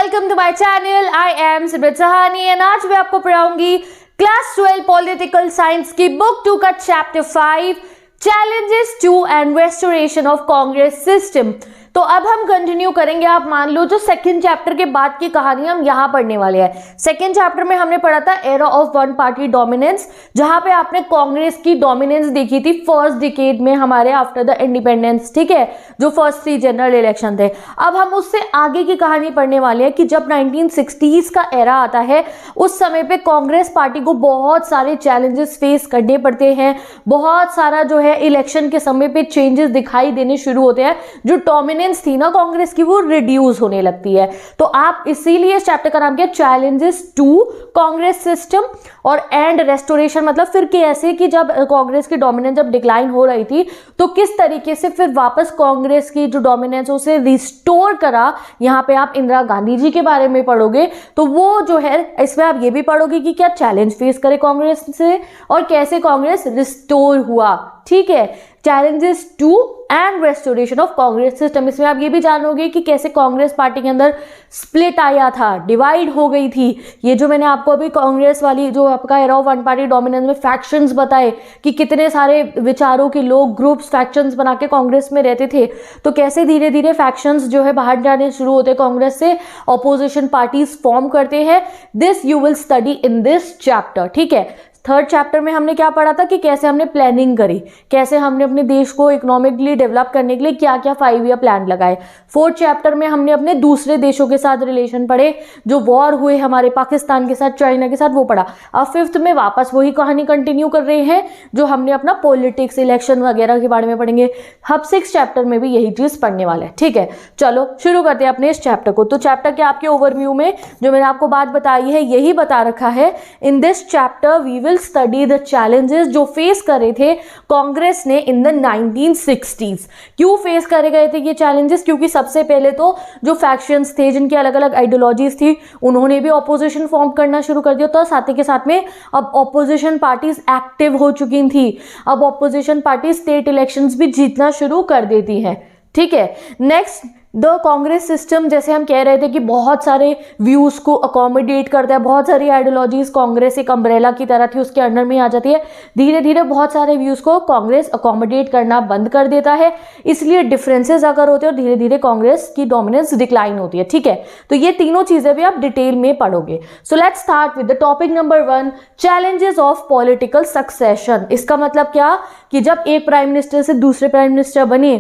Welcome to my channel. I am Simrat Sahni and आज मैं आपको पढ़ाऊंगी क्लास 12 पॉलिटिकल साइंस की बुक 2 का chapter 5 challenges to and restoration of Congress system. तो अब हम कंटिन्यू करेंगे। आप मान लो जो सेकंड चैप्टर के बाद की कहानी हम यहाँ पढ़ने वाले हैं। सेकंड चैप्टर में हमने पढ़ा था era of one party dominance, जहां पे आपने कांग्रेस की डोमिनेंस देखी थी फर्स्ट डिकेड में हमारे आफ्टर द इंडिपेंडेंस, ठीक है, जो फर्स्ट 3 जनरल इलेक्शन थे। अब हम उससे आगे की कहानी पढ़ने वाले हैं कि जब 1960s का एरा आता है उस समय पे कांग्रेस पार्टी को बहुत सारे चैलेंजेस फेस करने पड़ते हैं। बहुत सारा जो है इलेक्शन के समय पे चेंजेस दिखाई देने शुरू होते हैं। जो डोमिनेंस थी ना कांग्रेस की वो रिड्यूस होने लगती है। तो आप इसीलिए इस चैप्टर का नाम क्या, चैलेंजेस टू कांग्रेस सिस्टम और एंड रेस्टोरेशन, मतलब फिर कैसे कि जब कांग्रेस की डोमिनेंस जब डिक्लाइन हो रही थी तो किस तरीके से फिर वापस कांग्रेस की जो डोमिनेंस उसे रिस्टोर करा। यहाँ पे आप इंदिरा गांधी जी के बारे में पढ़ोगे तो वो जो है इसमें आप ये भी पढ़ोगे कि क्या चैलेंज फेस करे कांग्रेस से और कैसे कांग्रेस रिस्टोर हुआ, ठीक है। Challenges to and restoration of Congress system, इसमें आप ये भी जानोगे कि कैसे कांग्रेस पार्टी के अंदर स्प्लिट आया था, डिवाइड हो गई थी। ये जो मैंने आपको अभी कांग्रेस वाली जो आपका era of one party dominance में फैक्शंस बताए कि कितने सारे विचारों के लोग ग्रुप्स फैक्शंस बना के कांग्रेस में रहते थे, तो कैसे धीरे धीरे फैक्शंस जो है बाहर जाने शुरू होते कांग्रेस से, ऑपोजिशन पार्टीज फॉर्म करते हैं। This you will study in this chapter, ठीक है। थर्ड चैप्टर में हमने क्या पढ़ा था कि कैसे हमने प्लानिंग करी, कैसे हमने अपने देश को इकोनॉमिकली डेवलप करने के लिए क्या क्या 5 ईयर प्लान लगाए। फोर्थ चैप्टर में हमने अपने दूसरे देशों के साथ रिलेशन पढ़े, जो वॉर हुए हमारे पाकिस्तान के साथ, चाइना के साथ, वो पढ़ा। अब फिफ्थ में वापस वही कहानी कंटिन्यू कर रहे हैं जो हमने अपना पॉलिटिक्स, इलेक्शन वगैरह के बारे में पढ़ेंगे। अब 6th चैप्टर में भी यही चीज पढ़ने वाला है, ठीक है। चलो शुरू करते हैं अपने इस चैप्टर को। तो चैप्टर के आपके ओवरव्यू में जो मैंने आपको बात बताई है यही बता रखा है। In this chapter we will study the challenges जो फेस कर रहे थे कांग्रेस ने इन द 1960s। क्यों फेस करे गए थे ये चैलेंजेस? क्योंकि सबसे पहले तो जो फैक्शंस थे जिनकी अलग अलग आइडियोलॉजीज थी उन्होंने भी ऑपोजिशन फॉर्म करना शुरू कर दिया था। साथ ही के साथ में अब ऑपोजिशन पार्टीज एक्टिव हो चुकी थी। अब ऑपोजिशन पार्टी स्टेट इलेक्शंस भी जीतना शुरू कर देती हैं, ठीक है। नेक्स्ट, द कांग्रेस सिस्टम, जैसे हम कह रहे थे कि बहुत सारे व्यूज को अकोमोडेट करता है, बहुत सारी आइडियोलॉजीज, कांग्रेस एक अम्ब्रेला की तरह थी उसके अंडर में आ जाती है। धीरे धीरे बहुत सारे व्यूज को कांग्रेस अकोमोडेट करना बंद कर देता है, इसलिए डिफरेंसेस अगर होते हैं और धीरे धीरे कांग्रेस की डोमिनेंस डिक्लाइन होती है, ठीक है। तो ये तीनों चीजें भी आप डिटेल में पढ़ोगे। So let's start with the topic number 1, challenges of political succession. इसका मतलब क्या कि जब एक प्राइम मिनिस्टर से दूसरे प्राइम मिनिस्टर बने,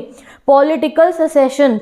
पॉलिटिकल सक्सेशन,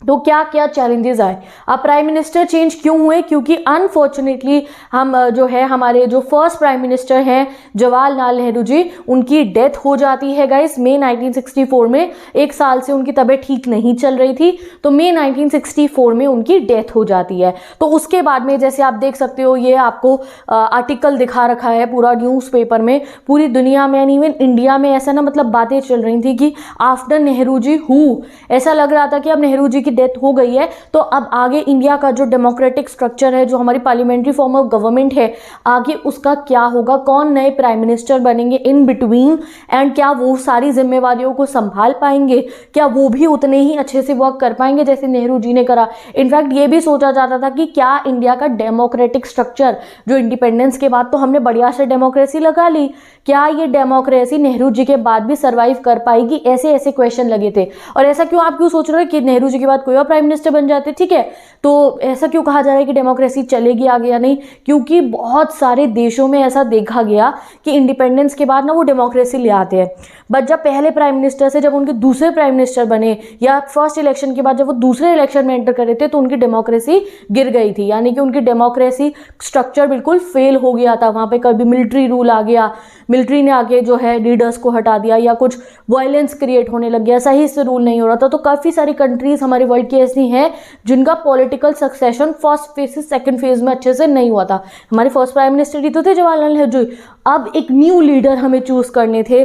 तो क्या क्या चैलेंजेस आए। अब प्राइम मिनिस्टर चेंज क्यों हुए? क्योंकि अनफॉर्चुनेटली हम जो है हमारे जो फर्स्ट प्राइम मिनिस्टर हैं जवाहरलाल नेहरू जी, उनकी डेथ हो जाती है गाइस मई 1964 में। 1 साल से उनकी तबीयत ठीक नहीं चल रही थी, तो मई 1964 में उनकी डेथ हो जाती है। तो उसके बाद में जैसे आप देख सकते हो ये आपको आर्टिकल दिखा रखा है पूरा न्यूज़पेपर में, पूरी दुनिया में एंड इवन इंडिया में ऐसा ना मतलब बातें चल रही थी कि आफ्टर नेहरू जी हु, ऐसा लग रहा था कि अब नेहरू जी डेथ हो गई है तो अब आगे इंडिया का जो डेमोक्रेटिक स्ट्रक्चर है, जो हमारी पार्लियामेंट्री फॉर्म ऑफ गवर्नमेंट है, आगे उसका क्या होगा, कौन नए प्राइम मिनिस्टर बनेंगे इन बिटवीन, एंड क्या वो सारी जिम्मेवारियों को संभाल पाएंगे, क्या वो भी उतने ही अच्छे से वर्क कर पाएंगे जैसे नेहरू जी ने करा। इनफैक्ट ये भी सोचा जाता था कि क्या इंडिया का डेमोक्रेटिक स्ट्रक्चर जो इंडिपेंडेंस के बाद तो हमने बढ़िया से डेमोक्रेसी लगा ली, क्या ये डेमोक्रेसी नेहरू जी के बाद भी सर्वाइव कर पाएगी, ऐसे ऐसे क्वेश्चन लगे थे। और ऐसा क्यों, आप क्यों सोच रहे हो कि नेहरू जी के बाद कोई और प्राइम मिनिस्टर बन जाते, ठीक है। तो ऐसा क्यों कहा जा रहा है कि डेमोक्रेसी चलेगी आगे या नहीं? क्योंकि बहुत सारे देशों में ऐसा देखा गया कि इंडिपेंडेंस के बाद ना वो डेमोक्रेसी ले आते हैं, बट जब पहले प्राइम मिनिस्टर से जब उनके दूसरे प्राइम मिनिस्टर बने या फर्स्ट इलेक्शन के बाद जब वो दूसरे इलेक्शन में एंटर कर रहे थे तो उनकी डेमोक्रेसी गिर गई थी, यानी कि उनकी डेमोक्रेसी स्ट्रक्चर बिल्कुल फेल हो गया था। वहाँ पे कभी मिलिट्री रूल आ गया, मिलिट्री ने आके जो है लीडर्स को हटा दिया, या कुछ वायलेंस क्रिएट होने लग गया, सही से रूल नहीं हो रहा था। तो काफ़ी सारी कंट्रीज हमारे वर्ल्ड की ऐसी हैं जिनका पॉलिटिकल सक्सेशन फर्स्ट फेज से सेकंड फेज में अच्छे से नहीं हुआ था। हमारे फर्स्ट प्राइम मिनिस्टर ही तो थे जवाहरलाल नेहरू जी। अब एक न्यू लीडर हमें चूज करने थे,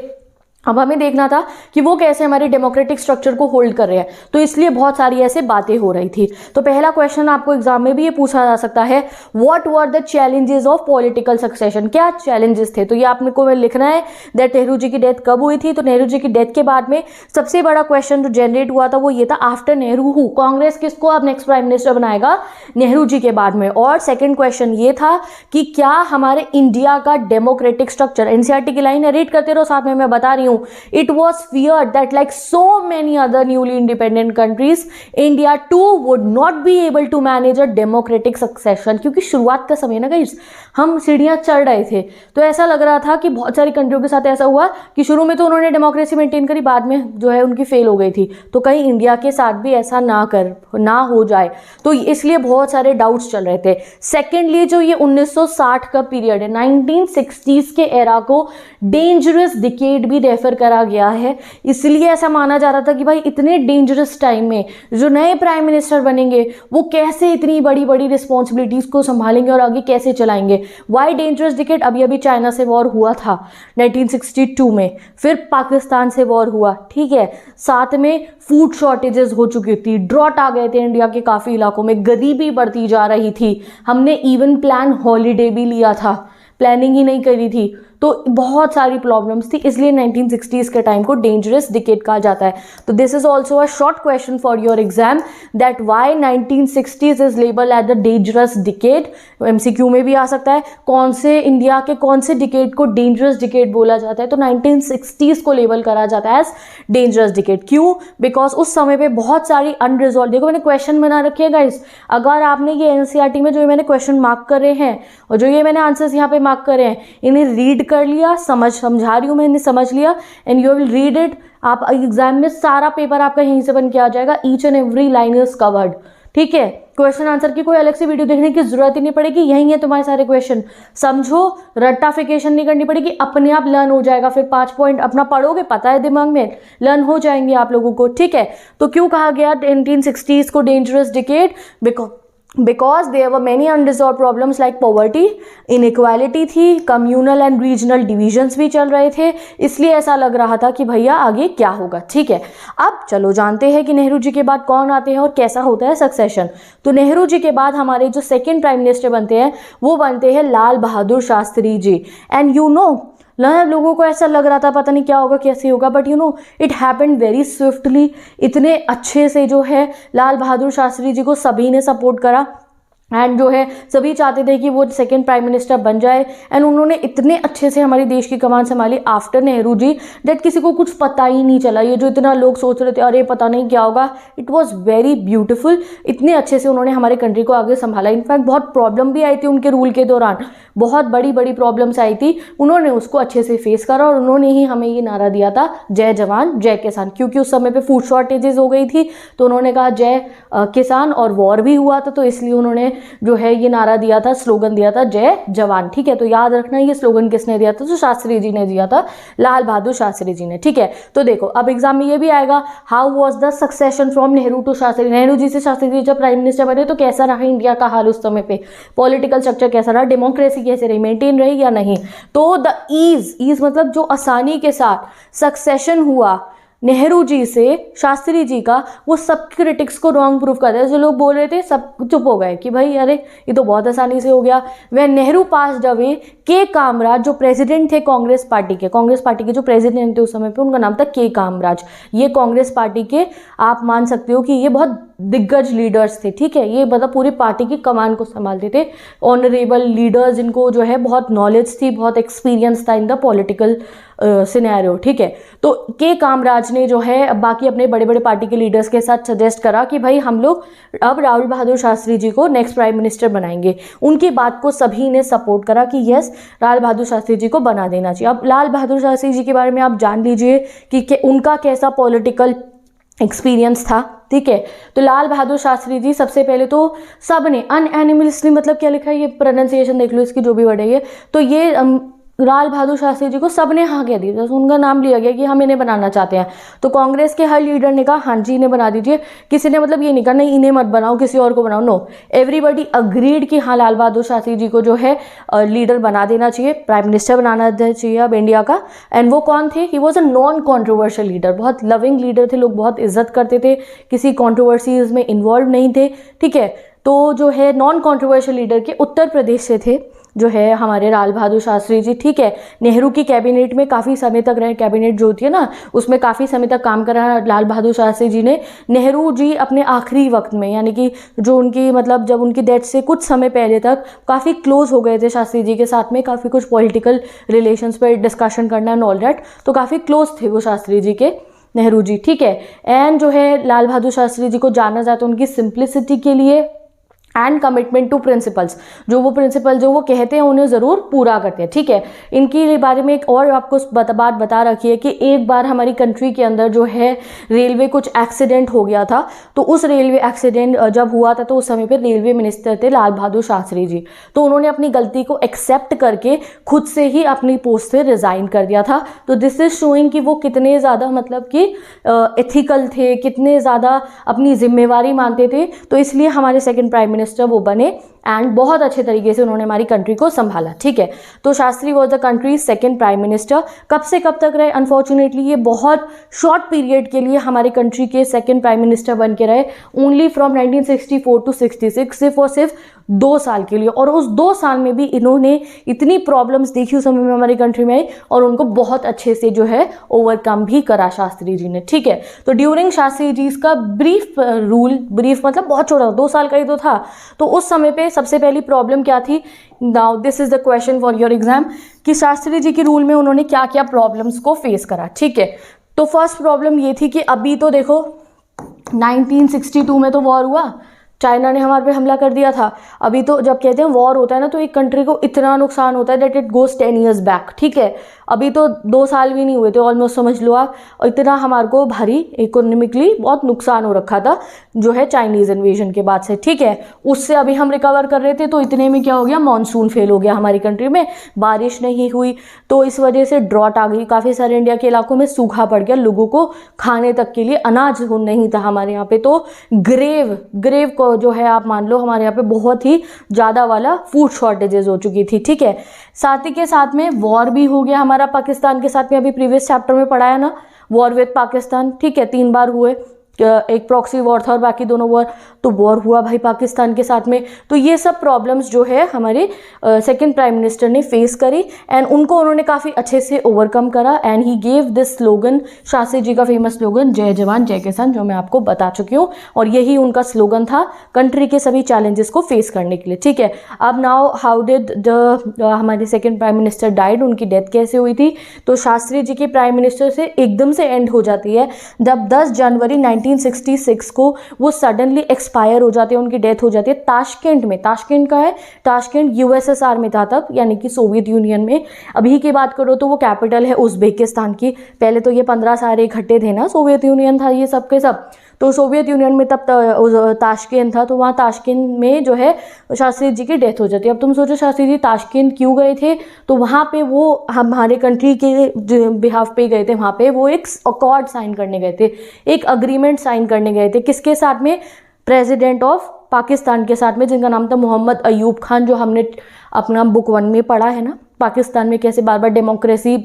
अब हमें देखना था कि वो कैसे हमारे डेमोक्रेटिक स्ट्रक्चर को होल्ड कर रहे हैं, तो इसलिए बहुत सारी ऐसे बातें हो रही थी। तो पहला क्वेश्चन आपको एग्जाम में भी ये पूछा जा सकता है, what were the challenges of political succession, क्या चैलेंजेस थे। तो ये आपने को लिखना है दैट नेहरू जी की डेथ कब हुई थी। तो नेहरू जी की डेथ के बाद में सबसे बड़ा क्वेश्चन जो जनरेट हुआ था वो ये था, आफ्टर नेहरू हु, कांग्रेस किसको अब नेक्स्ट प्राइम मिनिस्टर बनाएगा, नेहरू जी के बाद में। और सेकेंड क्वेश्चन ये था कि क्या हमारे इंडिया का डेमोक्रेटिक स्ट्रक्चर, एनसीईआरटी की लाइन है, रीड करते रहो साथ में, मैं बता रही हूँ, it was feared that like so many other newly independent countries, India too would not be able to manage a democratic succession। क्योंकि शुरुआत का समय ना गाइस, हम सीढ़ियां चढ़ रहे थे, तो ऐसा लग रहा था कि बहुत सारी कंट्रियों के साथ ऐसा हुआ कि शुरू में तो उन्होंने डेमोक्रेसी मेंटेन करी, बाद में जो है उनकी फेल हो गई थी, तो कहीं इंडिया के साथ भी ऐसा ना हो जाए, तो इसलिए बहुत सारे डाउट्स चल रहे थे। सेकेंडली जो ये 1960 का पीरियड है, 1960s के एरा को डेंजरस डिकेड भी रेफर करा गया है, इसलिए ऐसा माना जा रहा था कि भाई इतने डेंजरस टाइम में जो नए प्राइम मिनिस्टर बनेंगे वो कैसे इतनी बड़ी बड़ी रिस्पॉन्सिबिलिटीज को संभालेंगे और आगे कैसे चलाएंगे। वाई डेंजरस डिकेड, अभी अभी चाइना से वॉर हुआ था 1962 में, फिर पाकिस्तान से वॉर हुआ, ठीक है, साथ में फूड शॉर्टेजेस हो चुकी थी, ड्रॉट आ गए थे इंडिया के काफ़ी इलाकों में, गरीबी बढ़ती जा रही थी, हमने इवन प्लान हॉलीडे भी लिया था, प्लानिंग ही नहीं करी थी, तो बहुत सारी प्रॉब्लम्स थी, इसलिए 1960s के टाइम को डेंजरस डिकेड कहा जाता है। तो this is also a short question for your exam that why 1960s is label at the dangerous decade. MCQ में भी आ सकता है, कौन से इंडिया के कौन से डिकेड को डेंजरस डिकेड बोला जाता है, तो 1960s को लेबल करा जाता है एज डेंजरस डिकेड। क्यों? बिकॉज उस समय पे बहुत सारी अनरिजॉल्व, देखो मैंने क्वेश्चन बना रखे हैं गाइस, अगर आपने ये एनसीईआरटी में जो मैंने क्वेश्चन मार्क कर रहे हैं और जो ये मैंने आंसर्स यहाँ पे मार्क कर रहे हैं, इन्हें रीड कर लिया, समझा रही हूँ मैं, इन्हें समझ लिया, and you will read it, आप एग्जाम में सारा पेपर आपका यहीं से बन के आ जाएगा, each and every line is covered, ठीक है। क्वेश्चन आंसर की कोई अलग से वीडियो देखने की जरूरत ही नहीं पड़ेगी, यही है तुम्हारे सारे क्वेश्चन, समझो, रट्टाफिकेशन नहीं करनी पड़ेगी, अपने आप लर्न हो जाएगा, फिर 5 पॉइंट अपना पढ़ोगे, पता है दिमाग में, लर्न हो जाएंगे आप लोगों को, ठीक है। तो क्यों कहा गया 1960s को dangerous decade? because there were many unresolved problems like poverty, inequality थी, communal and regional divisions भी चल रहे थे, इसलिए ऐसा लग रहा था कि भैया आगे क्या होगा, ठीक है। अब चलो जानते हैं कि नेहरू जी के बाद कौन आते हैं और कैसा होता है सक्सेशन। तो नेहरू जी के बाद हमारे जो सेकेंड प्राइम मिनिस्टर बनते हैं वो बनते हैं Lal Bahadur Shastri ji. And you know, लोगों को ऐसा लग रहा था पता नहीं क्या होगा कैसे होगा, but you know it happened very swiftly, इतने अच्छे से जो है लाल बहादुर शास्त्री जी को सभी ने सपोर्ट करा, एंड जो है सभी चाहते थे कि वो सेकंड प्राइम मिनिस्टर बन जाए, एंड उन्होंने इतने अच्छे से हमारे देश की कमान संभाली आफ्टर नेहरू जी दैट किसी को कुछ पता ही नहीं चला। ये जो इतना लोग सोच रहे थे अरे पता नहीं क्या होगा, इट वाज वेरी ब्यूटीफुल, इतने अच्छे से उन्होंने हमारे कंट्री को आगे संभाला। इनफैक्ट बहुत प्रॉब्लम भी आई थी उनके रूल के दौरान, बहुत बड़ी बड़ी प्रॉब्लम्स आई थी, उन्होंने उसको अच्छे से फेस करा और उन्होंने ही हमें ये नारा दिया था जय जवान जय किसान, क्योंकि उस समय पे फूड शॉर्टेजेस हो गई थी, तो उन्होंने कहा जय किसान, और वॉर भी हुआ था, तो इसलिए उन्होंने जो है ये नारा दिया था, स्लोगन दिया था जय जवान, ठीक है। तो याद रखना ये स्लोगन किसने दिया था, तो शास्त्री जी ने दिया था, लाल बहादुर शास्त्री जी ने, ठीक है। तो देखो अब एग्जाम में ये भी आएगा, how was the succession from Nehru to Shastri, Nehru ji से शास्त्री जी जब प्राइम मिनिस्टर बने तो कैसा रहा इंडिया का हाल उस समय पे, पॉलिटिकल स्ट्रक्चर कैसा रहा, डेमोक्रेसी कैसे रही, मेंटेन रही या नहीं। तो द ईज मतलब जो आसानी के साथ सक्सेशन हुआ नेहरू जी से शास्त्री जी का, वो सब क्रिटिक्स को रॉन्ग प्रूफ कर दिया। जो लोग बोल रहे थे सब चुप हो गए कि भाई अरे ये तो बहुत आसानी से हो गया। वह नेहरू पास्ड अवे, के कामराज जो प्रेसिडेंट थे कांग्रेस पार्टी के जो प्रेसिडेंट थे उस समय पे, उनका नाम था के कामराज। ये कांग्रेस पार्टी के आप मान सकते हो कि ये बहुत दिग्गज लीडर्स थे, ठीक है। ये मतलब पूरी पार्टी की कमान को संभालते थे, ऑनरेबल लीडर्स जिनको जो है बहुत नॉलेज थी, बहुत एक्सपीरियंस था इन द पॉलिटिकल सिनेरियो, ठीक है। तो के कामराज ने जो है बाकी अपने बड़े बड़े पार्टी के लीडर्स के साथ सजेस्ट करा कि भाई हम लोग अब राहुल बहादुर शास्त्री जी को नेक्स्ट प्राइम मिनिस्टर बनाएंगे। उनकी बात को सभी ने सपोर्ट करा कि यस लाल बहादुर शास्त्री जी को बना देना चाहिए। अब लाल बहादुर शास्त्री जी के बारे में आप जान लीजिए कि उनका कैसा पॉलिटिकल एक्सपीरियंस था, ठीक है। तो लाल बहादुर शास्त्री जी सबसे पहले तो सब ने अनएनिमलिस्टली, मतलब क्या लिखा है ये प्रोनाउंसिएशन देख लो इसकी जो भी वर्ड है ये, तो ये लाल बहादुर शास्त्री जी को सबने हाँ कह दिया, तो उनका नाम लिया गया कि हम इन्हें बनाना चाहते हैं। तो कांग्रेस के हर लीडर ने कहा हाँ जी इन्हें बना दीजिए, किसी ने मतलब ये नहीं कहा नहीं इन्हें मत बनाओ किसी और को बनाओ, नो, एवरीबडी अग्रीड कि हाँ लाल बहादुर शास्त्री जी को जो है लीडर बना देना चाहिए, प्राइम मिनिस्टर बनाना चाहिए अब इंडिया का। एंड वो कौन थे? He was a non controversial leader, बहुत लविंग लीडर थे, लोग बहुत इज्जत करते थे, किसी कॉन्ट्रोवर्सीज में इन्वॉल्व नहीं थे, ठीक है। तो जो है नॉन कॉन्ट्रोवर्शियल लीडर के उत्तर प्रदेश से थे जो है हमारे लाल बहादुर शास्त्री जी, ठीक है। नेहरू की कैबिनेट में काफ़ी समय तक रहे, कैबिनेट जो होती है ना उसमें काफ़ी समय तक काम करा लाल बहादुर शास्त्री जी ने। नेहरू जी अपने आखिरी वक्त में, यानी कि जो उनकी मतलब जब उनकी डेथ से कुछ समय पहले तक काफ़ी क्लोज हो गए थे शास्त्री जी के साथ में, काफ़ी कुछ पॉलिटिकल रिलेशंस पर डिस्कशन करना एंड ऑल दैट, तो काफ़ी क्लोज थे वो शास्त्री जी के, नेहरू जी, ठीक है। एंड जो है लाल बहादुर शास्त्री जी को जाना जाता है उनकी सिंप्लिसिटी के लिए एंड कमिटमेंट टू प्रिंसिपल्स, जो वो प्रिंसिपल जो वो कहते हैं उन्हें ज़रूर पूरा करते हैं, ठीक है। इनके बारे में एक और आपको बात बता रखी है कि एक बार हमारी कंट्री के अंदर जो है रेलवे कुछ एक्सीडेंट हो गया था, तो उस रेलवे एक्सीडेंट जब हुआ था तो उस समय पर रेलवे मिनिस्टर थे लाल बहादुर शास्त्री जी, तो उन्होंने अपनी गलती को एक्सेप्ट करके खुद से ही अपनी पोस्ट से रिज़ाइन कर दिया था। तो दिस इज शोइंग कि वो कितने ज़्यादा मतलब कि एथिकल थे, कितने ज़्यादा अपनी जिम्मेवारी मानते थे, तो इसलिए हमारे सेकंड प्राइम मिनिस्टर वो बने एंड बहुत अच्छे तरीके से उन्होंने हमारी कंट्री को संभाला, ठीक है। तो Shastri was the country second prime minister. कब से कब तक रहे? अनफॉर्चुनेटली ये बहुत शॉर्ट पीरियड के लिए हमारी कंट्री के सेकंड प्राइम मिनिस्टर बन के रहे, ओनली फ्रॉम 1964 टू 66, सिर्फ और सिर्फ 2 साल के लिए। और उस 2 साल में भी इन्होंने इतनी प्रॉब्लम्स देखी उस समय में हमारी कंट्री में, और उनको बहुत अच्छे से जो है ओवरकम भी करा शास्त्री जी ने, ठीक है। तो ड्यूरिंग शास्त्री जी का ब्रीफ रूल, ब्रीफ मतलब बहुत छोटा, 2 साल का ही तो था, तो उस समय पे सबसे पहली प्रॉब्लम क्या थी? Now this is the question for your exam कि शास्त्री जी के रूल में उन्होंने क्या क्या प्रॉब्लम्स को फेस करा, ठीक है। तो फर्स्ट प्रॉब्लम ये थी कि अभी तो देखो 1962 में तो वॉर हुआ, चाइना ने हमारे पे हमला कर दिया था। अभी तो जब कहते हैं वॉर होता है ना तो एक कंट्री को इतना नुकसान होता है that it goes 10 years back, ठीक है। अभी तो 2 साल भी नहीं हुए थे ऑलमोस्ट, समझ लो आप, और इतना हमारे को भारी इकोनॉमिकली बहुत नुकसान हो रखा था जो है चाइनीज़ इन्वेजन के बाद से, ठीक है। उससे अभी हम रिकवर कर रहे थे, तो इतने में क्या हो गया, मानसून फेल हो गया हमारी कंट्री में, बारिश नहीं हुई, तो इस वजह से ड्रॉट आ गई, काफ़ी सारे इंडिया के इलाकों में सूखा पड़ गया, लोगों को खाने तक के लिए अनाज नहीं था हमारे यहाँ पे। तो ग्रेव को जो है आप मान लो हमारे यहाँ पे बहुत ही ज़्यादा वाला फूड शॉर्टेजेस हो चुकी थी, ठीक है। साथ ही के साथ में वॉर भी हो गया हमारा पाकिस्तान के साथ में, अभी प्रीवियस चैप्टर में पढ़ाया ना, वॉर विद पाकिस्तान, ठीक है, 3 बार हुए, एक प्रॉक्सी वॉर था और बाकी दोनों वॉर, तो वॉर हुआ भाई पाकिस्तान के साथ में। तो ये सब प्रॉब्लम्स जो है हमारे सेकंड प्राइम मिनिस्टर ने फेस करी एंड उनको उन्होंने काफ़ी अच्छे से ओवरकम करा and he gave this slogan, Shastri ji का फेमस स्लोगन जय जवान जय किसान, जो मैं आपको बता चुकी हूँ, और यही उनका स्लोगन था कंट्री के सभी चैलेंजेस को फेस करने के लिए, ठीक है। अब नाउ हाउ डिड हमारे सेकेंड प्राइम मिनिस्टर डाइड, उनकी डेथ कैसे हुई थी? तो शास्त्री जी की प्राइम मिनिस्टर से एकदम से एंड हो जाती है जब 10 जनवरी 1966 को वो सडनली एक्सपायर हो जाते हैं, उनकी डेथ हो जाती है ताशकेंट में। ताशकेंट का है, ताशकेंट यूएसएसआर में था तब, यानी कि सोवियत यूनियन में। अभी की बात करो तो वो कैपिटल है उज्बेकिस्तान की, पहले तो ये 15 सारे इकट्ठे थे ना, सोवियत यूनियन था ये सब के सब, तो सोवियत यूनियन में तब ताशकेंट था, तो वहाँ ताशकेंट में जो है शास्त्री जी की डेथ हो जाती है। अब तुम सोचो शास्त्री जी ताशकेंट क्यों गए थे? तो वहाँ पे वो हमारे कंट्री के बिहाफ पे गए थे, वहाँ पे वो एक अकॉर्ड साइन करने गए थे, एक अग्रीमेंट साइन करने गए थे, किसके साथ में? प्रेसिडेंट ऑफ पाकिस्तान के साथ में, जिनका नाम था मोहम्मद अयूब खान, जो हमने अपना बुक 1 में पढ़ा है ना, पाकिस्तान में कैसे बार बार डेमोक्रेसी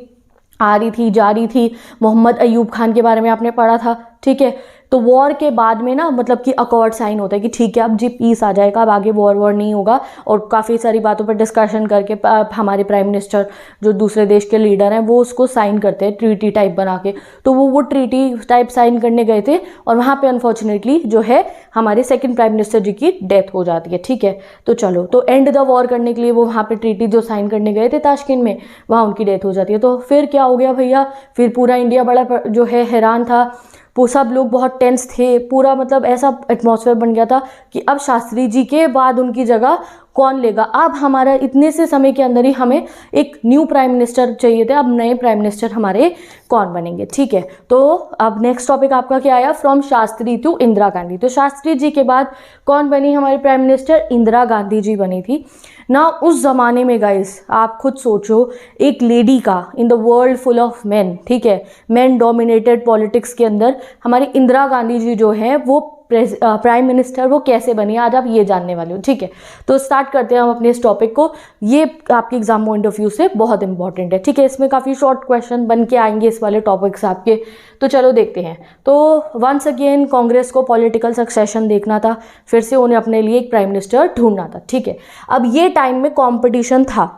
आ रही थी जा रही थी, मोहम्मद अयूब खान के बारे में आपने पढ़ा था, ठीक है। तो वॉर के बाद में ना मतलब कि अकॉर्ड साइन होता है कि ठीक है अब जी पीस आ जाएगा, अब आगे वॉर नहीं होगा, और काफ़ी सारी बातों पर डिस्कशन करके हमारे प्राइम मिनिस्टर जो दूसरे देश के लीडर हैं वो उसको साइन करते हैं ट्रीटी टाइप बना के। तो वो ट्रीटी टाइप साइन करने गए थे और वहाँ पे अनफॉर्चुनेटली जो है हमारे सेकंड प्राइम मिनिस्टर जी की डेथ हो जाती है, ठीक है। तो चलो, तो एंड द वॉर करने के लिए वो वहाँ पे ट्रीटी जो साइन करने गए थे ताशकेंट में, वहाँ उनकी डेथ हो जाती है। तो फिर क्या हो गया भैया, फिर पूरा इंडिया बड़ा जो है हैरान था, वो सब लोग बहुत टेंस थे, पूरा मतलब ऐसा एटमॉस्फेयर बन गया था कि अब शास्त्री जी के बाद उनकी जगह कौन लेगा। अब हमारा इतने से समय के अंदर ही हमें एक न्यू प्राइम मिनिस्टर चाहिए थे, अब नए प्राइम मिनिस्टर हमारे कौन बनेंगे, ठीक है। तो अब नेक्स्ट टॉपिक आपका क्या आया, फ्रॉम शास्त्री टू इंदिरा गांधी। तो शास्त्री जी के बाद कौन बनी हमारी प्राइम मिनिस्टर, इंदिरा गांधी जी बनी थी ना। उस जमाने में गाइस आप खुद सोचो, एक लेडी का in the world full of main, ठीक है, मेन डोमिनेटेड पॉलिटिक्स के अंदर हमारी इंदिरा गांधी जी जो है वो प्राइम मिनिस्टर वो कैसे बनी, आज आप ये जानने वाले हो, ठीक है। तो स्टार्ट करते हैं हम अपने इस टॉपिक को। ये आपके एग्जाम पॉइंट ऑफ व्यू से बहुत इंपॉर्टेंट है, ठीक है। इसमें काफ़ी शॉर्ट क्वेश्चन बन के आएंगे इस वाले टॉपिक्स आपके, तो चलो देखते हैं। तो वंस अगेन कांग्रेस को पॉलिटिकल सक्सेशन देखना था, फिर से उन्हें अपने लिए एक प्राइम मिनिस्टर ढूंढना था, ठीक है। अब ये टाइम में कॉम्पिटिशन था,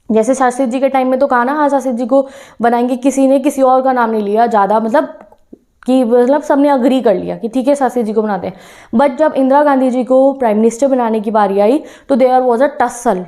जैसे शास्त्री जी के टाइम में तो कहा ना, हाँ शास्त्री जी को बनाएंगे, किसी ने किसी और का नाम नहीं लिया ज़्यादा, मतलब सबने अग्री कर लिया कि ठीक है शास्त्री जी को बनाते हैं। बट जब इंदिरा गांधी जी को प्राइम मिनिस्टर बनाने की बारी आई तो there was a tussle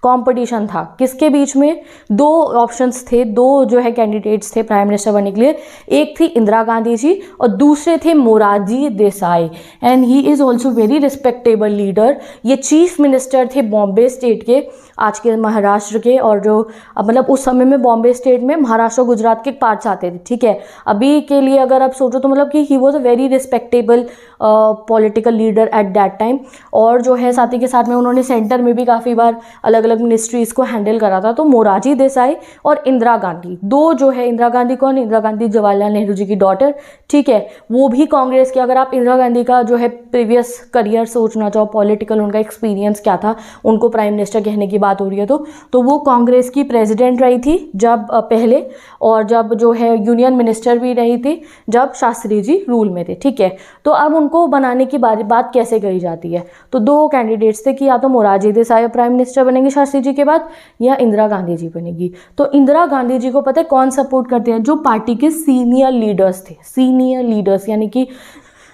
competition था, किसके बीच में, दो ऑप्शंस थे, दो जो है कैंडिडेट्स थे प्राइम मिनिस्टर बनने के लिए। एक थी इंदिरा गांधी जी और दूसरे थे Morarji Desai, and he is also very respectable leader. ये चीफ मिनिस्टर थे बॉम्बे स्टेट के, आज के महाराष्ट्र के, और जो मतलब उस समय में बॉम्बे स्टेट में महाराष्ट्र गुजरात के पार्ट्स आते थे, ठीक है। अभी के लिए अगर आप सोचो तो मतलब कि he was a very respectable political leader at that time. और जो है साथ ही के साथ में उन्होंने सेंटर में भी काफ़ी बार अलग अलग मिनिस्ट्रीज़ को हैंडल करा था। तो मोरारजी देसाई और इंदिरा गांधी, दो जो है, इंदिरा गांधी कौन, इंदिरा गांधी जवाहरलाल नेहरू जी की डॉटर, ठीक है, वो भी कांग्रेस की। अगर आप इंदिरा गांधी का जो है प्रीवियस करियर सोचना चाहो, पॉलिटिकल उनका एक्सपीरियंस क्या था, उनको प्राइम मिनिस्टर कहने की बात हो रही है तो वो कांग्रेस की प्रेसिडेंट रही थी जब पहले, और जब जो है यूनियन मिनिस्टर भी रही थी जब शास्त्री जी रूल में थे, ठीक है। तो अब उनको बनाने की बात कैसे कही जाती है, तो दो कैंडिडेट्स थे कि या तो मोरारजी देसाई प्राइम मिनिस्टर बनेंगे शास्त्री जी के बाद, या इंदिरा गांधी जी बनेगी। तो इंदिरा गांधी जी को पता है कौन सपोर्ट करते हैं, जो पार्टी के सीनियर लीडर्स थे, सीनियर लीडर्स यानी कि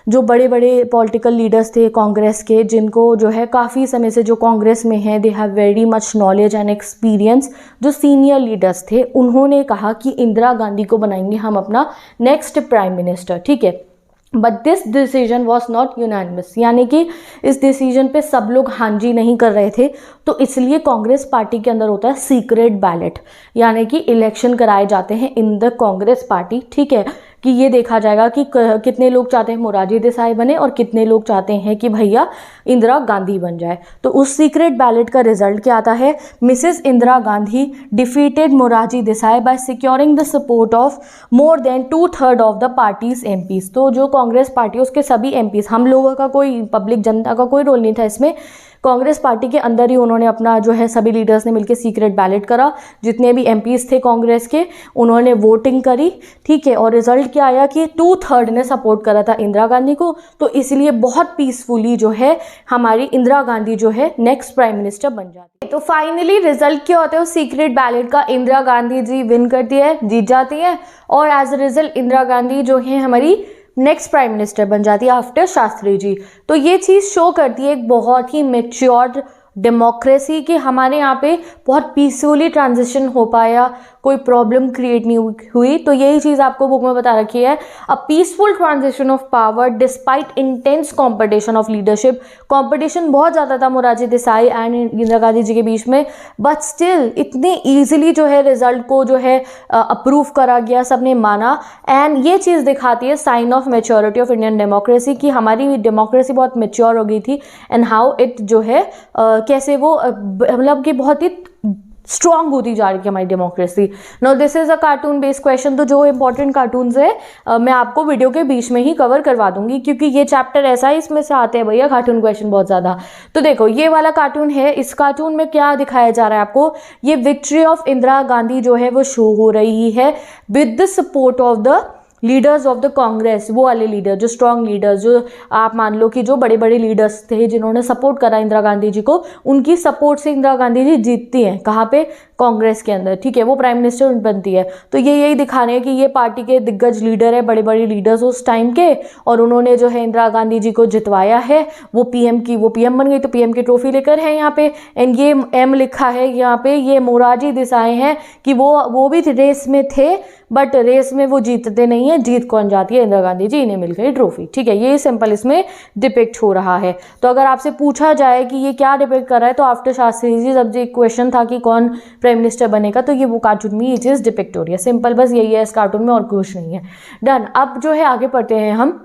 जो बड़े बड़े पॉलिटिकल लीडर्स थे कांग्रेस के, जिनको जो है काफ़ी समय से जो कांग्रेस में है, they have very much knowledge and experience. जो सीनियर लीडर्स थे उन्होंने कहा कि इंदिरा गांधी को बनाएंगे हम अपना नेक्स्ट प्राइम मिनिस्टर, ठीक है। But this decision was not unanimous, यानी कि इस डिसीजन पे सब लोग हाँ जी नहीं कर रहे थे। तो इसलिए कांग्रेस पार्टी के अंदर होता है सीक्रेट बैलेट, यानी कि इलेक्शन कराए जाते हैं इन द कांग्रेस पार्टी, ठीक है, कि ये देखा जाएगा कि कितने लोग चाहते हैं मोरारजी देसाई बने और कितने लोग चाहते हैं कि भैया इंदिरा गांधी बन जाए। तो उस सीक्रेट बैलेट का रिजल्ट क्या आता है, Mrs Indira Gandhi defeated Morarji Desai by securing the support of more than 2/3 of the parties MPs. तो जो कांग्रेस पार्टी उसके सभी एमपीज, हम लोगों का कोई पब्लिक जनता का कोई रोल नहीं था इसमें, कांग्रेस पार्टी के अंदर ही उन्होंने अपना जो है सभी लीडर्स ने मिलकर सीक्रेट बैलेट करा, जितने भी एमपीज थे कांग्रेस के उन्होंने वोटिंग करी, ठीक है। और रिजल्ट क्या आया कि 2/3 ने सपोर्ट करा था इंदिरा गांधी को। तो इसलिए बहुत पीसफुली जो है हमारी इंदिरा गांधी जो है नेक्स्ट प्राइम मिनिस्टर बन जाती है। तो फाइनली रिजल्ट क्या होता है, सीक्रेट बैलेट का इंदिरा गांधी जी विन करती है, जीत जाती है, और as a result Indira Gandhi जो है हमारी नेक्स्ट प्राइम मिनिस्टर बन जाती है आफ्टर शास्त्री जी। तो ये चीज़ शो करती है एक बहुत ही मैच्योर्ड डेमोक्रेसी कि हमारे यहाँ पे बहुत पीसफुली ट्रांजिशन हो पाया, कोई प्रॉब्लम क्रिएट नहीं हुई। तो यही चीज़ आपको बुक में बता रखी है, a peaceful transition of power despite intense competition of leadership. Competition बहुत ज़्यादा था मोरारजी देसाई एंड इंदिरा गांधी जी के बीच में, बट स्टिल इतने ईजिली जो है रिजल्ट को जो है अप्रूव करा गया, सबने माना। एंड ये चीज़ दिखाती है sign of maturity of Indian democracy कि हमारी डेमोक्रेसी बहुत मैच्योर हो गई थी, एंड हाउ इट जो है कैसे वो मतलब कि बहुत ही स्ट्रॉन्ग होती जा रही है हमारी democracy. Now this is a cartoon based question, तो जो इंपॉर्टेंट कार्टून्स है मैं आपको वीडियो के बीच में ही कवर करवा दूंगी, क्योंकि ये चैप्टर ऐसा है इसमें से आते हैं भैया कार्टून क्वेश्चन बहुत ज़्यादा। तो देखो ये वाला कार्टून है, इस कार्टून में क्या दिखाया जा रहा है आपको, ये विक्ट्री ऑफ इंदिरा गांधी जो है वो शो हो रही है with the support of the leaders of the Congress. वो वाले लीडर जो स्ट्रॉन्ग लीडर्स, जो आप मान लो कि जो बड़े बड़े लीडर्स थे जिन्होंने सपोर्ट करा इंदिरा गांधी जी को, उनकी सपोर्ट से इंदिरा गांधी जी जीतती हैं। कहाँ पे, कांग्रेस के अंदर, ठीक है, वो प्राइम मिनिस्टर बनती है। तो ये यही दिखा रहे हैं कि ये पार्टी के दिग्गज लीडर है, बड़े बड़े लीडर्स उस टाइम के, और उन्होंने जो है इंदिरा गांधी जी को जितवाया है। वो पीएम बन गई, तो पीएम की ट्रॉफी लेकर है यहाँ पे। एंड ये एम लिखा है यहाँ पे, ये मोरारजी देसाई हैं कि वो भी रेस में थे, बट रेस में वो जीतते नहीं है, जीत कौन जाती है, इंदिरा गांधी जी, इन्हें मिल गई ट्रॉफी, ठीक है। ये सिंपल इसमें डिपिक्ट हो रहा है। तो अगर आपसे पूछा जाए कि ये क्या डिपिक्ट कर रहा है, तो आफ्टर शास्त्री जी जब ये क्वेश्चन था कि कौन प्राइम मिनिस्टर बनेगा, तो ये वो कार्टून में ये चीज़ डिपिक्ट हो रही है। सिंपल बस यही है इस कार्टून में, और कुछ नहीं है। डन। अब जो है आगे पढ़ते हैं हम।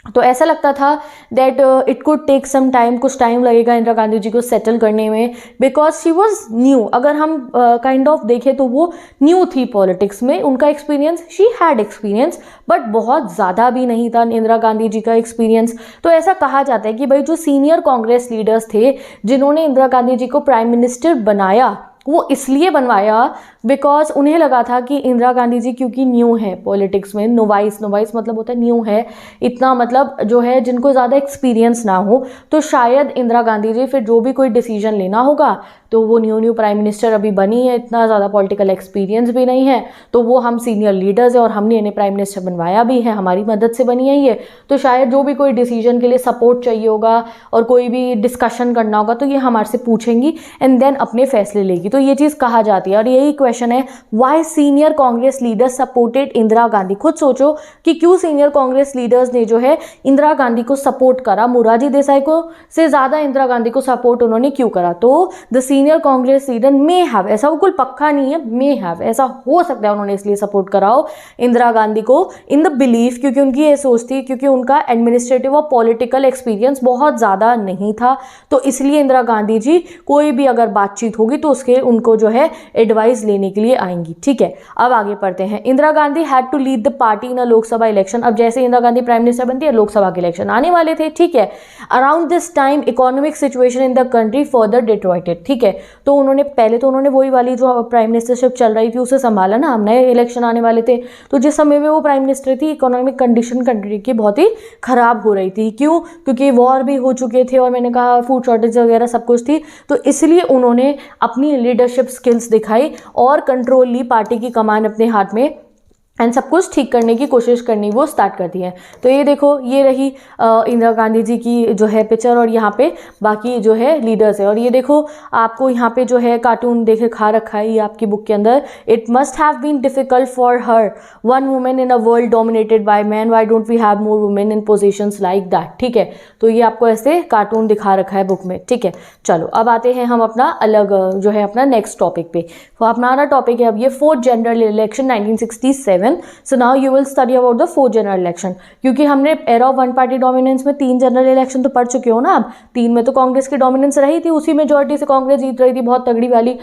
तो ऐसा लगता था that it could take some time, कुछ टाइम लगेगा इंदिरा गांधी जी को सेटल करने में, बिकॉज शी वॉज न्यू। अगर हम काइंड ऑफ देखें तो वो न्यू थी पॉलिटिक्स में, उनका experience, she had experience, but बहुत ज़्यादा भी नहीं था इंदिरा गांधी जी का एक्सपीरियंस। तो ऐसा कहा जाता है कि भाई जो सीनियर कांग्रेस लीडर्स थे जिन्होंने इंदिरा गांधी जी को प्राइम मिनिस्टर बनाया, वो इसलिए बनवाया बिकॉज उन्हें लगा था कि इंदिरा गांधी जी क्योंकि न्यू है पॉलिटिक्स में, नोवाइस मतलब होता है न्यू है, इतना मतलब जो है जिनको ज़्यादा एक्सपीरियंस ना हो, तो शायद इंदिरा गांधी जी फिर जो भी कोई डिसीजन लेना होगा, तो वो न्यू प्राइम मिनिस्टर अभी बनी है, इतना ज़्यादा पॉलिटिकल एक्सपीरियंस भी नहीं है, तो वो हम सीनियर लीडर्स है और हमने इन्हें प्राइम मिनिस्टर बनवाया भी है, हमारी मदद से बनी है ये, तो शायद जो भी कोई डिसीजन के लिए सपोर्ट चाहिए होगा और कोई भी डिस्कशन करना होगा, तो ये हमारे से पूछेंगी एंड देन अपने फैसले लेगी। तो ये चीज़ कहा जाती है। और यही क्वेश्चन है, why senior Congress leaders supported Indira Gandhi. खुद सोचो कि क्यों सीनियर कांग्रेस लीडर्स ने जो है इंदिरा गांधी को सपोर्ट करा, मोरारजी देसाई को से ज़्यादा इंदिरा गांधी को सपोर्ट उन्होंने क्यों करा। तो the senior Congress leader may have, ऐसा बिल्कुल पक्का नहीं है, मे हैव, ऐसा हो सकता है उन्होंने इसलिए सपोर्ट करा हो इंदिरा गांधी को, इन द बिलीफ, क्योंकि उनकी ये सोच थी, क्योंकि उनका एडमिनिस्ट्रेटिव और पॉलिटिकल एक्सपीरियंस बहुत ज़्यादा नहीं था, तो इसलिए इंदिरा गांधी जी कोई भी अगर बातचीत होगी तो उसके उनको जो है एडवाइस लेने के लिए आएंगी, ठीक है। अब आगे पढ़ते हैं। Indira Gandhi had to lead the party in a Lok Sabha election. अब जैसे इंदिरा गांधी प्राइम मिनिस्टर बनती है, लोकसभा के इलेक्शन आने वाले थे, ठीक है। Around this time economic situation in the country further deteriorated, ठीक है। तो उन्होंने पहले तो उन्होंने वही वाली जो प्राइम मिनिस्टरशिप चल रही थी उसे संभाला ना, नए इलेक्शन आने वाले थे, तो जिस समय में वो प्राइम मिनिस्टर थी, इकोनॉमिक कंडीशन कंट्री की बहुत ही खराब हो रही थी। क्यों? क्योंकि वॉर भी हो चुके थे और मैंने कहा फूड शॉर्टेज वगैरह सब कुछ थी, तो इसलिए उन्होंने अपनी लीडरशिप स्किल्स दिखाई और कंट्रोल ली, पार्टी की कमान अपने हाथ में, एंड सब कुछ ठीक करने की कोशिश करनी वो स्टार्ट कर दी है। तो ये देखो, ये रही इंदिरा गांधी जी की जो है पिक्चर, और यहाँ पे बाकी जो है लीडर्स है। और ये देखो आपको यहाँ पे जो है कार्टून देखे खा रखा है ये आपकी बुक के अंदर। It must have been difficult for her, one women in a world dominated by man, why don't we have more women in positions like that, ठीक है। तो ये आपको ऐसे कार्टून दिखा रखा है बुक में, ठीक है। चलो अब आते हैं हम अपना अलग जो है अपना नेक्स्ट टॉपिक पे। तो अपना टॉपिक है अब ये 4th general election 1967। So now you will study about the 4th general election, क्योंकि हमने era of one party dominance में 3 जनरल इलेक्शन तो पढ़ चुके हो ना। अब 3 में तो कांग्रेस की डोमिनेंस रही थी, उसी मेजोरिटी से कांग्रेस जीत रही थी बहुत तगड़ी वाली।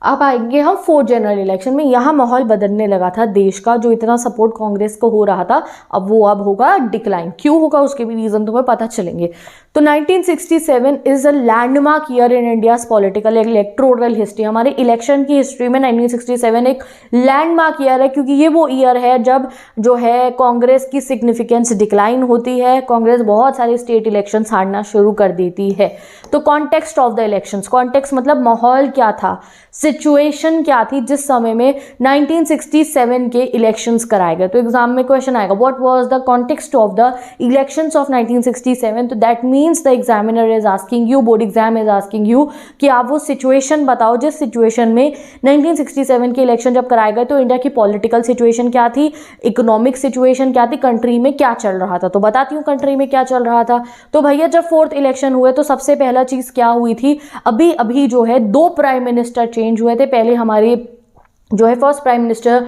अब आएंगे हम 4th जनरल इलेक्शन में। यहाँ माहौल बदलने लगा था देश का, जो इतना सपोर्ट कांग्रेस को हो रहा था अब होगा डिक्लाइन। क्यों होगा उसके भी रीजन तुम्हें पता चलेंगे। तो 1967 is a landmark year in India's political electoral history. हमारे इलेक्शन की हिस्ट्री में 1967 एक लैंडमार्क ईयर है, क्योंकि ये वो ईयर है जब जो है कांग्रेस की सिग्निफिकेंस डिक्लाइन होती है, कांग्रेस बहुत सारे स्टेट इलेक्शन हारना शुरू कर देती है। तो context of the elections, context मतलब माहौल क्या था, सिचुएशन क्या थी जिस समय में 1967 के इलेक्शंस कराए गए। तो एग्जाम में क्वेश्चन आएगा, what was the context of the elections of 1967। तो that means the examiner is asking you, board exam is asking you कि आप वो सिचुएशन बताओ जिस सिचुएशन में 1967 के इलेक्शन जब कराए गए, तो इंडिया की पॉलिटिकल सिचुएशन क्या थी, इकोनॉमिक सिचुएशन क्या थी, कंट्री में क्या चल रहा था। तो बताती हूँ कंट्री में क्या चल रहा था। तो भैया जब 4th इलेक्शन हुए तो सबसे पहला चीज क्या हुई थी, अभी अभी जो है 2 प्राइम मिनिस्टर चेंज हुए थे। पहले हमारे जो है फर्स्ट प्राइम मिनिस्टर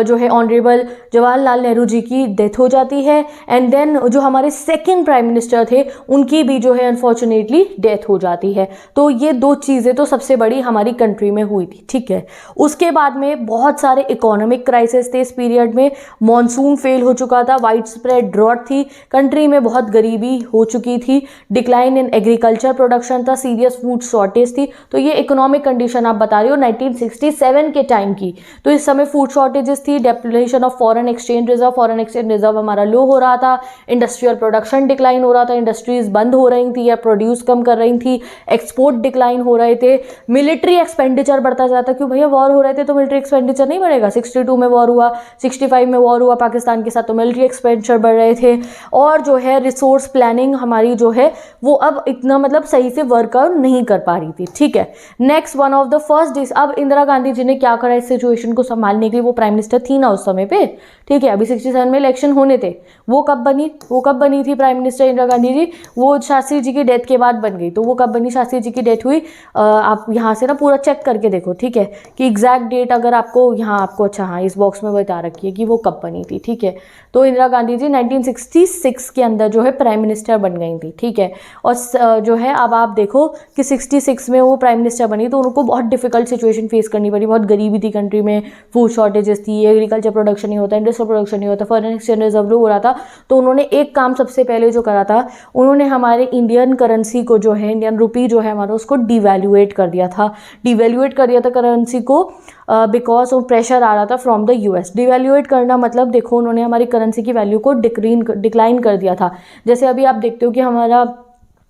जो है ऑनरेबल जवाहरलाल नेहरू जी की डेथ हो जाती है, एंड देन जो हमारे सेकंड प्राइम मिनिस्टर थे उनकी भी जो है अनफॉर्चुनेटली डेथ हो जाती है। तो ये 2 चीज़ें तो सबसे बड़ी हमारी कंट्री में हुई थी, ठीक है। उसके बाद में बहुत सारे इकोनॉमिक क्राइसिस थे इस पीरियड में, मॉनसून फेल हो चुका था, वाइड स्प्रेड ड्रॉट थी, कंट्री में बहुत गरीबी हो चुकी थी, डिक्लाइन इन एग्रीकल्चर प्रोडक्शन था, सीरियस फूड शॉर्टेज थी। तो ये इकोनॉमिक कंडीशन आप बता रही हो 1967 के टाइम की। तो इस समय फूड शॉर्टेजेस थी, depletion of foreign exchange reserve हमारा लो हो रहा था, इंडस्ट्रियल प्रोडक्शन डिक्लाइन हो रहा था, इंडस्ट्रीज बंद हो रही थी या प्रोड्यूस कम कर रही थी, एक्सपोर्ट डिक्लाइन हो रहे थे, मिलिट्री एक्सपेंडिचर बढ़ता जाता, क्यों भैया वॉर हो रहे थे तो मिलिट्री एक्सपेंडिचर नहीं बढ़ेगा। 62 में वॉर हुआ, 65 में वॉर हुआ पाकिस्तान के साथ, तो मिलिट्री एक्सपेंडिचर बढ़ रहे थे। और जो है रिसोर्स प्लानिंग हमारी जो है वो अब इतना मतलब सही से वर्कआउट नहीं कर पा रही थी, ठीक है। Next one of the first, अब इंदिरा गांधी जी ने क्या करा इस सिचुएशन को संभालने के लिए, वो प्राइम मिनिस्टर थी ना उस समय पे, ठीक है। अभी 67 में इलेक्शन होने थे, वो कब बनी थी प्राइम मिनिस्टर इंदिरा गांधी जी, वो शास्त्री जी की डेथ के बाद बन गई। तो वो कब बनी, शास्त्री जी की डेथ हुई, आप यहाँ से ना पूरा चेक करके देखो, ठीक है, कि एग्जैक्ट डेट अगर आपको यहाँ आपको अच्छा हाँ इस बॉक्स में बता रखी है कि वो कब बनी थी, ठीक है। तो इंदिरा गांधी जी 1966 के अंदर जो है प्राइम मिनिस्टर बन गई थी, ठीक है। और जो है अब आप देखो कि 66 में वो प्राइम मिनिस्टर बनी तो उनको बहुत डिफिकल्ट सिचुएशन फेस करनी पड़ी, बहुत गरीबी थी कंट्री में, फूड शॉर्टेजेस थी, एग्रीकल्चर प्रोडक्शन नहीं होता, इंडस्ट्रियल प्रोडक्शन नहीं होता, फॉरेन एक्सचेंज रिजर्व लो हो रहा था। तो उन्होंने एक काम सबसे पहले जो करा था, उन्होंने हमारे इंडियन करेंसी को जो है, इंडियन रुपी जो है हमारा, उसको डिवैल्यूएट कर दिया था करेंसी को, बिकॉज प्रेशर आ रहा था फ्रॉम द यूएस। डिवैल्यूएट करना मतलब देखो उन्होंने हमारी करेंसी की वैल्यू को डिक्लाइन कर दिया था। जैसे अभी आप देखते हो कि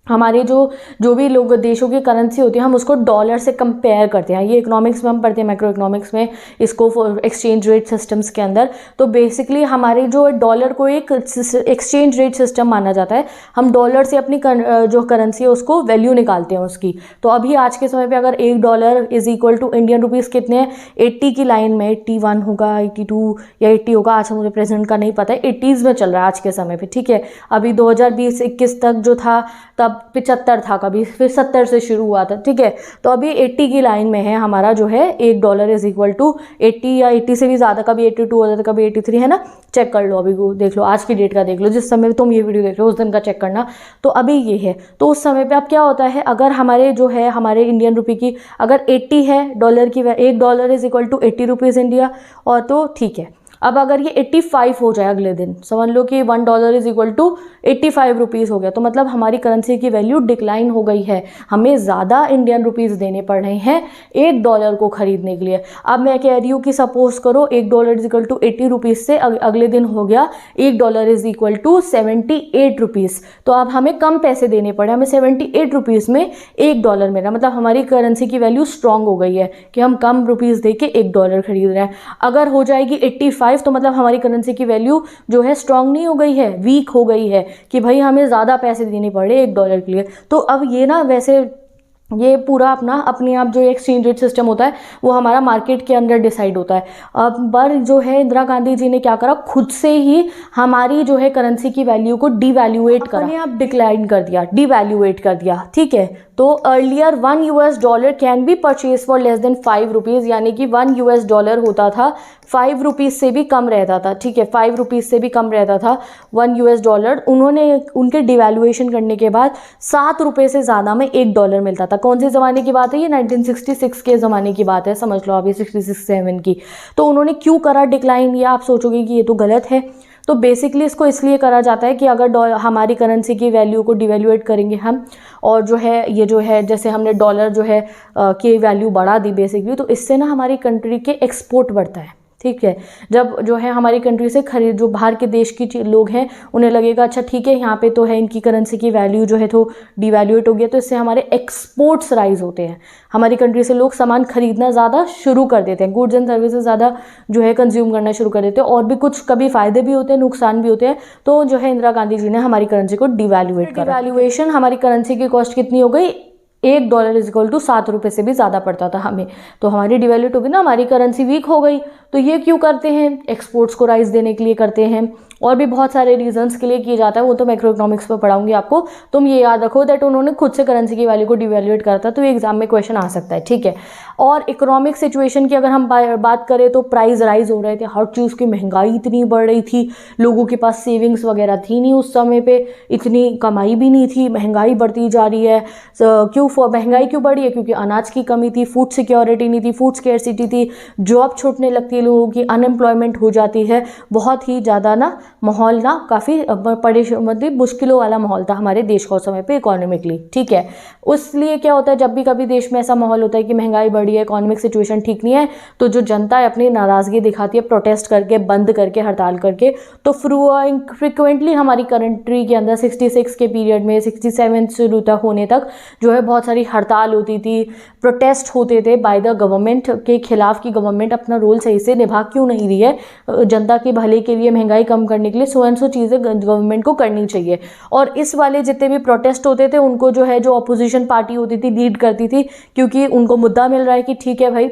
हमारे जो भी लोग देशों की करेंसी होती है हम उसको डॉलर से कंपेयर करते हैं, ये इकोनॉमिक्स में हम पढ़ते हैं, मैक्रो इकोनॉमिक्स में इसको एक्सचेंज रेट सिस्टम्स के अंदर। तो बेसिकली हमारे जो डॉलर को एक एक्सचेंज रेट सिस्टम माना जाता है, हम डॉलर से अपनी जो करेंसी है उसको वैल्यू निकालते हैं उसकी। तो अभी आज के समय पे अगर $1 is equal to Indian rupees कितने हैं, 80 की लाइन में, 81 होगा, 82 या 80 होगा, आज मुझे प्रेजेंट का नहीं पता है, 80s में चल रहा है आज के समय पे, ठीक है। अभी 2020-21 तक जो था तब 75 था, कभी फिर 70 से शुरू हुआ था, ठीक है। तो अभी 80 की लाइन में है हमारा जो है $1 इज इक्वल टू 80 या 80 से भी ज़्यादा, कभी 82 हो जाता, कभी 83 है ना, चेक कर लो, अभी वो देख लो, आज की डेट का देख लो, जिस समय तुम ये वीडियो देख लो उस दिन का चेक करना। तो अभी ये है, तो उस समय पे अब क्या होता है, अगर हमारे जो है हमारे इंडियन रुपये की अगर 80 है डॉलर की, $1 is equal to 80 rupees India, और तो ठीक है। अब अगर ये 85 हो जाए अगले दिन, समझ लो कि $1 इज इक्वल टू 85 रुपीज़ हो गया, तो मतलब हमारी करेंसी की वैल्यू डिक्लाइन हो गई है, हमें ज़्यादा इंडियन रुपीज़ देने पड़ रहे हैं $1 को खरीदने के लिए। अब मैं कह रही हूँ कि सपोज करो $1 इज इक्वल टू 80 रुपीज़ से अगले दिन हो गया $1 इज इक्वल टू 78 रुपीज़, तो अब हमें कम पैसे देने पड़े, हमें 78 रुपीज़ में $1 मिला, मतलब हमारी करेंसी की वैल्यू स्ट्रांग हो गई है कि हम कम रुपीज़ दे के $1 खरीद रहे हैं। अगर हो जाएगी 85 तो मतलब हमारी करेंसी की वैल्यू जो है स्ट्रांग नहीं हो गई है, वीक हो गई है, कि भाई हमें ज़्यादा पैसे देने पड़े $1 के लिए। तो अब ये ना वैसे ये पूरा अपने आप जो एक्सचेंज रेट सिस्टम होता है वो हमारा मार्केट के अंदर डिसाइड होता है। अब पर जो है इंदिरा गांधी जी ने क्या करा, खुद से ही हमारी जो है करेंसी की वैल्यू को डिवैल्यूएट करा, अपने आप डिक्लाइन कर दिया, डिवैल्यूएट कर दिया, ठीक है। तो earlier $1 can be purchase for less than 5 rupees, यानी कि $1 होता था 5 रुपीज़ से भी कम रहता था, ठीक है, 5 रुपीज़ से भी कम रहता था $1। उन्होंने उनके डिवैल्यूएशन करने के बाद 7 रुपये से ज़्यादा में $1 मिलता था। कौन से ज़माने की बात है ये, 1966 के ज़माने की बात है, समझ लो आप, ये 66-7 की। तो उन्होंने क्यों करा डिक्लाइन, ये आप सोचोगे कि ये तो गलत है। तो बेसिकली इसको इसलिए करा जाता है कि अगर हमारी करेंसी की वैल्यू को डिवैल्यूएट करेंगे हम, और जो है ये जो है जैसे हमने डॉलर जो है की वैल्यू बढ़ा दी बेसिकली, तो इससे ना हमारी कंट्री के एक्सपोर्ट बढ़ता है, ठीक है। जब जो है हमारी कंट्री से जो बाहर के देश की लोग हैं उन्हें लगेगा अच्छा ठीक है यहाँ पे तो है इनकी करेंसी की वैल्यू जो है तो डिवैल्यूएट हो गया, तो इससे हमारे एक्सपोर्ट्स राइज होते हैं, हमारी कंट्री से लोग सामान खरीदना ज़्यादा शुरू कर देते हैं, गुड्स एंड सर्विसेज ज़्यादा जो है कंज्यूम करना शुरू कर देते हैं, और भी कुछ कभी फ़ायदे भी होते हैं नुकसान भी होते हैं। तो जो है इंदिरा गांधी जी ने हमारी करेंसी को डिवैल्यूएट करा। डिवैल्यूएशन हमारी करेंसी की कॉस्ट कितनी हो गई, $1 इज इक्वल टू 7 रुपये से भी ज़्यादा पड़ता था हमें, तो हमारी डिवैल्यूएट होगी ना, हमारी करेंसी वीक हो गई। तो ये क्यों करते हैं, एक्सपोर्ट्स को राइज देने के लिए करते हैं, और भी बहुत सारे रीजंस के लिए किया जाता है, वो तो मैक्रो इकोनॉमिक्स में पढ़ाऊंगी आपको। तुम ये याद रखो दैट उन्होंने खुद से करेंसी की वैल्यू को डिवैल्यूएट करा था, तो ये एग्जाम में क्वेश्चन आ सकता है, ठीक है। और इकोनॉमिक सिचुएशन की अगर हम बात करें तो प्राइस राइज हो रहे थे, हर चीज़ की महंगाई इतनी बढ़ रही थी, लोगों के पास सेविंग्स वगैरह थी नहीं उस समय पे, इतनी कमाई भी नहीं थी, महंगाई बढ़ती जा रही है। क्यों महंगाई क्यों बढ़ी है? क्योंकि अनाज की कमी थी, फूड सिक्योरिटी नहीं थी, फूड स्केर्सिटी थी, जॉब छूटने लगती है लोगों की, अनएम्प्लॉयमेंट हो जाती है, बहुत ही ज़्यादा ना माहौल ना काफ़ी मतलब मुश्किलों वाला माहौल था हमारे देश का उस समय पे इकोनॉमिकली, ठीक है। उसलिए क्या होता है, जब भी कभी देश में ऐसा माहौल होता है कि महंगाई बढ़ी है, इकोनॉमिक सिचुएशन ठीक नहीं है, तो जो जनता है अपनी नाराज़गी दिखाती है प्रोटेस्ट करके, बंद करके, हड़ताल करके। तो फ्रिक्वेंटली हमारी कंट्री के अंदर 66 के पीरियड में 67 शुरू तक होने तक जो है बहुत सारी हड़ताल होती थी, प्रोटेस्ट होते थे बाय द गवर्नमेंट के खिलाफ कि गवर्नमेंट अपना रोल सही से निभा क्यों नहीं रही है, जनता के भले के लिए, महंगाई कम करने के लिए सो एंड सो चीज़ें गवर्नमेंट को करनी चाहिए। और इस वाले जितने भी प्रोटेस्ट होते थे उनको जो है जो अपोजिशन पार्टी होती थी लीड करती थी, क्योंकि उनको मुद्दा मिल रहा है कि ठीक है भाई,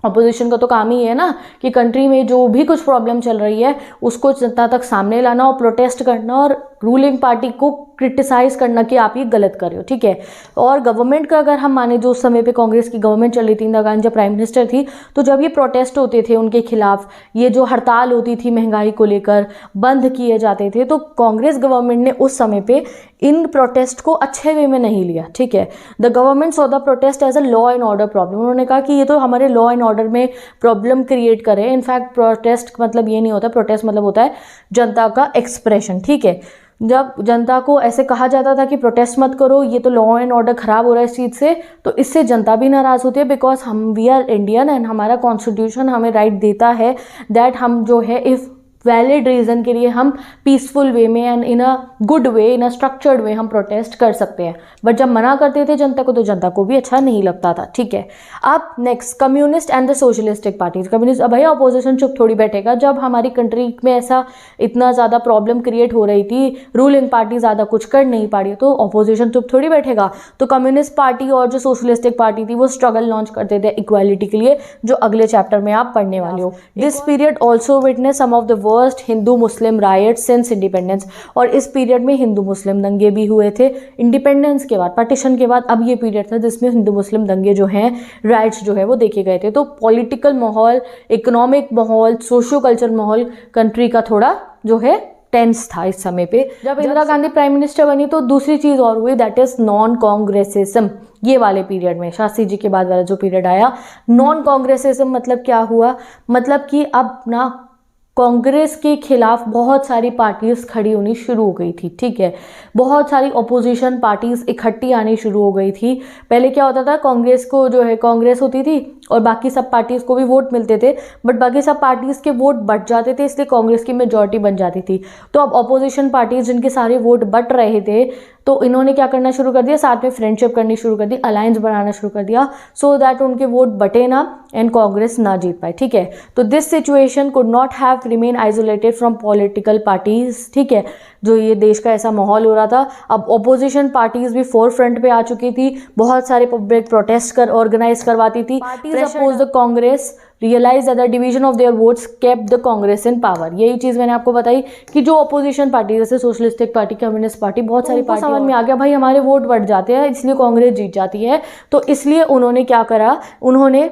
अपोजिशन का तो काम ही है ना कि कंट्री में जो भी कुछ प्रॉब्लम चल रही है उसको जनता तक सामने लाना और प्रोटेस्ट करना और रूलिंग पार्टी को क्रिटिसाइज करना कि आप ये गलत कर रहे हो, ठीक है। और गवर्नमेंट का अगर हम माने, जो उस समय पे कांग्रेस की गवर्नमेंट चल रही थी, इंदिरा गांधी जब प्राइम मिनिस्टर थी, तो जब ये प्रोटेस्ट होते थे उनके खिलाफ, ये जो हड़ताल होती थी महंगाई को लेकर, बंद किए जाते थे, तो कांग्रेस गवर्नमेंट ने उस समय पे इन प्रोटेस्ट को अच्छे वे में नहीं लिया, ठीक है। The government saw the protest as a law and order problem. उन्होंने कहा कि ये तो हमारे लॉ एंड ऑर्डर में प्रॉब्लम क्रिएट करे। इनफैक्ट प्रोटेस्ट मतलब ये नहीं होता, प्रोटेस्ट मतलब होता है जनता का एक्सप्रेशन, ठीक है। जब जनता को ऐसे कहा जाता था कि प्रोटेस्ट मत करो, ये तो लॉ एंड ऑर्डर खराब हो रहा है इस चीज़ से, तो इससे जनता भी नाराज़ होती है, बिकॉज हम वी आर इंडियन एंड हमारा कॉन्स्टिट्यूशन हमें राइट देता है दैट हम जो है इफ़ वैलिड रीज़न के लिए हम पीसफुल वे में and in a good way, in a structured way हम प्रोटेस्ट कर सकते हैं। बट जब मना करते थे जनता को, तो जनता को भी अच्छा नहीं लगता था, ठीक है। अब next, communist and the socialistic parties. Communist, अब भैया अपोजिशन चुप थोड़ी बैठेगा। जब हमारी कंट्री में ऐसा इतना ज़्यादा प्रॉब्लम क्रिएट हो रही थी, रूलिंग पार्टी ज़्यादा कुछ कर नहीं पा रही, तो अपोजिशन चुप थोड़ी बैठेगा। तो कम्युनिस्ट पार्टी और जो सोशलिस्टिक पार्टी थी वो स्ट्रगल लॉन्च करते थे इक्वालिटी के लिए, जो अगले चैप्टर में आप पढ़ने वाले हो। This period also witness some of the worst Hindu Muslim riot since independence. और इस पीरियड में हिंदू मुस्लिम दंगे भी हुए थे इंडिपेंडेंस के बाद, पार्टीशन के बाद। अब ये पीरियड था जिसमें हिंदू मुस्लिम दंगे जो हैं, राइट्स जो है वो देखे गए थे। तो पॉलिटिकल माहौल, इकोनॉमिक माहौल, सोशियो कल्चर माहौल कंट्री का थोड़ा जो है टेंस था इस समय पे। जब इंदिरा गांधी प्राइम मिनिस्टर बनी तो दूसरी चीज़ और हुई, दैट इज नॉन कांग्रेसिज्म। ये वाले पीरियड में, शास्त्री जी के बाद वाला जो पीरियड आया, नॉन कांग्रेसिज्म मतलब क्या हुआ, मतलब कि अब ना कांग्रेस के खिलाफ बहुत सारी पार्टीज खड़ी होनी शुरू हो गई थी, ठीक है। बहुत सारी अपोजिशन पार्टीज इकट्ठी आनी शुरू हो गई थी। पहले क्या होता था, कांग्रेस को जो है कांग्रेस होती थी और बाकी सब पार्टीज को भी वोट मिलते थे, बट बाकी सब पार्टीज के वोट बट जाते थे, इसलिए कांग्रेस की मेजॉरिटी बन जाती थी। तो अब अपोजिशन पार्टीज जिनके सारे वोट बट रहे थे, तो इन्होंने क्या करना शुरू कर दिया, साथ में फ्रेंडशिप करनी शुरू कर दी, अलायंस बनाना शुरू कर दिया, सो दैट उनके वोट बटे ना एंड कांग्रेस ना जीत पाए, ठीक है। तो this situation could not have remain isolated from political parties, ठीक है। जो ये देश का ऐसा माहौल हो रहा था, अब अपोजिशन पार्टीज भी फोर फ्रंट पे आ चुकी थी, बहुत सारे पब्लिक प्रोटेस्ट ऑर्गेनाइज करवाती थी। Parties oppose the Congress realise that the division of their votes kept the Congress in power. यही चीज़ मैंने आपको बताई कि जो अपोजिशन पार्टी जैसे सोशलिस्टिक पार्टी, कम्युनिस्ट पार्टी, बहुत सारी पार्टी समझ में आ गया भाई हमारे वोट बढ़ जाते हैं इसलिए कांग्रेस जीत जाती है। तो इसलिए उन्होंने क्या करा, उन्होंने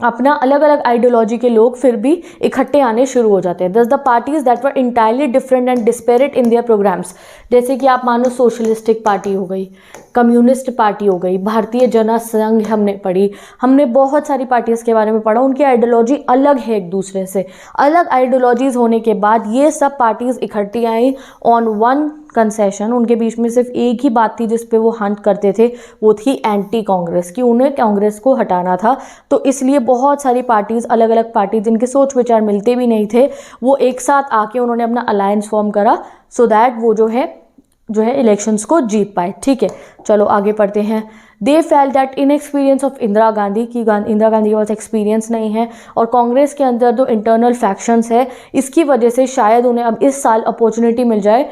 अपना अलग अलग आइडियोलॉजी के लोग फिर भी इकट्ठे आने शुरू हो जाते हैं। Thus the parties that were entirely different and disparate in their programmes, जैसे कि आप मानो सोशलिस्टिक पार्टी हो गई, कम्युनिस्ट पार्टी हो गई, भारतीय जनसंघ हमने पढ़ी, हमने बहुत सारी पार्टीज के बारे में पढ़ा। उनकी आइडियोलॉजी अलग है एक दूसरे से। अलग आइडियोलॉजीज होने के बाद ये सब पार्टीज इकट्ठी आई ऑन वन कंसेशन। उनके बीच में सिर्फ एक ही बात थी जिस पे वो हंट करते थे, वो थी एंटी कांग्रेस, कि उन्हें कांग्रेस को हटाना था। तो इसलिए बहुत सारी पार्टीज, अलग अलग पार्टी जिनके सोच विचार मिलते भी नहीं थे, वो एक साथ आके उन्होंने अपना अलायंस फॉर्म करा सो दैट वो जो है इलेक्शंस को जीत पाए, ठीक है। चलो आगे पढ़ते हैं। They felt that inexperience of Indira Gandhi, की इंदिरा गांधी के पास एक्सपीरियंस नहीं है और कांग्रेस के अंदर जो इंटरनल फैक्शंस है, इसकी वजह से शायद उन्हें अब इस साल अपॉर्चुनिटी मिल जाए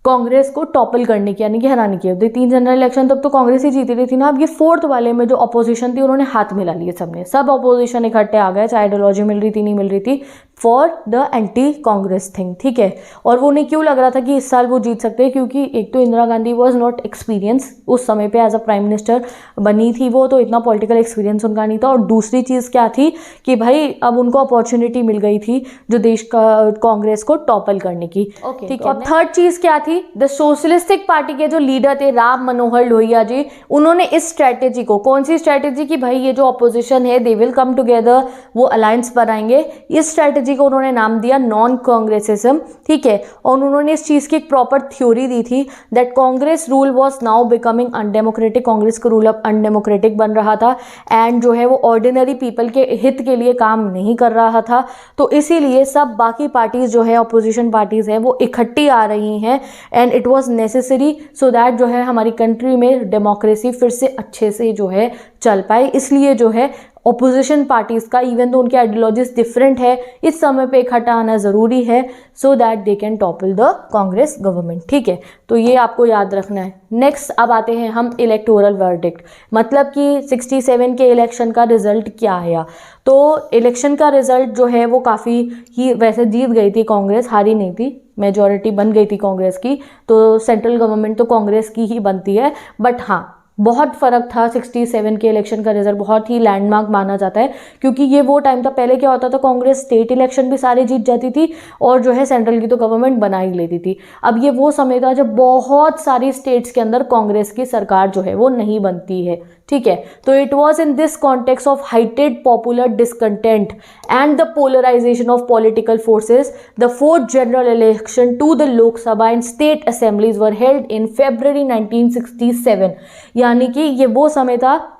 कांग्रेस को टॉपल करने की, यानी कि हराने की। 3 जनरल इलेक्शन तब तो कांग्रेस ही जीती रही थी ना। अब ये 4th वाले में जो अपोजिशन थी उन्होंने हाथ मिला लिए, सबने, सब अपोजिशन इकट्ठे आ गए, चाहे आइडियोलॉजी मिल रही थी नहीं मिल रही थी, for the anti Congress thing, ठीक है। और वो उन्हें क्यों लग रहा था कि इस साल वो जीत सकते हैं, क्योंकि एक तो Indira Gandhi was not experience, उस समय पे एज अ प्राइम मिनिस्टर बनी थी वो, तो इतना पॉलिटिकल एक्सपीरियंस उनका नहीं था। और दूसरी चीज़ क्या थी कि भाई अब उनको अपॉर्चुनिटी मिल गई थी जो देश का कांग्रेस को टॉपल करने की, ठीक है। और थर्ड चीज़ क्या थी, द सोशलिस्टिक पार्टी के जो लीडर थे राम मनोहर लोहिया जी, उन्होंने इस स्ट्रैटेजी को, कौन सी स्ट्रैटेजी कि भाई ये जो अपोजिशन है दे विल कम टुगेदर, वो अलायंस बनाएंगे, इस स्ट्रैटेजी को उन्होंने नाम दिया नॉन कांग्रेसिज्म, ठीक है। और उन्होंने इस चीज़ की एक प्रॉपर थ्योरी दी थी that Congress rule was now becoming undemocratic, Congress का रूल अब अनडेमोक्रेटिक बन रहा था एंड जो है वो ऑर्डिनरी पीपल के हित के लिए काम नहीं कर रहा था। तो इसीलिए सब बाकी पार्टीज जो है अपोजिशन पार्टीज हैं वो इकट्ठी आ रही हैं and it was necessary so that जो है हमारी कंट्री में डेमोक्रेसी फिर से अच्छे से जो है चल पाए। इसलिए जो है ऑपोजिशन पार्टीज़ का, इवन तो उनके आइडियोलॉजीज डिफरेंट है, इस समय पे इकट्ठा आना ज़रूरी है so that they can topple the Congress government, ठीक है। तो ये आपको याद रखना है। नेक्स्ट अब आते हैं हम इलेक्टोरल वर्डिक्ट, मतलब कि 67 के इलेक्शन का रिजल्ट क्या आया। तो इलेक्शन का रिजल्ट जो है वो काफ़ी ही, वैसे जीत गई थी कांग्रेस, हारी नहीं थी, मेजॉरिटी बन गई थी कांग्रेस की, तो सेंट्रल गवर्नमेंट तो कांग्रेस की ही बनती है। बट हाँ, बहुत फ़र्क था 67 के इलेक्शन का रिजल्ट, बहुत ही लैंडमार्क माना जाता है, क्योंकि ये वो टाइम था, पहले क्या होता था कांग्रेस स्टेट इलेक्शन भी सारे जीत जाती थी और जो है सेंट्रल की तो गवर्नमेंट बना ही लेती थी। अब ये वो समय था जब बहुत सारी स्टेट्स के अंदर कांग्रेस की सरकार जो है वो नहीं बनती है, ठीक है। तो it was in this context of हाइटेड popular discontent and the polarisation of political forces the fourth general election to the Lok Sabha and state assemblies were held in February 1967। यानी कि ये वो समय था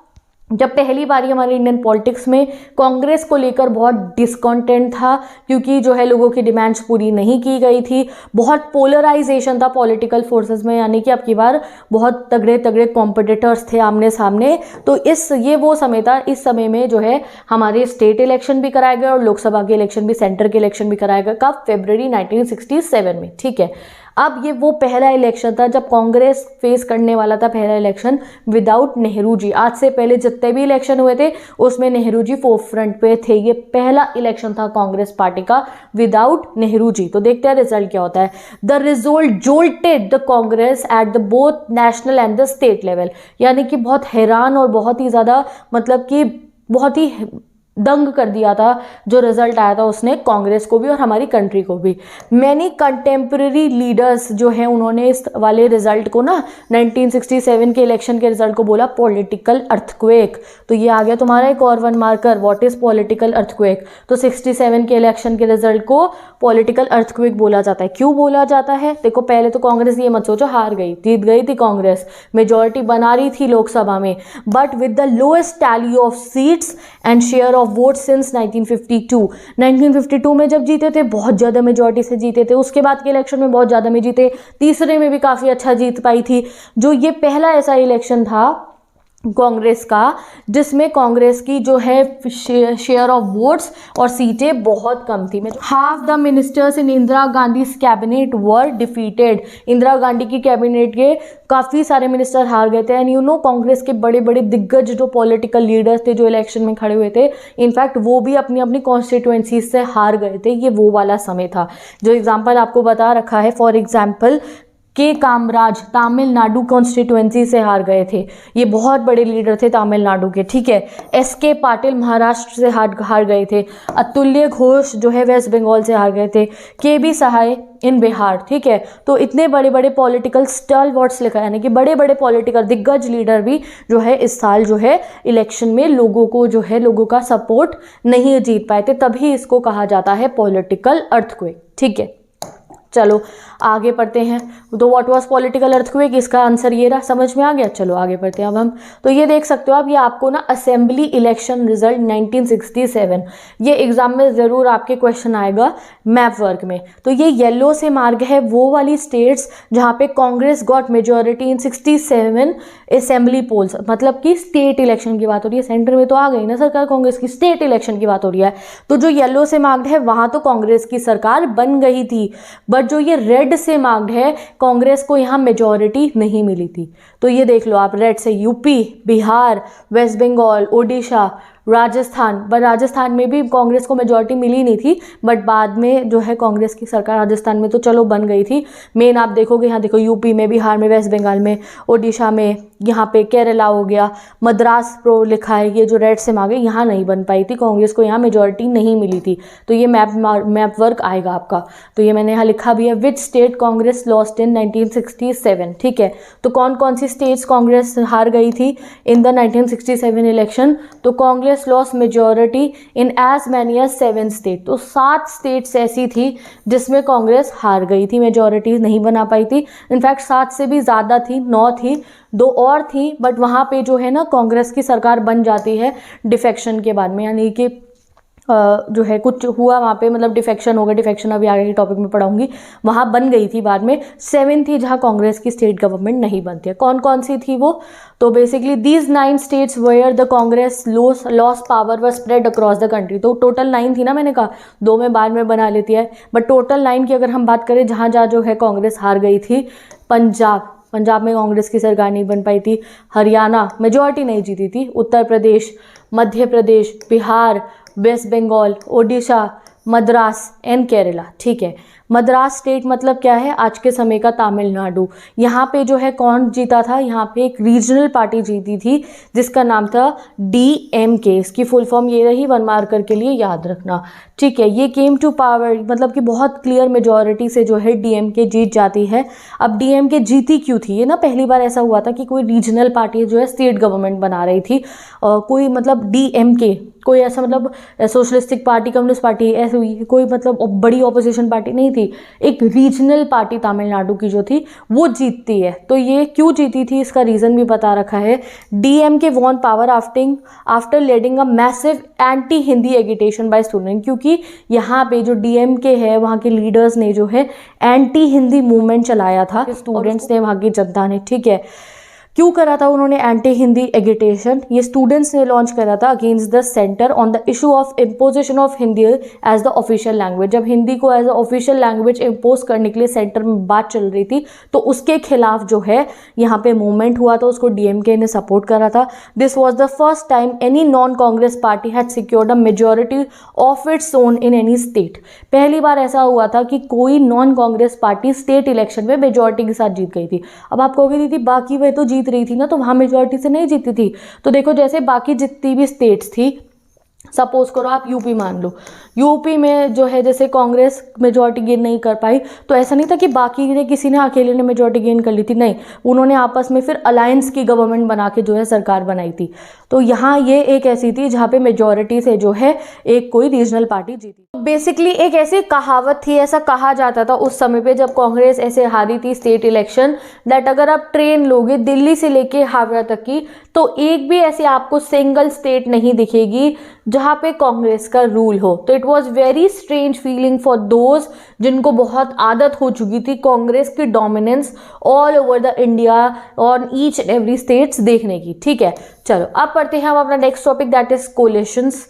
जब पहली बारी हमारे इंडियन पॉलिटिक्स में कांग्रेस को लेकर बहुत डिसकॉन्टेंट था, क्योंकि जो है लोगों की डिमांड्स पूरी नहीं की गई थी, बहुत पोलराइजेशन था पॉलिटिकल फोर्सेस में, यानी कि अब की बार बहुत तगड़े तगड़े कॉम्पिटिटर्स थे आमने सामने। तो ये वो समय था, इस समय में जो है हमारे स्टेट इलेक्शन भी कराए गए और लोकसभा के इलेक्शन भी, सेंटर के इलेक्शन भी कराए गए। कब? February 1967 में, ठीक है। अब ये वो पहला इलेक्शन था जब कांग्रेस फेस करने वाला था पहला इलेक्शन विदाउट नेहरू जी। आज से पहले जितने भी इलेक्शन हुए थे उसमें नेहरू जी फोरफ्रंट पे थे, ये पहला इलेक्शन था कांग्रेस पार्टी का विदाउट नेहरू जी। तो देखते हैं रिजल्ट क्या होता है। The result jolted the Congress at the both national and the state level, यानी कि बहुत हैरान और बहुत ही ज़्यादा, मतलब कि बहुत ही दंग कर दिया था जो रिजल्ट आया था उसने कांग्रेस को भी और हमारी कंट्री को भी। मैनी कंटेम्प्रेरी लीडर्स जो हैं उन्होंने इस वाले रिजल्ट को ना 1967 के इलेक्शन के रिजल्ट को बोला पॉलिटिकल अर्थक्वेक। तो ये आ गया तुम्हारा एक और 1 marker, what is political earthquake. तो 67 के इलेक्शन के रिजल्ट को पॉलिटिकल अर्थक्वेक बोला जाता है। क्यों बोला जाता है? देखो पहले तो कांग्रेस, ये मत सोचो हार गई, जीत गई थी कांग्रेस, मेजॉरिटी बना रही थी लोकसभा में, but with the lowest tally of seats and share of vote since 1952 में जब जीते थे बहुत ज़्यादा मेजॉरिटी से जीते थे, उसके बाद के इलेक्शन में बहुत ज़्यादा में जीते, तीसरे में भी काफ़ी अच्छा जीत पाई थी। जो ये पहला ऐसा इलेक्शन था कांग्रेस का जिसमें कांग्रेस की जो है शेयर ऑफ वोट्स और सीटें बहुत कम थी। Half the ministers in Indira Gandhi cabinet were defeated, Indira Gandhi की कैबिनेट के काफ़ी सारे मिनिस्टर हार गए थे। एंड यू नो कांग्रेस के बड़े बड़े दिग्गज जो पॉलिटिकल लीडर्स थे जो इलेक्शन में खड़े हुए थे, इनफैक्ट वो भी अपनी अपनी कॉन्स्टिट्यूएंसी से हार गए थे। ये वो वाला समय था जो एग्जाम्पल आपको बता रखा है। फॉर एग्जाम्पल के कामराज तमिलनाडु कॉन्स्टिट्यूएंसी से हार गए थे, ये बहुत बड़े लीडर थे तमिलनाडु के, ठीक है। एस.के. पाटिल महाराष्ट्र से हार गए थे। अतुल्य घोष जो है वेस्ट बंगाल से हार गए थे। के.बी. सहाय इन बिहार, ठीक है। तो इतने बड़े बड़े पॉलिटिकल स्टालवर्ड्स लिखा है, यानी कि बड़े बड़े पॉलिटिकल दिग्गज लीडर भी जो है इस साल जो है इलेक्शन में लोगों को जो है लोगों का सपोर्ट नहीं जीत पाए थे, तभी इसको कहा जाता है पॉलिटिकल अर्थक्वेक, ठीक है। चलो आगे पढ़ते हैं। तो व्हाट वाज पॉलिटिकल अर्थक्वेक, इसका आंसर ये रहा, समझ में आ गया। चलो आगे पढ़ते हैं अब हम। तो ये देख सकते हो आप, ये आपको ना असेंबली इलेक्शन रिजल्ट 1967, ये एग्जाम में ज़रूर आपके क्वेश्चन आएगा मैप वर्क में। तो ये येलो से मार्क है वो वाली स्टेट्स जहाँ पे Congress got majority in 67 assembly polls, मतलब कि स्टेट इलेक्शन की बात हो रही है। सेंटर में तो आ गई ना सरकार कांग्रेस की, स्टेट इलेक्शन की बात हो रही है। तो जो येलो से मार्क्ड है वहाँ तो कांग्रेस की सरकार बन गई थी, बट जो ये रेड से मार्क्ड है कांग्रेस को यहाँ मेजॉरिटी नहीं मिली थी। तो ये देख लो आप, रेड से यूपी, बिहार, वेस्ट बंगाल, ओडिशा, राजस्थान, पर राजस्थान में भी कांग्रेस को मेजॉरिटी मिली नहीं थी, बट बाद में जो है कांग्रेस की सरकार राजस्थान में तो चलो बन गई थी। मेन आप देखोगे यहाँ देखो यूपी में, बिहार में, वेस्ट बंगाल में, ओडिशा में, यहाँ पे केरला हो गया, मद्रास प्रो लिखा है, ये जो रेड से मांगे यहाँ नहीं बन पाई थी, कांग्रेस को यहाँ मेजॉरिटी नहीं मिली थी। तो ये मैप वर्क आएगा आपका। तो ये मैंने यहाँ लिखा भी है, which state Congress lost in 1967। ठीक है, तो कौन कौन सी स्टेट्स कांग्रेस हार गई थी इन द 1967 इलेक्शन? तो Congress lost majority in as many as 7 state. तो 7 स्टेट्स ऐसी थी जिसमें कांग्रेस हार गई थी, मेजॉरिटी नहीं बना पाई थी। इनफैक्ट 7 से भी ज़्यादा थी, 9 थी, 2 और थी, बट वहाँ पे जो है ना कांग्रेस की सरकार बन जाती है डिफेक्शन के बाद में, यानी कि जो है कुछ हुआ वहाँ पे, मतलब डिफेक्शन हो गया, डिफेक्शन अभी आगे के टॉपिक में पढ़ाऊंगी, वहाँ बन गई थी बाद में। 7 थी जहाँ कांग्रेस की स्टेट गवर्नमेंट नहीं बनती है। कौन कौन सी थी वो? तो basically these 9 states where the Congress lost power were spread across the country. तो टोटल 9 थी ना, मैंने कहा 2 में बाद में बना लेती है, बट टोटल 9 की अगर हम बात करें जहाँ जहाँ जो है कांग्रेस हार गई थी, पंजाब में कांग्रेस की सरकार नहीं बन पाई थी, हरियाणा मेजॉरिटी नहीं जीती थी, उत्तर प्रदेश, मध्य प्रदेश, बिहार, वेस्ट बंगाल, ओडिशा, मद्रास एंड केरला। ठीक है, मद्रास स्टेट मतलब क्या है? आज के समय का तमिलनाडु। यहाँ पे जो है कौन जीता था? यहाँ पे एक रीजनल पार्टी जीती थी जिसका नाम था DMK। इसकी फुल फॉर्म ये रही, 1 मार्कर के लिए याद रखना। ठीक है, ये केम टू पावर, मतलब कि बहुत क्लियर मेजॉरिटी से जो है DMK जीत जाती है। अब DMK जीती क्यों थी? ये ना पहली बार ऐसा हुआ था कि कोई रीजनल पार्टी जो है स्टेट गवर्नमेंट बना रही थी, कोई मतलब DMK, कोई ऐसा मतलब सोशलिस्टिक पार्टी, कम्युनिस्ट पार्टी ऐसी हुई, कोई मतलब बड़ी ऑपोजिशन पार्टी नहीं थी, एक रीजनल पार्टी तमिलनाडु की जो थी वो जीतती है। तो ये क्यों जीती थी इसका रीज़न भी बता रखा है। DMK won power after leading a massive anti Hindi agitation by student, क्योंकि यहाँ पे जो DMK है वहाँ के लीडर्स ने जो है एंटी हिंदी मूवमेंट चलाया था, स्टूडेंट्स ने, वहाँ की जनता ने। ठीक है, क्यों करा था उन्होंने एंटी हिंदी एगिटेशन? ये स्टूडेंट्स ने लॉन्च करा था against the centre on the issue of imposition of Hindi as the official language. जब हिंदी को as a official language impose करने के लिए सेंटर में बात चल रही थी, तो उसके खिलाफ जो है यहाँ पे मूवमेंट हुआ था, उसको DMK ने सपोर्ट करा था। This was the first time any non Congress party had secured a majority of its own in any state. पहली बार ऐसा हुआ था कि कोई non Congress party state election में मेजॉरिटी के साथ जीत गई थी। अब आप कहोगे दीदी बाकी वे तो जीत रही थी ना, तो वहां मेजॉरिटी से नहीं जीती थी। तो देखो जैसे बाकी जितनी भी स्टेट्स थी, सपोज करो आप यूपी मान लो, यूपी में जो है जैसे कांग्रेस मेजॉरिटी गेन नहीं कर पाई, तो ऐसा नहीं था कि बाकी ने किसी ने अकेले ने मेजॉरिटी गेन कर ली थी, नहीं, उन्होंने आपस में फिर अलायंस की गवर्नमेंट बना के जो है सरकार बनाई थी। तो यहाँ ये एक ऐसी थी जहाँ पे मेजॉरिटी से जो है एक कोई रीजनल पार्टी जीती। बेसिकली एक ऐसी कहावत थी, ऐसा कहा जाता था उस समय पे जब कांग्रेस ऐसे हारी थी स्टेट इलेक्शन, दैट अगर आप ट्रेन लोगे दिल्ली से लेके हावड़ा तक की, तो एक भी ऐसे आपको सिंगल स्टेट नहीं दिखेगी जहाँ पे कांग्रेस का रूल हो। तो it was very strange feeling for those जिनको बहुत आदत हो चुकी थी कांग्रेस की dominance all over the India on each and every states देखने की। ठीक है, चलो अब पढ़ते हैं हम अपना next topic, that is coalitions.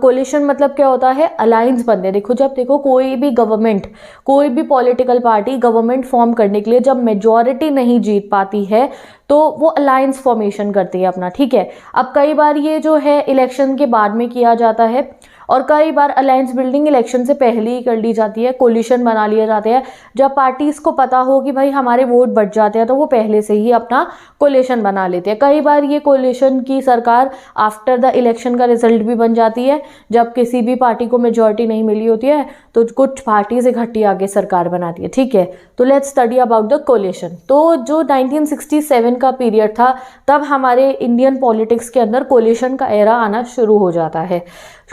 Coalition मतलब क्या होता है? अलायंस बनने। देखो जब देखो कोई भी गवर्नमेंट, कोई भी पॉलिटिकल पार्टी गवर्नमेंट फॉर्म करने के लिए जब मेजॉरिटी नहीं जीत पाती है तो वो अलायंस फॉर्मेशन करती है अपना। ठीक है, अब कई बार ये जो है इलेक्शन के बाद में किया जाता है और कई बार अलायंस बिल्डिंग इलेक्शन से पहले ही कर ली जाती है, कोलिशन बना लिए जाते हैं। जब पार्टीज को पता हो कि भाई हमारे वोट बढ़ जाते हैं तो वो पहले से ही अपना कोलिशन बना लेते हैं। कई बार ये कोलिशन की सरकार आफ्टर द इलेक्शन का रिजल्ट भी बन जाती है, जब किसी भी पार्टी को मेजॉरिटी नहीं मिली होती है तो कुछ पार्टीज इकट्ठी आगे सरकार बनाती है। ठीक है, तो let's study about the coalition. तो जो 1967 का पीरियड था तब हमारे इंडियन पॉलिटिक्स के अंदर कोलिशन का एरा आना शुरू हो जाता है।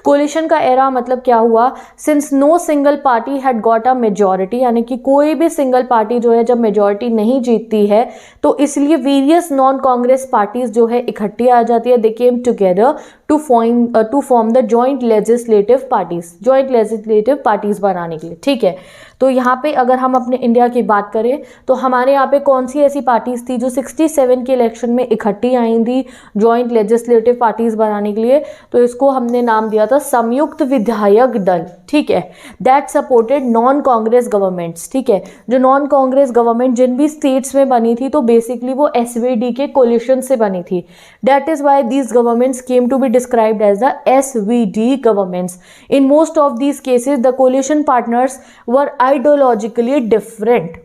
कोलिशन का एरा मतलब क्या हुआ? Since no single party had got a majority, यानी कि कोई भी सिंगल पार्टी जो है जब मेजॉरिटी नहीं जीतती है तो इसलिए वेरियस नॉन कांग्रेस पार्टीज जो है इकट्ठी आ जाती है। They came together to form the joint legislative parties बनाने के लिए। ठीक है, तो यहाँ पे अगर हम अपने इंडिया की बात करें तो हमारे यहाँ पे कौन सी ऐसी पार्टीज थी जो 67 के इलेक्शन में इकट्ठी आई थी जॉइंट लेजिस्लेटिव पार्टीज बनाने के लिए? तो इसको हमने नाम दिया दिया था संयुक्त विधायक दल, ठीक है, that supported non Congress governments, ठीक है, जो नॉन कांग्रेस गवर्नमेंट जिन भी स्टेट्स में बनी थी तो बेसिकली वो एसवीडी के कोलिशन से बनी थी. That is why these governments came to be described as the SVD governments. In most of these cases the coalition partners were ideologically different.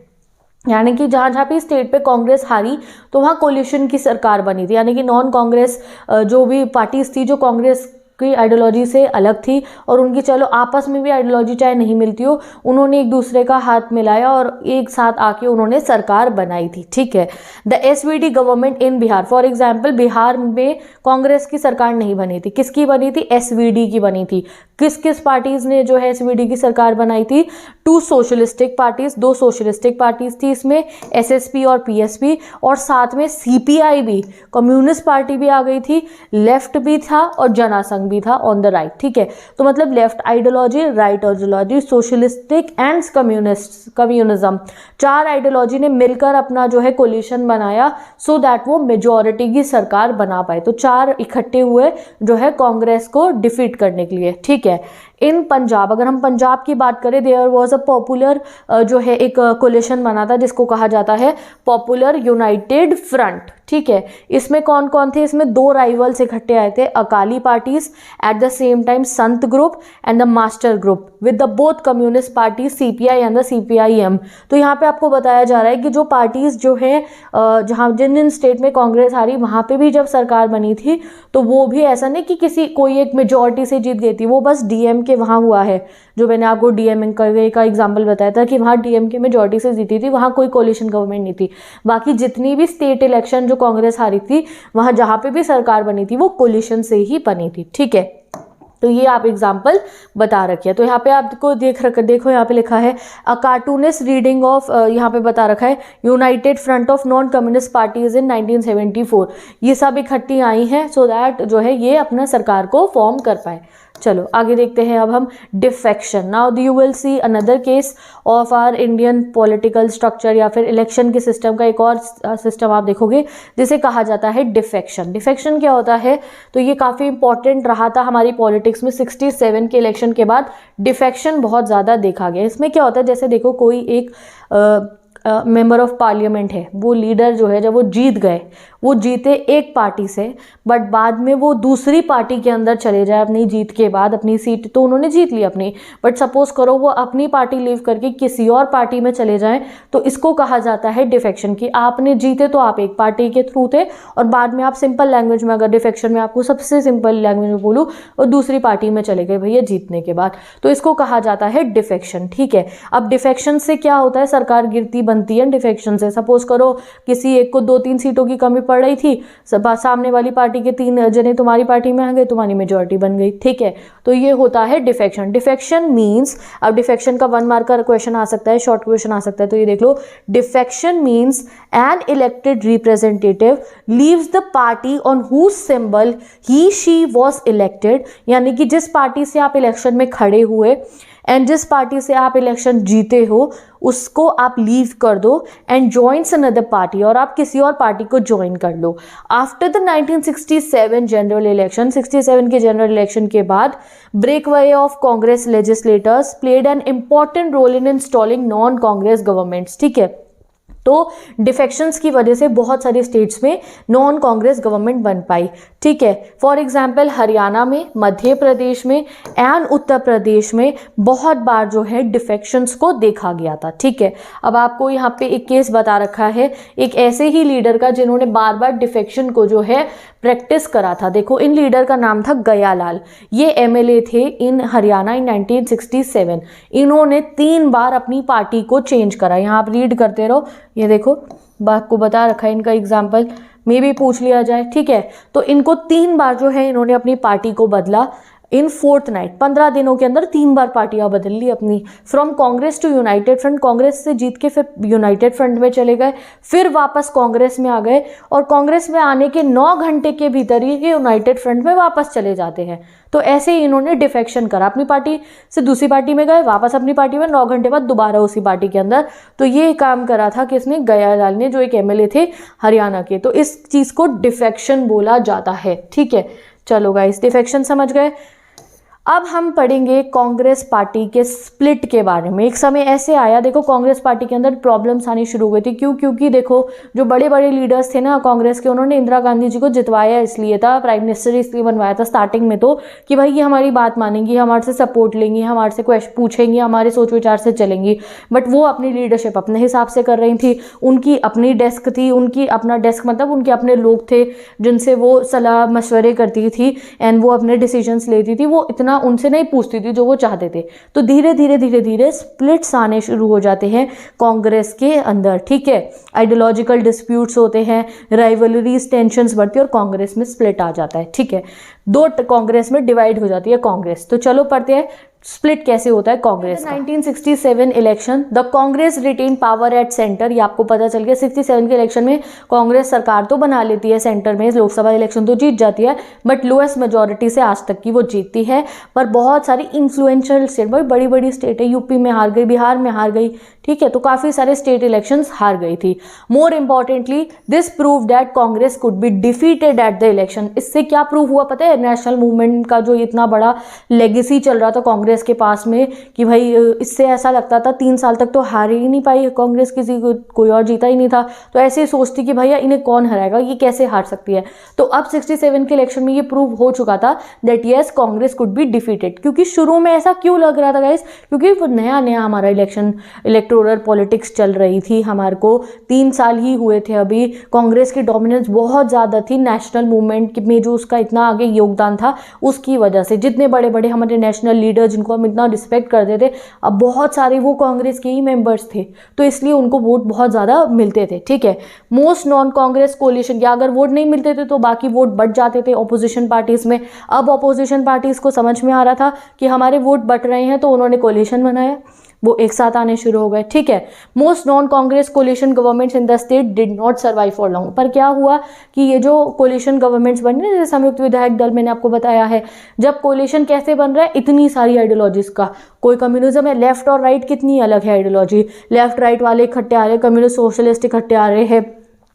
यानी कि जहाँ जहाँ भी स्टेट पे कांग्रेस हारी तो वहाँ कोलिशन की सरकार बनी थी, यानी कि नॉन कांग्रेस जो भी पार्टीज थी जो कांग्रेस की आइडियोलॉजी से अलग थी और उनकी चलो आपस में भी आइडियोलॉजी चाहे नहीं मिलती हो, उन्होंने एक दूसरे का हाथ मिलाया और एक साथ आके उन्होंने सरकार बनाई थी, ठीक है. The SVD government in Bihar, for example Bihar में कांग्रेस की सरकार नहीं बनी थी, किसकी बनी थी, एसवीडी की बनी थी. किस किस पार्टीज ने जो है एसवीडी की सरकार बनाई थी, 2 सोशलिस्टिक पार्टीज, 2 सोशलिस्टिक पार्टीज थी इसमें, एसएसपी और पीएसपी, और साथ में सीपीआई भी, कम्युनिस्ट पार्टी भी आ गई थी, लेफ्ट भी था और जनासंघ भी था ऑन द राइट, ठीक है. तो मतलब left ideology, right ideology, socialistic and communism, 4 ideology ने मिलकर अपना जो है कोलिशन बनाया सो दैट वो मेजॉरिटी की सरकार बना पाए. तो 4 इकट्ठे हुए जो है कांग्रेस को डिफीट करने के लिए, ठीक है. इन पंजाब, अगर हम पंजाब की बात करें, देयर वाज अ पॉपुलर जो है एक कोलिशन बना था जिसको कहा जाता है पॉपुलर यूनाइटेड फ्रंट, ठीक है. इसमें कौन कौन थे, इसमें 2 राइवल्स इकट्ठे आए थे, Akali parties, at the same time Sant group and the master group with the both communist party CPI and the CPIM. तो यहाँ पे आपको बताया जा रहा है कि जो पार्टीज जो है जहाँ जिन जिन स्टेट में कांग्रेस हारी वहाँ पे भी जब सरकार बनी थी तो वो भी ऐसा नहीं कि किसी कोई एक मेजोरिटी से जीत गई थी, वो बस डीएम के वहाँ हुआ है, जो मैंने आपको डीएमके का एग्जाम्पल बताया था कि वहाँ डीएमके मेजोरिटी से जीती थी, वहाँ कोई कोलिशन गवर्नमेंट नहीं थी. बाकी जितनी भी स्टेट इलेक्शन जो कांग्रेस हारी थी वहाँ जहाँ पे भी सरकार बनी थी वो कोलिशन से ही बनी थी, ठीक है. तो ये आप एग्जाम्पल बता रखिए. तो यहाँ पे आपको देखो यहाँ पे लिखा है अ कार्टूनिस्ट रीडिंग ऑफ, यहाँ पे बता रखा है United front of non communist parties in 1974. ये सब इकट्ठी आई हैं सो दैट जो है ये अपना सरकार को फॉर्म कर पाए. चलो आगे देखते हैं अब हम defection. Now you will see another case of our Indian political structure या फिर इलेक्शन के सिस्टम का एक और सिस्टम आप देखोगे जिसे कहा जाता है डिफेक्शन. डिफेक्शन क्या होता है, तो ये काफ़ी इंपॉर्टेंट रहा था हमारी पॉलिटिक्स में. 67 के इलेक्शन के बाद डिफेक्शन बहुत ज़्यादा देखा गया. इसमें क्या होता है, जैसे देखो कोई एक मेंबर ऑफ पार्लियामेंट है, वो लीडर जो है जब वो जीत गए, वो जीते एक पार्टी से बट बाद में वो दूसरी पार्टी के अंदर चले जाए अपनी जीत के बाद, अपनी सीट तो उन्होंने जीत ली अपनी, बट सपोज करो वो अपनी पार्टी लीव करके किसी और पार्टी में चले जाएं तो इसको कहा जाता है डिफेक्शन. कि आपने जीते तो आप एक पार्टी के थ्रू थे और बाद में आप सिंपल लैंग्वेज में, अगर डिफेक्शन में आपको सबसे सिंपल लैंग्वेज में बोलूँ, और दूसरी पार्टी में चले गए भैया जीतने के बाद, तो इसको कहा जाता है डिफेक्शन, ठीक है. अब डिफेक्शन से क्या होता है, सरकार गिरती बनती है डिफेक्शन से. सपोज करो किसी एक को 2-3 सीटों की कमी पड़ रही थी, सामने वाली पार्टी के 3 जने तुम्हारी पार्टी में आ गए, तुम्हारी मेजॉरिटी बन गई, ठीक है. तो ये होता है डिफेक्शन. डिफेक्शन मींस, अब डिफेक्शन का 1 मार्क का क्वेश्चन आ सकता है, शॉर्ट क्वेश्चन आ सकता है, तो ये देख लो. Defection means an elected representative leaves the party on whose symbol he she was elected. यानी कि जिस पार्टी से आप इलेक्शन में खड़े हुए एंड जिस पार्टी से आप इलेक्शन जीते हो उसको आप लीव कर दो एंड जॉइन्स अनदर पार्टी, और आप किसी और पार्टी को ज्वाइन कर लो. आफ्टर द 1967 जनरल इलेक्शन, 67 के जनरल इलेक्शन के बाद breakaway of Congress legislators played an important role in installing non Congress governments, ठीक है. तो डिफेक्शंस की वजह से बहुत सारी स्टेट्स में नॉन कांग्रेस गवर्नमेंट बन पाई, ठीक है. फॉर एग्जांपल हरियाणा में, मध्य प्रदेश में एंड उत्तर प्रदेश में बहुत बार जो है डिफेक्शंस को देखा गया था, ठीक है. अब आपको यहाँ पे एक केस बता रखा है एक ऐसे ही लीडर का जिन्होंने बार बार डिफेक्शन को जो है प्रैक्टिस करा था. देखो इन लीडर का नाम था गयालाल. ये एमएलए थे इन हरियाणा इन 1967. इन्होंने 3 बार अपनी पार्टी को चेंज करा. यहाँ आप रीड करते रहो, ये देखो बात को बता रखा है, इनका एग्जाम्पल मे भी पूछ लिया जाए, ठीक है. तो इनको 3 बार जो है इन्होंने अपनी पार्टी को बदला इन फोर्टनाइट, 15 दिनों के अंदर 3 बार पार्टियां बदल ली अपनी. From Congress to United Front, Congress से जीत के फिर यूनाइटेड फ्रंट में चले गए, फिर वापस कांग्रेस में आ गए और कांग्रेस में आने के 9 घंटे के भीतर ही ये यूनाइटेड फ्रंट में वापस चले जाते हैं. तो ऐसे ही इन्होंने डिफेक्शन करा, अपनी पार्टी से दूसरी पार्टी में गए, वापस अपनी पार्टी में, 9 घंटे बाद दोबारा उसी पार्टी के अंदर. तो ये काम करा था किसने, गयालाल ने, जो एक एमएलए थे हरियाणा के. तो इस चीज को डिफेक्शन बोला जाता है, ठीक है. चलो गाइस डिफेक्शन समझ गए. अब हम पढ़ेंगे कांग्रेस पार्टी के स्प्लिट के बारे में। एक समय ऐसे आया, देखो कांग्रेस पार्टी के अंदर प्रॉब्लम्स आनी शुरू हो गई थी। क्योंकि देखो जो बड़े बड़े लीडर्स थे ना कांग्रेस के, उन्होंने इंदिरा गांधी जी को जितवाया इसलिए था, प्राइम मिनिस्टर इसलिए बनवाया था स्टार्टिंग में तो, कि भाई ये हमारी बात मानेंगी, हमारे से सपोर्ट लेंगी, हमारे से क्वेश्चन पूछेंगी, हमारे सोच विचार से चलेंगी। बट वो अपनी लीडरशिप अपने हिसाब से कर रही थी, उनकी अपनी डेस्क थी, उनकी अपना डेस्क मतलब उनके अपने लोग थे जिनसे वो सलाह मशवरे करती थी एंड वो अपने डिसीजंस लेती थी। वो इतना उनसे नहीं पूछती थी जो वो चाहते थे। तो धीरे धीरे स्प्लिट्स आने शुरू हो जाते हैं कांग्रेस के अंदर, ठीक है। आइडियोलॉजिकल डिस्प्यूट्स होते हैं, राइवलरीज, टेंशंस बढ़ती है और कांग्रेस में स्प्लिट आ जाता है, ठीक है। दो कांग्रेस में डिवाइड हो जाती है कांग्रेस। तो चलो पढ़ते हैं स्प्लिट कैसे होता है कांग्रेस का। 1967 election, the Congress retain power at centre. ये आपको पता चल गया 67 के इलेक्शन में कांग्रेस सरकार तो बना लेती है सेंटर में, लोकसभा इलेक्शन तो जीत जाती है, बट लोएस्ट मेजोरिटी से आज तक की वो जीतती है। पर बहुत सारी इन्फ्लुएंशियल स्टेट, बड़ी बड़ी स्टेट है, यूपी में हार गई, बिहार में हार गई, ठीक है। तो काफ़ी सारे स्टेट इलेक्शंस हार गई थी। More importantly this prove that Congress could be defeated at the election. इससे क्या प्रूव हुआ पता है? नेशनल मूवमेंट का जो इतना बड़ा लेगेसी चल रहा था कांग्रेस के पास में कि भाई इससे ऐसा लगता था 3 साल तक तो हार ही नहीं पाई कांग्रेस, किसी को कोई और जीता ही नहीं था, तो ऐसे ही सोचती कि भैया इन्हें कौन हराएगा, ये कैसे हार सकती है। तो अब 67 के इलेक्शन में ये प्रूव हो चुका था that yes Congress could be defeated. क्योंकि शुरू में ऐसा क्यों लग रहा था गाइस? क्योंकि वो नया नया हमारा इलेक्टोरल पॉलिटिक्स चल रही थी, हमारे को 3 साल ही हुए थे अभी। कांग्रेस की डोमिनेंस बहुत ज़्यादा थी नेशनल मूवमेंट में, जो उसका इतना आगे योगदान था उसकी वजह से। जितने बड़े बड़े हमारे नेशनल लीडर जिनको हम इतना रिस्पेक्ट करते थे, अब बहुत सारे वो कांग्रेस के ही मेंबर्स थे, तो इसलिए उनको वोट बहुत ज़्यादा मिलते थे, ठीक है। मोस्ट नॉन कांग्रेस कोलिशन, या अगर वोट नहीं मिलते थे तो बाकी वोट बट जाते थे ऑपोजिशन पार्टीज में। अब ऑपोजिशन पार्टीज को समझ में आ रहा था कि हमारे वोट बट रहे हैं, तो उन्होंने कोलिशन बनाया, वो एक साथ आने शुरू हो गए, ठीक है। Most non Congress coalition governments in the state did not survive for long. पर क्या हुआ कि ये जो कोलिशन गवर्नमेंट्स बन रहे हैं, जैसे संयुक्त विधायक दल मैंने आपको बताया है, जब कोलिशन कैसे बन रहा है, इतनी सारी आइडियोलॉजीज का, कोई कम्युनिज्म है, लेफ्ट और राइट कितनी अलग है आइडियोलॉजी, लेफ्ट राइट वाले इकट्ठे आ रहे हैं, कम्युनिस्ट सोशलिस्ट इकट्ठे आ रहे हैं।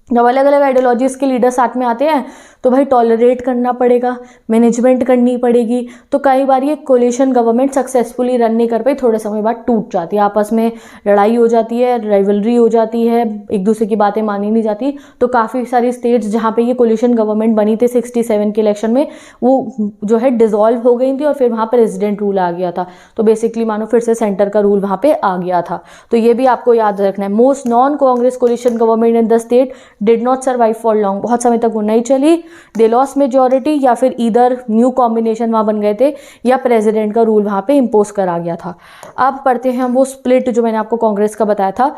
जब अलग अलग आइडियोलॉजीज के लीडर साथ में आते हैं तो भाई टॉलरेट करना पड़ेगा, मैनेजमेंट करनी पड़ेगी। तो कई बार ये कोलिशन गवर्नमेंट सक्सेसफुली रन नहीं कर पाई, थोड़े समय बाद टूट जाती है, आपस में लड़ाई हो जाती है, राइवलरी हो जाती है, एक दूसरे की बातें मानी नहीं जाती। तो काफ़ी सारी स्टेट्स जहाँ पे ये कोलिशन गवर्नमेंट बनी थी 67 के इलेक्शन में, वो जो है डिसॉल्व हो गई थी और फिर वहाँ पर रेजिडेंट रूल आ गया था। तो बेसिकली मानो फिर से सेंटर का रूल वहाँ पर आ गया था। तो ये भी आपको याद रखना है। Most non Congress coalition government in the state did not survive for long. बहुत समय तक वो नहीं चली, दे लॉस्ट मेजॉरिटी, या फिर इधर न्यू कॉम्बिनेशन वहाँ बन गए थे या प्रेसिडेंट का रूल वहाँ पे इम्पोज करा गया था। अब पढ़ते हैं हम वो स्प्लिट जो मैंने आपको कांग्रेस का बताया था।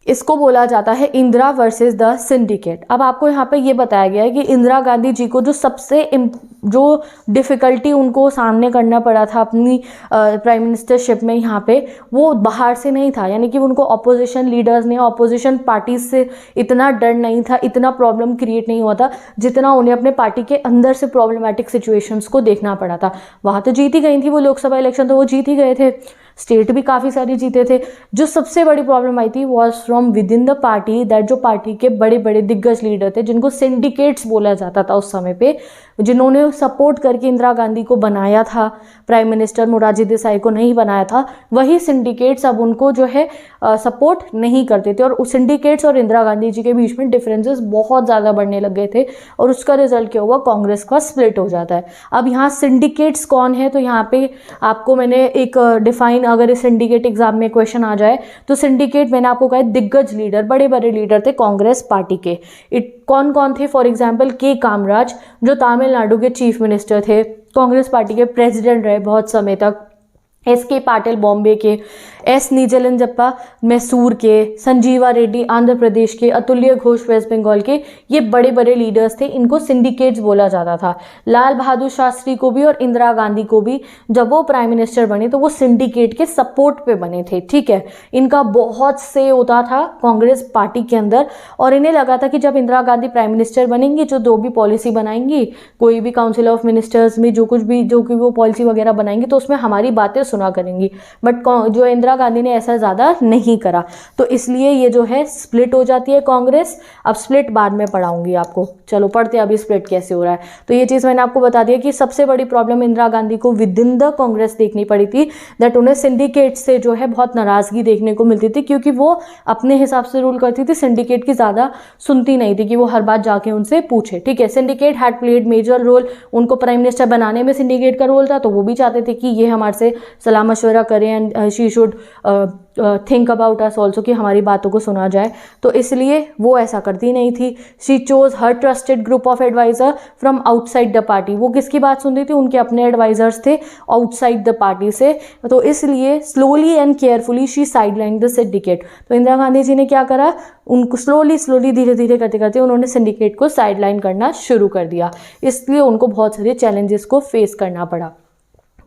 इसको बोला जाता है इंदिरा वर्सेस द सिंडिकेट। अब आपको यहाँ पे ये बताया गया है कि इंदिरा गांधी जी को जो डिफ़िकल्टी उनको सामने करना पड़ा था अपनी प्राइम मिनिस्टरशिप में, यहाँ पे वो बाहर से नहीं था, यानी कि उनको अपोजिशन लीडर्स ने, अपोजिशन पार्टी से इतना डर नहीं था, इतना प्रॉब्लम क्रिएट नहीं हुआ था जितना उन्हें अपने पार्टी के अंदर से प्रॉब्लमेटिक सिचुएशंस को देखना पड़ा था। वहाँ तो जीत ही गई थी वो लोकसभा इलेक्शन, तो वो जीत ही गए थे, स्टेट भी काफ़ी सारी जीते थे। जो सबसे बड़ी प्रॉब्लम आई थी was from with in the party, that जो पार्टी के बड़े बड़े दिग्गज लीडर थे जिनको सिंडिकेट्स बोला जाता था उस समय पे, जिन्होंने सपोर्ट करके इंदिरा गांधी को बनाया था, प्राइम मिनिस्टर मोरारजी देसाई को नहीं बनाया था, वही सिंडिकेट्स अब उनको जो है सपोर्ट नहीं करते थे। और उस सिंडिकेट्स और इंदिरा गांधी जी के बीच में डिफरेंसेस बहुत ज़्यादा बढ़ने लग गए थे और उसका रिजल्ट क्या हुआ, कांग्रेस का स्प्लिट हो जाता है। अब यहाँ सिंडिकेट्स कौन है, तो यहाँ पे आपको मैंने एक डिफाइन, अगर इस सिंडिकेट एग्जाम में क्वेश्चन आ जाए तो सिंडिकेट मैंने आपको कहा दिग्गज लीडर, बड़े बड़े लीडर थे कांग्रेस पार्टी के। कौन कौन थे? फॉर एग्जाम्पल के कामराज जो तमिलनाडु के चीफ मिनिस्टर थे, कांग्रेस पार्टी के प्रेसिडेंट रहे बहुत समय तक। एस.के. पाटिल बॉम्बे के, एस. नीलजप्पा मैसूर के, संजीवा रेड्डी आंध्र प्रदेश के, अतुल्य घोष वेस्ट बंगाल के, ये बड़े बड़े लीडर्स थे, इनको सिंडिकेट्स बोला जाता था। लाल बहादुर शास्त्री को भी और इंदिरा गांधी को भी जब वो प्राइम मिनिस्टर बने तो वो सिंडिकेट के सपोर्ट पे बने थे, ठीक है। इनका बहुत से होता था कांग्रेस पार्टी के अंदर और इन्हें लगा था कि जब इंदिरा गांधी प्राइम मिनिस्टर बनेंगी, जो भी पॉलिसी बनाएंगी, कोई भी काउंसिल ऑफ मिनिस्टर्स में जो कि वो पॉलिसी वगैरह बनाएंगी तो उसमें हमारी बातें सुना करेंगी। बट जो इंदिरा इंदिरा गांधी ने ऐसा ज़्यादा नहीं करा, तो इसलिए ये जो है स्प्लिट हो जाती है कांग्रेस। अब स्प्लिट बाद में पढ़ाऊंगी आपको, चलो पढ़ते हैं अभी स्प्लिट कैसे हो रहा है। तो ये चीज़ मैंने आपको बता दिया कि सबसे बड़ी प्रॉब्लम इंदिरा गांधी को विद इन द कांग्रेस देखनी पड़ी थी, दैट उन्हें सिंडिकेट से जो है बहुत नाराज़गी देखने को मिलती थी, क्योंकि वो अपने हिसाब से रूल करती थी, सिंडिकेट की ज़्यादा सुनती नहीं थी कि वो हर बात जाके उनसे पूछे। ठीक है, syndicate had played major role, उनको प्राइम मिनिस्टर बनाने में सिंडिकेट का रोल था, तो वो भी चाहते थे कि ये हमारे से सलाह मशवरा करें and she should think about us also, कि हमारी बातों को सुना जाए, तो इसलिए वो ऐसा करती नहीं थी। She chose her trusted group of adviser from outside the party, वो किसकी बात सुनती थी, उनके अपने एडवाइजर्स थे आउटसाइड द पार्टी से, तो इसलिए slowly and carefully she sideline the syndicate. तो इंदिरा गांधी जी ने क्या करा, उनको स्लोली धीरे धीरे करते करते उन्होंने सिंडिकेट को साइडलाइन करना शुरू कर दिया, इसलिए उनको बहुत सारे चैलेंजेस को फेस करना पड़ा।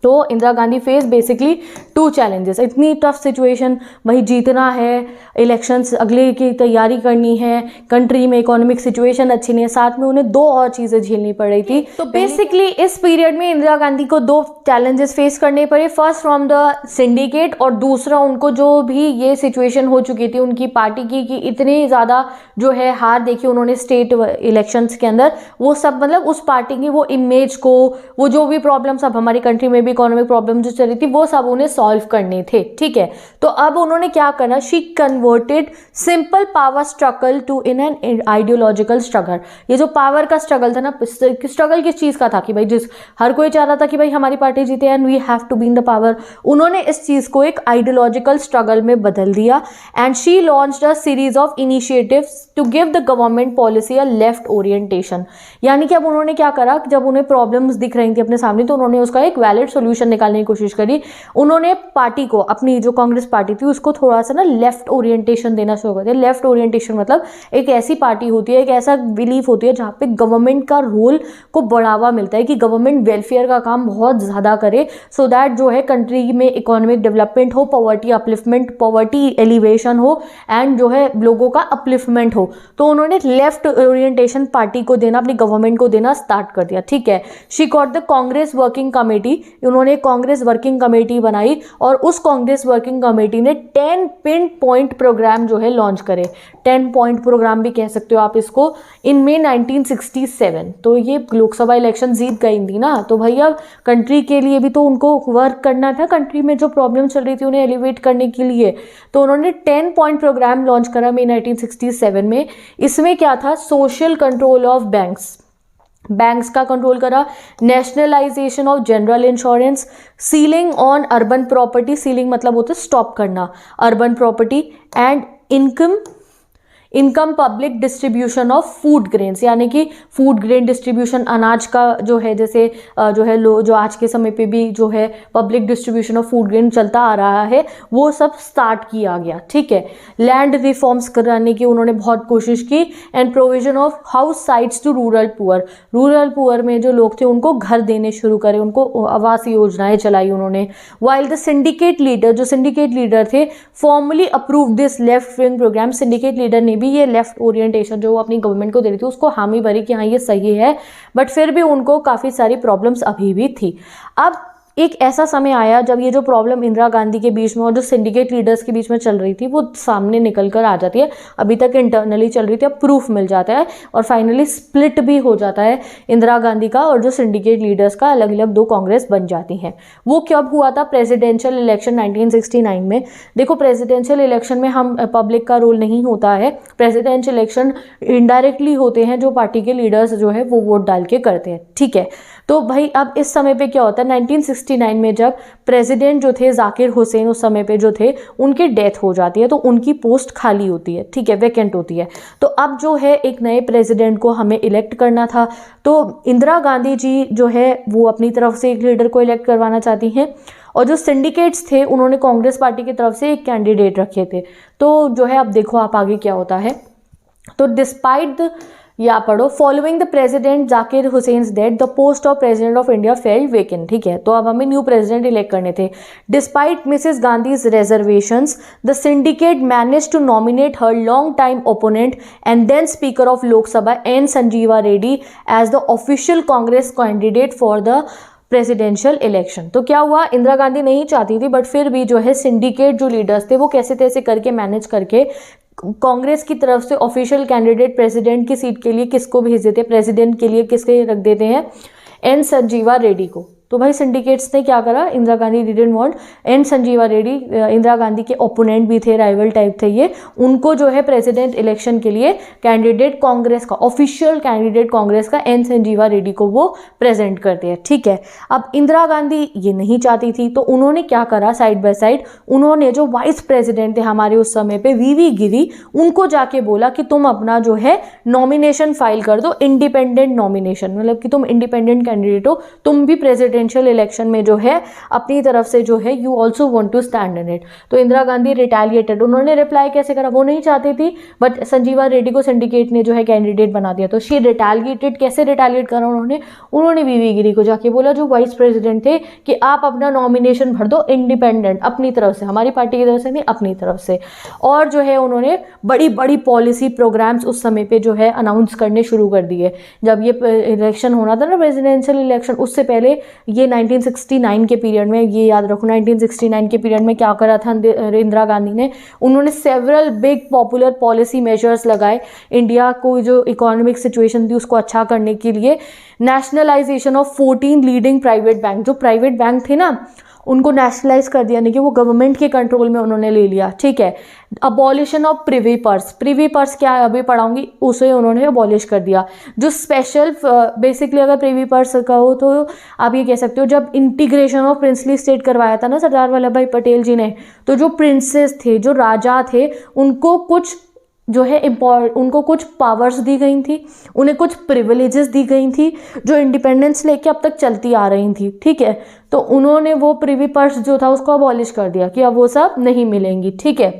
तो Indira Gandhi face basically 2 challenges, इतनी टफ सिचुएशन, वही जीतना है, इलेक्शंस अगले की तैयारी करनी है, कंट्री में इकोनॉमिक सिचुएशन अच्छी नहीं है, साथ में उन्हें 2 और चीज़ें झेलनी पड़ी थी। तो बेसिकली इस पीरियड में इंदिरा गांधी को 2 चैलेंजेस फेस करने पड़े, फर्स्ट फ्रॉम द सिंडिकेट, और दूसरा उनको जो भी ये सिचुएशन हो चुकी थी उनकी पार्टी की, कि इतनी ज़्यादा जो है हार देखी उन्होंने स्टेट इलेक्शंस के अंदर, वो सब मतलब उस पार्टी की वो इमेज को, वो जो भी प्रॉब्लम्स अब हमारी कंट्री में इकोनॉमिक प्रॉब्लम जो चल रही थी वो सब उन्हें सॉल्व करने थे। ठीक है, तो अब उन्होंने क्या करना, she converted simple power struggle to in an ideological struggle. ये जो पावर का स्ट्रगल था ना, स्ट्रगल किस चीज का था कि भाई जिस हर कोई चाह रहा था कि भाई हमारी पार्टी जीते and we have to be in the power, उन्होंने इस चीज को एक आइडियोलॉजिकल स्ट्रगल में बदल दिया and she launched a series of initiatives to give the government policy a left orientation. यानी कि अब उन्होंने क्या करा, जब उन्हें प्रॉब्लम्स दिख रही थी अपने सामने, तो उन्होंने उसका एक वैलिड सोल्यूशन निकालने की कोशिश करी। उन्होंने पार्टी को, अपनी जो कांग्रेस पार्टी थी उसको थोड़ा सा ना लेफ्ट ओरिएंटेशन देना शुरू कर दिया। लेफ्ट ओरिएंटेशन मतलब एक ऐसी पार्टी होती है, एक ऐसा बिलीफ होती है जहाँ पे गवर्नमेंट का रोल को बढ़ावा मिलता है, कि गवर्नमेंट वेलफेयर का काम बहुत ज़्यादा करे, सो दैट जो है कंट्री में इकोनॉमिक डेवलपमेंट हो, पॉवर्टी अपलिफ्टमेंट, पॉवर्टी एलिवेशन हो एंड जो है लोगों का अपलिफ्टमेंट हो। तो उन्होंने लेफ्ट ओरिएंटेशन पार्टी को देना, अपनी गवर्नमेंट को देना स्टार्ट कर दिया। ठीक है, she got the Congress working committee, उन्होंने कांग्रेस वर्किंग कमेटी बनाई और उस कांग्रेस वर्किंग कमेटी ने 10 पिन पॉइंट प्रोग्राम जो है लॉन्च करे। 10 पॉइंट प्रोग्राम भी कह सकते हो आप इसको, इन मई 1967। तो ये लोकसभा इलेक्शन जीत गई थी ना, तो भैया कंट्री के लिए भी तो उनको वर्क करना था, कंट्री में जो प्रॉब्लम चल रही थी उन्हें एलिवेट करने के लिए। तो उन्होंने 10 पॉइंट प्रोग्राम लॉन्च करा मई 1967 में। इसमें क्या था, सोशल कंट्रोल ऑफ बैंक्स का कंट्रोल करा, nationalisation of general insurance, ceiling on urban property, ceiling मतलब होता है स्टॉप करना urban property, and income public distribution of food grains, यानी कि फूड ग्रेन डिस्ट्रीब्यूशन, अनाज का जो है, जैसे जो है जो आज के समय पे भी जो है public distribution of food grain चलता आ रहा है, वो सब स्टार्ट किया गया। ठीक है, लैंड रिफॉर्म्स कराने की उन्होंने बहुत कोशिश की, and provision of house sites to rural poor में जो लोग थे उनको घर देने शुरू करे, उनको आवास योजनाएं चलाई उन्होंने। वाइल द सिंडिकेट लीडर, जो सिंडिकेट लीडर थे, formally approve this left wing programme, syndicate leader ने भी ये लेफ्ट ओरिएंटेशन जो वो अपनी गवर्नमेंट को दे रही थी उसको हामी भरी कि हाँ ये सही है, बट फिर भी उनको काफ़ी सारी प्रॉब्लम्स अभी भी थी। अब एक ऐसा समय आया जब ये जो प्रॉब्लम इंदिरा गांधी के बीच में और जो सिंडिकेट लीडर्स के बीच में चल रही थी वो सामने निकल कर आ जाती है। अभी तक इंटरनली चल रही थी, अब प्रूफ मिल जाता है और फाइनली स्प्लिट भी हो जाता है इंदिरा गांधी का और जो सिंडिकेट लीडर्स का, अलग अलग 2 कांग्रेस बन जाती हैं। वो कब हुआ था, प्रेसिडेंशियल इलेक्शन 1969 में। देखो प्रेसिडेंशियल इलेक्शन में हम पब्लिक का रोल नहीं होता है, प्रेसिडेंशियल इलेक्शन इनडायरेक्टली होते हैं, जो पार्टी के लीडर्स जो है वो वोट डाल के करते हैं। ठीक है, तो भाई अब इस समय पे क्या होता है, 1969 में जब प्रेसिडेंट जो थे जाकिर हुसैन उस समय पे जो थे, उनकी डेथ हो जाती है, तो उनकी पोस्ट खाली होती है। ठीक है, वैकेंट होती है। तो अब जो है एक नए प्रेसिडेंट को हमें इलेक्ट करना था, तो इंदिरा गांधी जी जो है वो अपनी तरफ से एक लीडर को इलेक्ट करवाना चाहती हैं, और जो सिंडिकेट्स थे उन्होंने कांग्रेस पार्टी की तरफ से एक कैंडिडेट रखे थे। तो जो है अब देखो आप आगे क्या होता है। तो डिस्पाइट द, या पढ़ो, following the president Zakir Hussain's death the post of president of India failed vacant. ठीक है, तो अब हमें न्यू प्रेसिडेंट इलेक्ट करने थे। Despite Mrs Gandhi's reservations the syndicate manage to nominate her long time opponent and then speaker of Lok Sabha N Sanjiva Reddy as the official Congress candidate for the presidential election. तो क्या हुआ, इंदिरा गांधी नहीं चाहती थी, बट फिर भी जो है सिंडिकेट जो लीडर्स थे वो कैसे तैसे करके मैनेज करके कांग्रेस की तरफ से ऑफिशियल कैंडिडेट प्रेसिडेंट की सीट के लिए किसको भेज देते हैं, प्रेसिडेंट के लिए किसके रख देते हैं, एन संजीवा रेड्डी को। तो भाई सिंडिकेट्स ने क्या करा, Indira Gandhi didn't want, N Sanjiva Reddy Indira Gandhi के ओपोनेंट भी थे, राइवल टाइप थे ये, उनको जो है प्रेसिडेंट इलेक्शन के लिए कैंडिडेट कांग्रेस का, ऑफिशियल कैंडिडेट कांग्रेस का एन संजीवा रेड्डी को वो प्रेजेंट करते हैं। ठीक है, अब इंदिरा गांधी ये नहीं चाहती थी, तो उन्होंने क्या करा, साइड बाय साइड उन्होंने जो वाइस प्रेसिडेंट थे हमारे उस समय पे वीवी गिरी, उनको जाके बोला कि तुम अपना जो है नॉमिनेशन फाइल कर दो, इंडिपेंडेंट नॉमिनेशन, मतलब कि तुम इंडिपेंडेंट कैंडिडेट हो, तुम भी प्रेसिडेंशियल इलेक्शन में जो है अपनी तरफ से जो है you also want to stand in it. तो इंदिरा गांधी रिटेलिएटेड, उन्होंने रिप्लाई कैसे करा, वो नहीं चाहती थी, बट संजीवा रेड्डी को सिंडिकेट ने जो है कैंडिडेट बना दिया। तो शी रिटेलिएटेड, कैसे रिटेलिएट करा उन्होंने वीवी गिरी को जाके बोला जो वाइस प्रेसिडेंट थे कि आप अपना नॉमिनेशन भर दो इंडिपेंडेंट, अपनी तरफ से, हमारी पार्टी की तरफ से नहीं, अपनी तरफ से। और जो है उन्होंने बड़ी बड़ी पॉलिसी प्रोग्राम्स उस समय पे जो है अनाउंस करने शुरू कर दिए। जब ये इलेक्शन होना था ना, प्रेसिडेंशियल इलेक्शन, उससे पहले ये 1969 के पीरियड में, ये याद रखो 1969 के पीरियड में क्या करा था इंदिरा गांधी ने, उन्होंने several big popular policy measures लगाए इंडिया को जो इकोनॉमिक सिचुएशन थी उसको अच्छा करने के लिए। Nationalisation of 14 leading private bank, जो प्राइवेट बैंक थे ना उनको नेशनलाइज कर दिया, नहीं कि वो गवर्नमेंट के कंट्रोल में उन्होंने ले लिया। ठीक है, abolition of privy purse, privy purse क्या है अभी पढ़ाऊंगी, उसे उन्होंने अबॉलिश कर दिया। जो स्पेशल बेसिकली अगर प्रिवी पर्स का हो तो आप ये कह सकते हो, जब इंटीग्रेशन ऑफ प्रिंसली स्टेट करवाया था ना सरदार वल्लभ भाई पटेल जी ने, तो जो प्रिंसेस थे, जो राजा थे, उनको कुछ जो है उनको कुछ पावर्स दी गई थी, उन्हें कुछ प्रिविलेजेस दी गई थी जो इंडिपेंडेंस लेके अब तक चलती आ रही थी। ठीक है, तो उन्होंने वो प्रिवी पर्स जो था उसको अबॉलिश कर दिया कि अब वो सब नहीं मिलेंगी। ठीक है,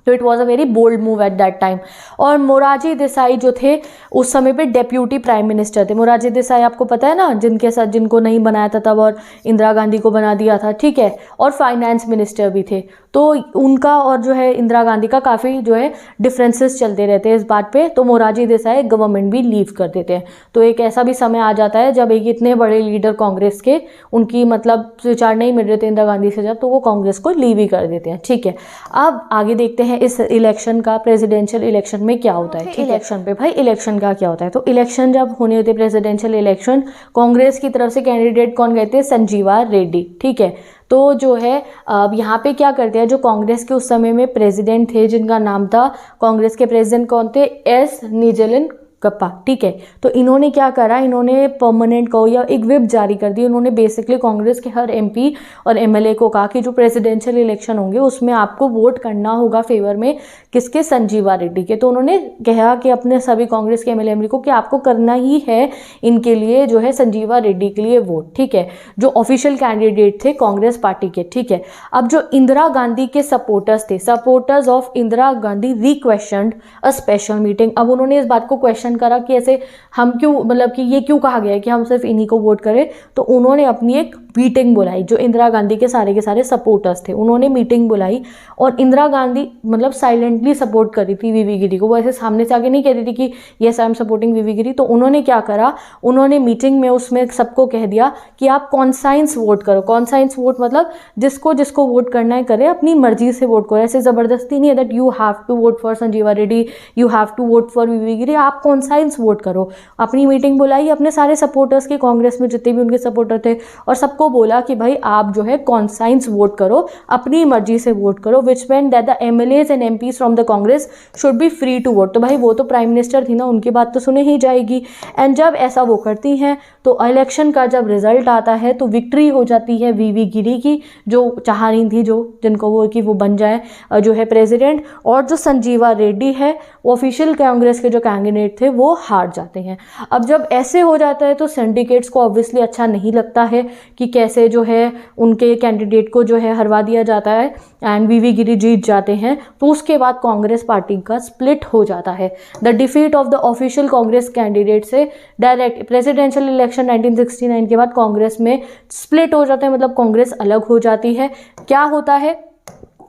तो it was a very bold move at that time. और मोरारजी देसाई जो थे उस समय पे डेप्यूटी प्राइम मिनिस्टर थे। मोरारजी देसाई आपको पता है ना, जिनके साथ जिनको नहीं बनाया था तब और इंदिरा गांधी को बना दिया था। ठीक है, और फाइनेंस मिनिस्टर भी थे। तो उनका और जो है इंदिरा गांधी का काफ़ी जो है डिफरेंसेस चलते रहते हैं इस बात पे। तो मोरारजी देसाई गवर्नमेंट भी लीव कर देते हैं। तो एक ऐसा भी समय आ जाता है जब एक इतने बड़े लीडर कांग्रेस के, उनकी मतलब विचार नहीं मिल रहे थे इंदिरा गांधी से जब, तो वो कांग्रेस को लीव ही कर देते हैं। ठीक है, अब आगे देखते हैं इस इलेक्शन का, प्रेसिडेंशियल इलेक्शन में क्या होता है। इलेक्शन पे भाई, इलेक्शन का क्या होता है, तो इलेक्शन जब होने होते प्रेसिडेंशियल इलेक्शन, कांग्रेस की तरफ से कैंडिडेट कौन गए थे, संजीवा रेड्डी। ठीक है, तो जो है अब यहाँ पे क्या करते हैं, जो कांग्रेस के उस समय में प्रेसिडेंट थे जिनका नाम था, कांग्रेस के प्रेसिडेंट कौन थे, एस निजलिन गप्पा। ठीक है, तो इन्होंने क्या करा, इन्होंने परमानेंट को या एक व्हिप जारी कर दी। उन्होंने बेसिकली कांग्रेस के हर एमपी और एमएलए को कहा कि जो प्रेसिडेंशियल इलेक्शन होंगे उसमें आपको वोट करना होगा फेवर में किसके, संजीवा रेड्डी के। तो उन्होंने कहा कि अपने सभी कांग्रेस के एमएलए को कि आपको करना ही है इनके लिए जो है संजीवा रेड्डी के लिए वोट। ठीक है, जो ऑफिशियल कैंडिडेट थे कांग्रेस पार्टी के। ठीक है, अब जो इंदिरा गांधी के सपोर्टर्स थे, supporters of Indira Gandhi requisitioned a special meeting. अब उन्होंने इस बात को क्वेश्चन करा कि ऐसे हम क्यों, मतलब कि ये क्यों कहा गया है कि हम सिर्फ इन्हीं को वोट करें। तो उन्होंने अपनी एक मीटिंग बुलाई, जो इंदिरा गांधी के सारे सपोर्टर्स थे उन्होंने मीटिंग बुलाई। और इंदिरा गांधी मतलब साइलेंटली सपोर्ट कर रही थी वीवी गिरी को, वो ऐसे सामने से आगे नहीं कह रही थी कि यस आई एम सपोर्टिंग वीवी गिरी। तो उन्होंने क्या करा, उन्होंने मीटिंग में उसमें सबको कह दिया कि आप कॉन्साइंस वोट करो। कॉन्साइंस वोट मतलब जिसको जिसको वोट करना है करे, अपनी मर्जी से वोट करो, ऐसे ज़बरदस्ती नहीं है that you have to vote for Sanjiva Reddy, you have to vote for V V Giri. आप कॉन्साइंस वोट करो। अपनी मीटिंग बुलाई अपने सारे सपोर्टर्स के, कांग्रेस में जितने भी उनके सपोर्टर थे, और सबको बोला कि भाई आप जो है कॉन्साइंस वोट करो, अपनी मर्जी से वोट करो, which mean that the MLAs and MPs from the Congress should be free to vote. तो भाई वो तो प्राइम मिनिस्टर थी ना, उनकी बात तो सुनी ही जाएगी। एंड जब ऐसा वो करती हैं तो इलेक्शन का जब रिजल्ट आता है तो विक्ट्री हो जाती है वीवी गिरी की, जो चाह रही थी, जो जिनको वो कि वो बन जाए जो है प्रेसिडेंट। और जो संजीवा रेड्डी है वो ऑफिशियल कांग्रेस के जो कैंडिडेट थे वो हार जाते हैं। अब जब ऐसे हो जाता है तो सिंडिकेट्स को ऑब्वियसली अच्छा नहीं लगता है कि कैसे जो है उनके कैंडिडेट को जो है हरवा दिया जाता है एंड वीवी गिरी जीत जाते हैं। तो उसके बाद कांग्रेस पार्टी का स्प्लिट हो जाता है। The defeat of the official Congress candidate से डायरेक्ट प्रेसिडेंशियल इलेक्शन 1969 के बाद कांग्रेस में स्प्लिट हो जाता है, मतलब कांग्रेस अलग हो जाती है। क्या होता है,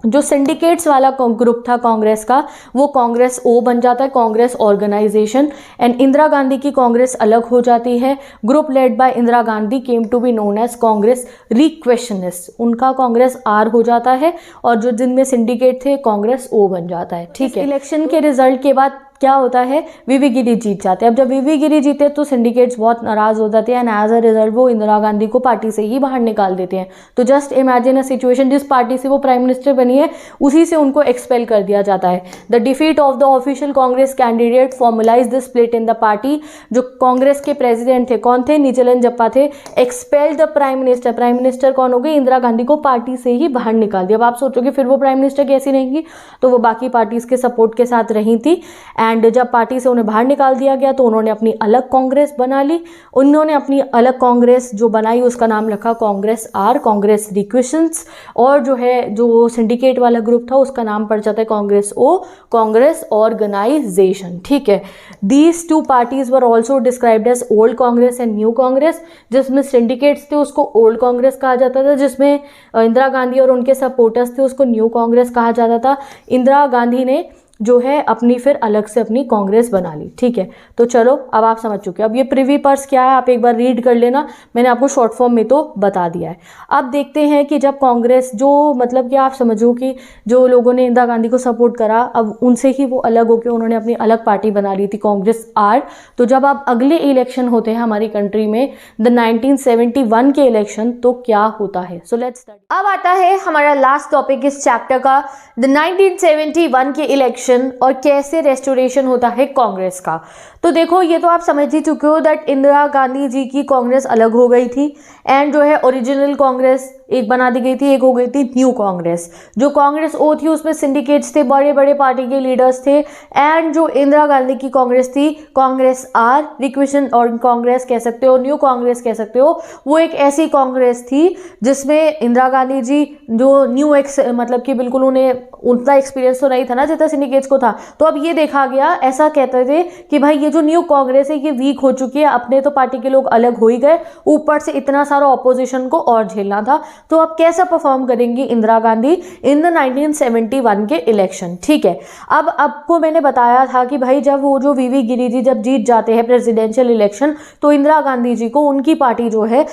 जो सिंडिकेट्स वाला ग्रुप था कांग्रेस का, वो कांग्रेस ओ बन जाता है, कांग्रेस ऑर्गेनाइजेशन, एंड इंदिरा गांधी की कांग्रेस अलग हो जाती है। Group led by Indira Gandhi came to be known as Congress requisitionist, उनका कांग्रेस आर हो जाता है, और जो जिनमें सिंडिकेट थे कांग्रेस ओ बन जाता है। ठीक है, इलेक्शन के रिजल्ट के बाद क्या होता है, वीवी गिरी जीत जाते हैं। अब जब वीवी गिरी जीते तो सिंडिकेट्स बहुत नाराज हो जाते हैं, एंड एज अ रिजल्ट वो इंदिरा गांधी को पार्टी से ही बाहर निकाल देते हैं। तो जस्ट इमेजिन अ सिचुएशन, जिस पार्टी से वो प्राइम मिनिस्टर बनी है उसी से उनको एक्सपेल कर दिया जाता है। The defeat of the official Congress candidate formalise the split in the party. जो कांग्रेस के प्रेसिडेंट थे, कौन थे, नीचलन जप्पा थे, expel the prime minister. Prime minister कौन हो गई, इंदिरा गांधी को पार्टी से ही बाहर निकाल दिया। अब आप सोचोगे फिर वो प्राइम मिनिस्टर कैसी रहेंगी, तो वो बाकी पार्टीज के सपोर्ट के साथ रही थी, एंड जब पार्टी से उन्हें बाहर निकाल दिया गया तो उन्होंने अपनी अलग कांग्रेस बना ली। उन्होंने अपनी अलग कांग्रेस जो बनाई उसका नाम रखा कांग्रेस आर, कांग्रेस रिक्वेशंस, और जो है जो सिंडिकेट वाला ग्रुप था उसका नाम पड़ जाता है कांग्रेस ओ, कांग्रेस ऑर्गेनाइजेशन। ठीक है, these two parties were also described as old Congress and new Congress. जिसमें सिंडिकेट्स थे उसको ओल्ड कांग्रेस कहा जाता था, जिसमें इंदिरा गांधी और उनके सपोर्टर्स थे उसको न्यू कांग्रेस कहा जाता था। इंदिरा गांधी ने जो है अपनी फिर अलग से अपनी कांग्रेस बना ली। ठीक है, तो चलो अब आप समझ चुके। अब ये प्रिवी पर्स क्या है आप एक बार रीड कर लेना, मैंने आपको शॉर्ट फॉर्म में तो बता दिया है। अब देखते हैं कि जब कांग्रेस, जो मतलब कि आप समझो कि जो लोगों ने इंदिरा गांधी को सपोर्ट करा, अब उनसे ही वो अलग होकर उन्होंने अपनी अलग पार्टी बना ली थी कांग्रेस आर। तो जब अब अगले इलेक्शन होते हैं हमारी कंट्री में, द 1971 के इलेक्शन, तो क्या होता है, सो लेट्स स्टार्ट। अब आता है हमारा लास्ट टॉपिक इस चैप्टर का, द 1971 के इलेक्शन और कैसे रेस्टोरेशन होता है कांग्रेस का। तो देखो ये तो आप समझ ही चुके हो दैट इंदिरा गांधी जी की कांग्रेस अलग हो गई थी, एंड जो है ओरिजिनल कांग्रेस एक बना दी गई थी, एक हो गई थी न्यू कांग्रेस। जो कांग्रेस ओ थी उसमें सिंडिकेट्स थे, बड़े बड़े पार्टी के लीडर्स थे, एंड जो इंदिरा गांधी की कांग्रेस थी कांग्रेस आर, रिक्वेशन और कांग्रेस कह सकते हो, न्यू कांग्रेस कह सकते हो, वो एक ऐसी कांग्रेस थी जिसमें इंदिरा गांधी जी जो न्यू मतलब कि बिल्कुल उन्हें उतना एक्सपीरियंस तो नहीं था ना जितना सिंडिकेट्स को था। तो अब ये देखा गया, ऐसा कहते थे कि भाई ये जो न्यू कांग्रेस है ये वीक हो चुकी है, अपने तो पार्टी के लोग अलग हो ही गए, ऊपर से इतना सारा ऑपोजिशन को और झेलना था, तो अब कैसा परफॉर्म करेंगी इंदिरा गांधी इन द 1971 के इलेक्शन। ठीक है, अब आपको मैंने बताया था कि भाई जब वो जो वीवी गिरी जी जब जीत जाते हैं प्रेसिडेंशियल इलेक्शन, तो इंदिरा गांधी जी को उनकी पार्टी जो है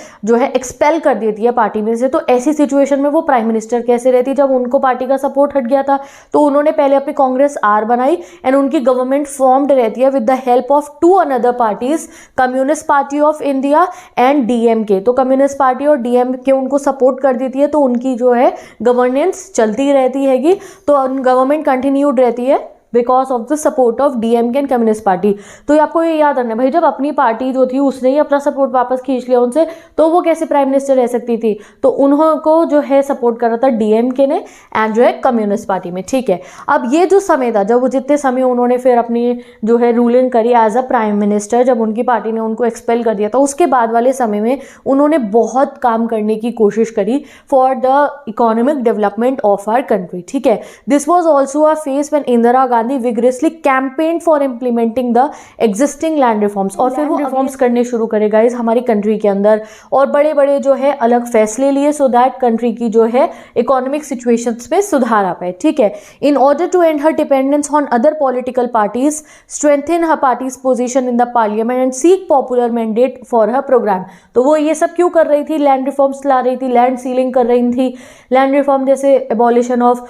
एक्सपेल कर देती है पार्टी में से। तो ऐसी सिचुएशन में वो प्राइम मिनिस्टर कैसे रहती, जब उनको पार्टी का सपोर्ट हट गया था, तो उन्होंने पहले अपनी कांग्रेस आर बनाई, एंड उनकी गवर्नमेंट फॉर्म्ड रहती है with the help of two another parties, communist party of India and DMK. तो कम्युनिस्ट पार्टी और डीएमके उनको सपोर्ट कर देती है, तो उनकी जो है गवर्नेंस चलती रहती हैगी, तो गवर्नमेंट कंटिन्यूड रहती है because of the support of DMK and communist party. तो आपको ये याद रखना भाई, जब अपनी पार्टी जो थी उसने ही अपना सपोर्ट वापस खींच लिया उनसे, तो वो कैसे प्राइम मिनिस्टर रह सकती थी, तो उनको जो है सपोर्ट करा था डीएमके ने एंड जो है कम्युनिस्ट पार्टी में। ठीक है, अब ये जो समय था, जब वो जितने समय उन्होंने फिर अपनी जो है रूलिंग करी एज अ प्राइम मिनिस्टर, जब उनकी पार्टी ने उनको एक्सपेल कर दिया था, उसके बाद वाले समय में उन्होंने बहुत काम करने की कोशिश करी for the economic development of our country. ठीक है, this was also a face when Indira Gandhi vigorously campaigned for implementing the existing land reforms। और फिर वो रिफॉर्म्स करने शुरू करे गाइस हमारी कंट्री के अंदर, और बड़े बड़े जो है अलग फैसले लिए, सो दैट कंट्री की जो है इकोनॉमिक सिचुएशंस में सुधार आ पाए। ठीक है, in order to end her dependence on other political parties, strengthen her party's position in the parliament and seek popular mandate for her programme. तो वो ये सब क्यों कर रही थी, लैंड रिफॉर्म्स ला रही थी, लैंड सीलिंग कर रही थी, लैंड रिफॉर्म जैसे abolition of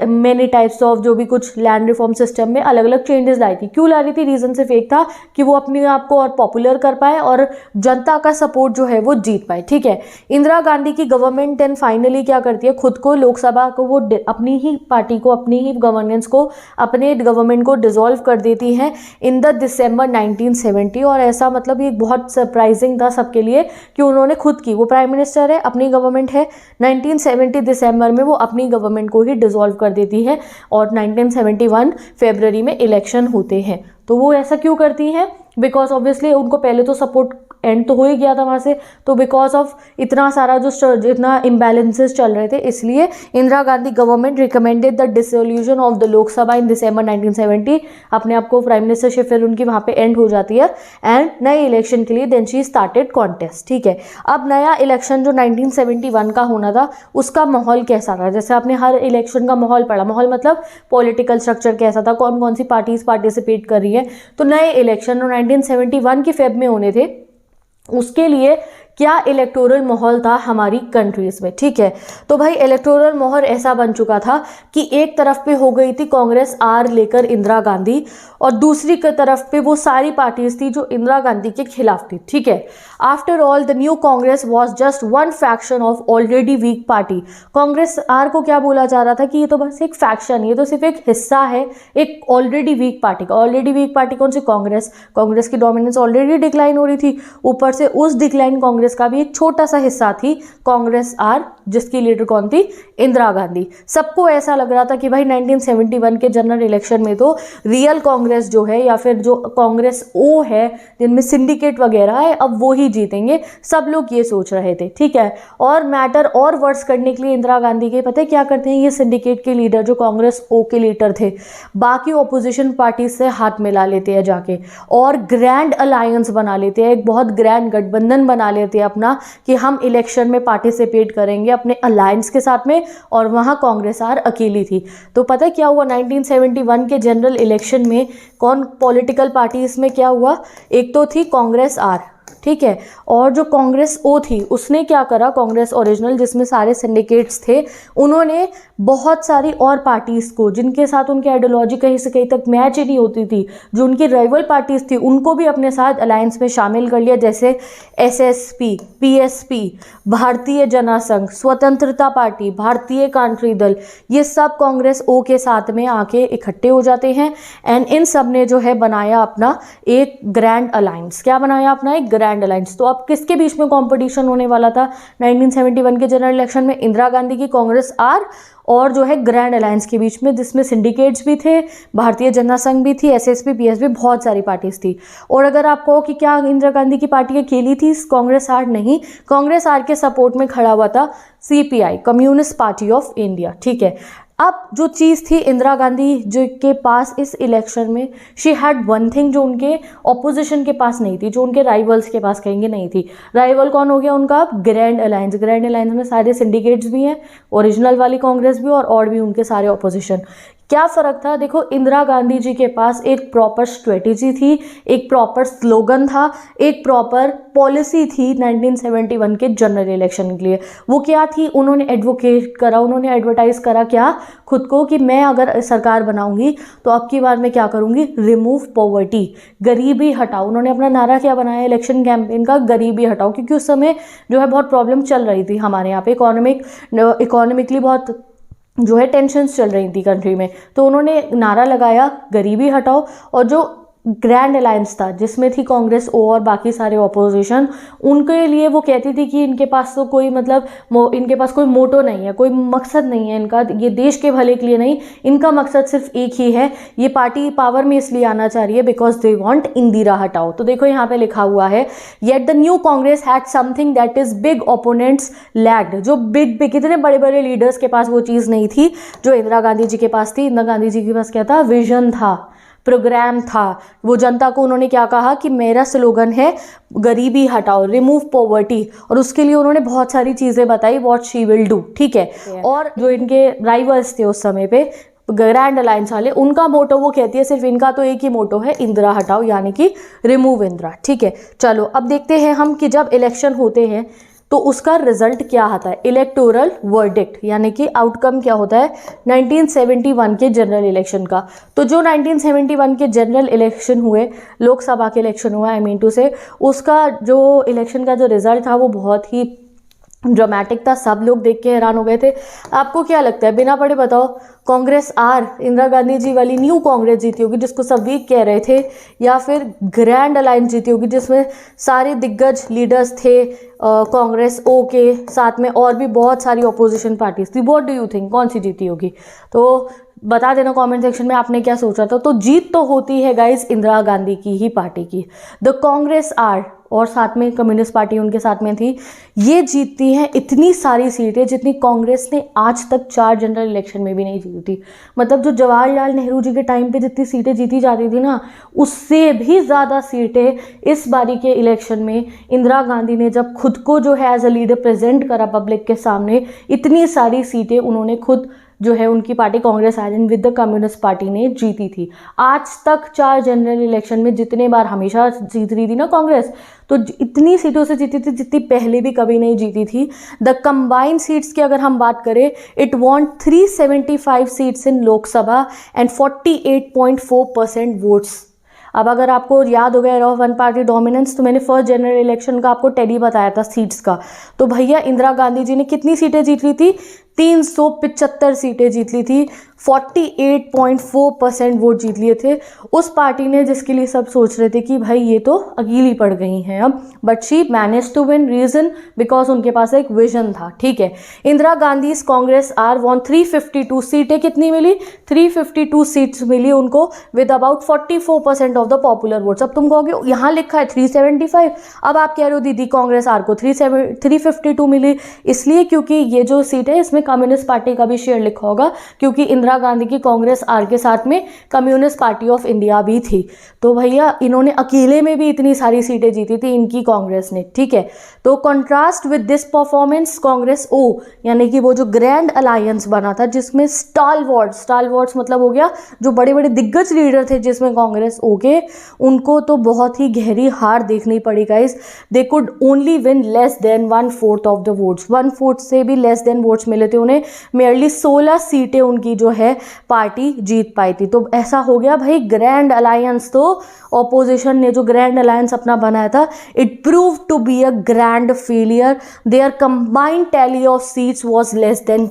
many types of जो भी कुछ लैंड रिफॉर्म सिस्टम में अलग अलग चेंजेस लाई थी। क्यों ला रही थी, रीजन सिर्फ एक था कि वो अपने आप को और पॉपुलर कर पाए और जनता का सपोर्ट जो है वो जीत पाए। ठीक है, इंदिरा गांधी की गवर्नमेंट देन फाइनली क्या करती है, खुद को लोकसभा को वो अपनी ही पार्टी को, अपनी ही गवर्नेंस को, अपने गवर्नमेंट को डिसॉल्व कर देती है इन द दिसंबर 1970। और ऐसा मतलब ये बहुत सरप्राइजिंग था सबके लिए कि उन्होंने खुद की, वो प्राइम मिनिस्टर है, अपनी गवर्नमेंट है, 1970 दिसंबर में वो अपनी गवर्नमेंट को ही डिसॉल्व कर देती है, और 1971 फरवरी में इलेक्शन होते हैं। तो वो ऐसा क्यों करती हैं, बिकॉज ऑब्वियसली उनको पहले तो सपोर्ट एंड तो हो ही गया था वहाँ से, तो बिकॉज ऑफ इतना सारा जो इतना इम्बैलेंसेस चल रहे थे, इसलिए Indira Gandhi government recommended the dissolution of the Lok Sabha in December 1970। अपने आप को प्राइम मिनिस्टरशिप फिर उनकी वहाँ पे एंड हो जाती है, एंड नए इलेक्शन के लिए देन शी स्टार्टेड कॉन्टेस्ट। ठीक है, अब नया इलेक्शन जो 1971 का होना था उसका माहौल कैसा था? जैसे आपने हर इलेक्शन का माहौल पढ़ा, माहौल मतलब पॉलिटिकल स्ट्रक्चर कैसा था, कौन कौन सी पार्टीज पार्टिसिपेट कर रही है। तो नए इलेक्शन जो 1971 के फेब में होने थे, उसके लिए क्या इलेक्टोरल माहौल था हमारी कंट्रीज में। ठीक है, तो भाई इलेक्टोरल माहौल ऐसा बन चुका था कि एक तरफ पे हो गई थी कांग्रेस आर लेकर इंदिरा गांधी, और दूसरी तरफ पे वो सारी पार्टीज थी जो इंदिरा गांधी के खिलाफ थी। ठीक है, after all the new Congress was just one faction of already weak party. Congress R को क्या बोला जा रहा था कि ये तो बस एक फैक्शन, ये तो सिर्फ एक हिस्सा है एक ऑलरेडी वीक पार्टी का। ऑलरेडी वीक पार्टी कौन सी? कांग्रेस। कांग्रेस की डोमिनेंस ऑलरेडी डिक्लाइन हो रही थी, ऊपर से उस डिक्लाइन कांग्रेस का भी एक छोटा सा हिस्सा थी कांग्रेस आर, जिसकी लीडर कौन थी? इंदिरा गांधी। सबको ऐसा लग रहा था कि भाई 1971 के जनरल इलेक्शन में तो रियल कांग्रेस जो है या फिर जो कांग्रेस ओ है जिनमें सिंडिकेट वगैरह है, अब वो ही जीतेंगे। सब लोग ये सोच रहे थे। ठीक है, और मैटर और वर्स करने के लिए इंदिरा गांधी के पता है क्या करते हैं ये सिंडिकेट के लीडर जो कांग्रेस ओ के लीडर थे, बाकी ऑपोजिशन पार्टी से हाथ मिला लेते हैं जाके और ग्रैंड अलायंस बना लेते हैं, एक बहुत ग्रैंड गठबंधन बना लेते हैं अपना कि हम इलेक्शन में पार्टिसिपेट करेंगे अपने अलायंस के साथ में, और वहां कांग्रेस आर अकेली थी। तो पता है क्या हुआ 1971 के जनरल इलेक्शन में? कौन पॉलिटिकल पार्टी इसमें क्या हुआ? एक तो थी कांग्रेस आर, ठीक है, और जो कांग्रेस ओ थी उसने क्या करा, कांग्रेस ओरिजिनल जिसमें सारे सिंडिकेट्स थे, उन्होंने बहुत सारी और पार्टीज को जिनके साथ उनकी आइडियोलॉजी कहीं से कहीं तक मैच ही नहीं होती थी, जो उनकी राइवल पार्टीज थी, उनको भी अपने साथ अलायंस में शामिल कर लिया। जैसे एसएसपी, पीएसपी, भारतीय जनसंघ, स्वतंत्रता पार्टी, भारतीय कांग्रेस दल, ये सब कांग्रेस ओ के साथ में आके इकट्ठे हो जाते हैं, एंड इन सब ने जो है बनाया अपना एक ग्रैंड अलायंस। क्या बनाया? अपना एक ग्रैंड अलायंस। तो अब किसके बीच में कंपटीशन होने वाला था 1971 के जनरल इलेक्शन में? इंदिरा गांधी की कांग्रेस आर और जो है ग्रैंड अलायंस के बीच में, जिसमें सिंडिकेट्स भी थे, भारतीय जनसंघ भी थी, एसएसपी, पीएसपी, बहुत सारी पार्टीज थी। और अगर आप कहो कि क्या इंदिरा गांधी की पार्टी अकेली थी कांग्रेस आर? नहीं, कांग्रेस आर के सपोर्ट में खड़ा हुआ था CPI, communist party of India. ठीक है, अब जो चीज़ थी इंदिरा गांधी जो के पास इस इलेक्शन में, शी हैड वन थिंग जो उनके ऑपोजिशन के पास नहीं थी, जो उनके राइवल्स के पास कहेंगे नहीं थी। राइवल कौन हो गया उनका? Grand alliance. ग्रैंड अलायंस में सारे सिंडिकेट्स भी हैं, ओरिजिनल वाली कांग्रेस भी और भी उनके सारे ऑपोजिशन। क्या फ़र्क था? देखो, इंदिरा गांधी जी के पास एक प्रॉपर स्ट्रेटेजी थी, एक प्रॉपर स्लोगन था, एक प्रॉपर पॉलिसी थी 1971 के जनरल इलेक्शन के लिए। वो क्या थी? उन्होंने एडवोकेट करा, उन्होंने एडवर्टाइज करा क्या खुद को कि मैं अगर सरकार बनाऊंगी तो अब की बार मैं क्या करूंगी? रिमूव पॉवर्टी, गरीबी हटाओ। उन्होंने अपना नारा क्या बनाया इलेक्शन कैंपेन का? गरीबी हटाओ, क्योंकि उस समय जो है बहुत प्रॉब्लम चल रही थी हमारे यहाँ पे, इकोनॉमिकली बहुत जो है टेंशन्स चल रही थी कंट्री में। तो उन्होंने नारा लगाया गरीबी हटाओ, और जो ग्रैंड अलायंस था जिसमें थी कांग्रेस ओ और बाकी सारे ऑपोजिशन, उनके लिए वो कहती थी कि इनके पास तो कोई मतलब इनके पास कोई मोटो नहीं है, कोई मकसद नहीं है इनका, ये देश के भले के लिए नहीं, इनका मकसद सिर्फ एक ही है, ये पार्टी पावर में इसलिए आना चाह रही है बिकॉज दे वांट इंदिरा हटाओ। तो देखो यहाँ पे लिखा हुआ है, yet the new Congress had something that is big opponents lagged. जो बिग इतने बड़े बड़े लीडर्स के पास वो चीज़ नहीं थी जो इंदिरा गांधी जी के पास थी। इंदिरा गांधी जी के पास क्या था? विजन था, प्रोग्राम था। वो जनता को उन्होंने क्या कहा कि मेरा स्लोगन है गरीबी हटाओ, रिमूव पॉवर्टी, और उसके लिए उन्होंने बहुत सारी चीज़ें बताई व्हाट शी विल डू। ठीक है, और जो इनके राइवल्स थे उस समय पे ग्रैंड अलायंस वाले, उनका मोटो वो कहती है सिर्फ इनका तो एक ही मोटो है, इंदिरा हटाओ, यानी कि रिमूव इंदिरा। ठीक है, चलो अब देखते हैं हम कि जब इलेक्शन होते हैं तो उसका रिजल्ट क्या आता है, इलेक्टोरल वर्डिक्ट, यानी कि आउटकम क्या होता है 1971 के जनरल इलेक्शन का। तो जो 1971 के जनरल इलेक्शन हुए, लोकसभा के इलेक्शन हुआ, आई मीन टू से, उसका जो इलेक्शन का जो रिजल्ट था वो बहुत ही ड्रामेटिक था, सब लोग देख के हैरान हो गए थे। आपको क्या लगता है, बिना पढ़े बताओ, कांग्रेस आर, इंदिरा गांधी जी वाली न्यू कांग्रेस जीती होगी जिसको सब वीक कह रहे थे, या फिर ग्रैंड अलायंस जीती होगी जिसमें सारे दिग्गज लीडर्स थे कांग्रेस ओ के साथ में, और भी बहुत सारी अपोजिशन पार्टीज थी? व्हाट डू यू थिंक, कौन सी जीती होगी? तो बता देना कमेंट सेक्शन में आपने क्या सोचा था। तो जीत तो होती है गाइस इंदिरा गांधी की ही पार्टी की, द कांग्रेस आर, और साथ में कम्युनिस्ट पार्टी उनके साथ में थी, ये जीतती हैं इतनी सारी सीटें जितनी कांग्रेस ने आज तक 4 जनरल इलेक्शन में भी नहीं जीती थी। मतलब जो जवाहरलाल नेहरू जी के टाइम पे जितनी सीटें जीती जाती थी ना, उससे भी ज़्यादा सीटें इस बारी के इलेक्शन में इंदिरा गांधी ने जब खुद को जो है एज अ लीडर प्रेजेंट करा पब्लिक के सामने, इतनी सारी सीटें उन्होंने खुद जो है उनकी party Congress iron with the communist party ने जीती थी। आज तक 4 जनरल इलेक्शन में जितने बार हमेशा जीत रही थी ना कांग्रेस, तो इतनी सीटों से जीती थी जितनी पहले भी कभी नहीं जीती थी। द कंबाइंड सीट्स की अगर हम बात करें, it won't 375 seats in Lok Sabha and 48.4% votes. अब अगर आपको याद हो गया era of one party dominance, तो मैंने फर्स्ट जनरल इलेक्शन का आपको टेली बताया था सीट्स का। तो भैया इंदिरा गांधी जी ने कितनी सीटें जीत ली थी? 375 सीटें जीत ली थी, 48.4% वोट जीत लिए थे उस पार्टी ने जिसके लिए सब सोच रहे थे कि भाई ये तो अकेली पड़ गई हैं अब, but she manage to win. Reason because उनके पास एक विजन था। ठीक है, इंदिरा गांधी कांग्रेस आर वॉन 352 सीटें, कितनी मिली? 352 सीट्स मिली उनको with about 44% of the popular votes. अब तुम कहोगे यहाँ लिखा है 375, अब आप कह रहे हो दीदी कांग्रेस आर को 352 मिली, इसलिए क्योंकि ये जो सीट है इसमें कम्युनिस्ट पार्टी का भी शेयर लिखा होगा, क्योंकि इंदिरा गांधी की कांग्रेस आर के साथ में कम्युनिस्ट पार्टी ऑफ इंडिया भी थी। तो भैया इन्होंने अकेले में भी इतनी सारी सीटें जीती थी इनकी कांग्रेस ने। ठीक है, तो contrast with this performance Congress O, यानी कि वो जो ग्रैंड अलायंस बना था जिसमें स्टालवर्ड्स मतलब हो गया जो बड़े बड़े दिग्गज लीडर थे जिसमें कांग्रेस ओ के, उनको तो बहुत ही गहरी हार देखनी पड़ी guys. They could only win less than 1/4 of the votes, 1/4 से भी लेस देन वोट्स मिले थे उन्हें। मेयरली 16 सीटें उनकी जो है पार्टी जीत पाई थी। तो ऐसा हो गया भाई ग्रैंड अलायंस, तो ऑपोजिशन ने जो ग्रैंड अलायंस अपना बनाया था, it prove to be a grand failure. Their combined tally of seats was less than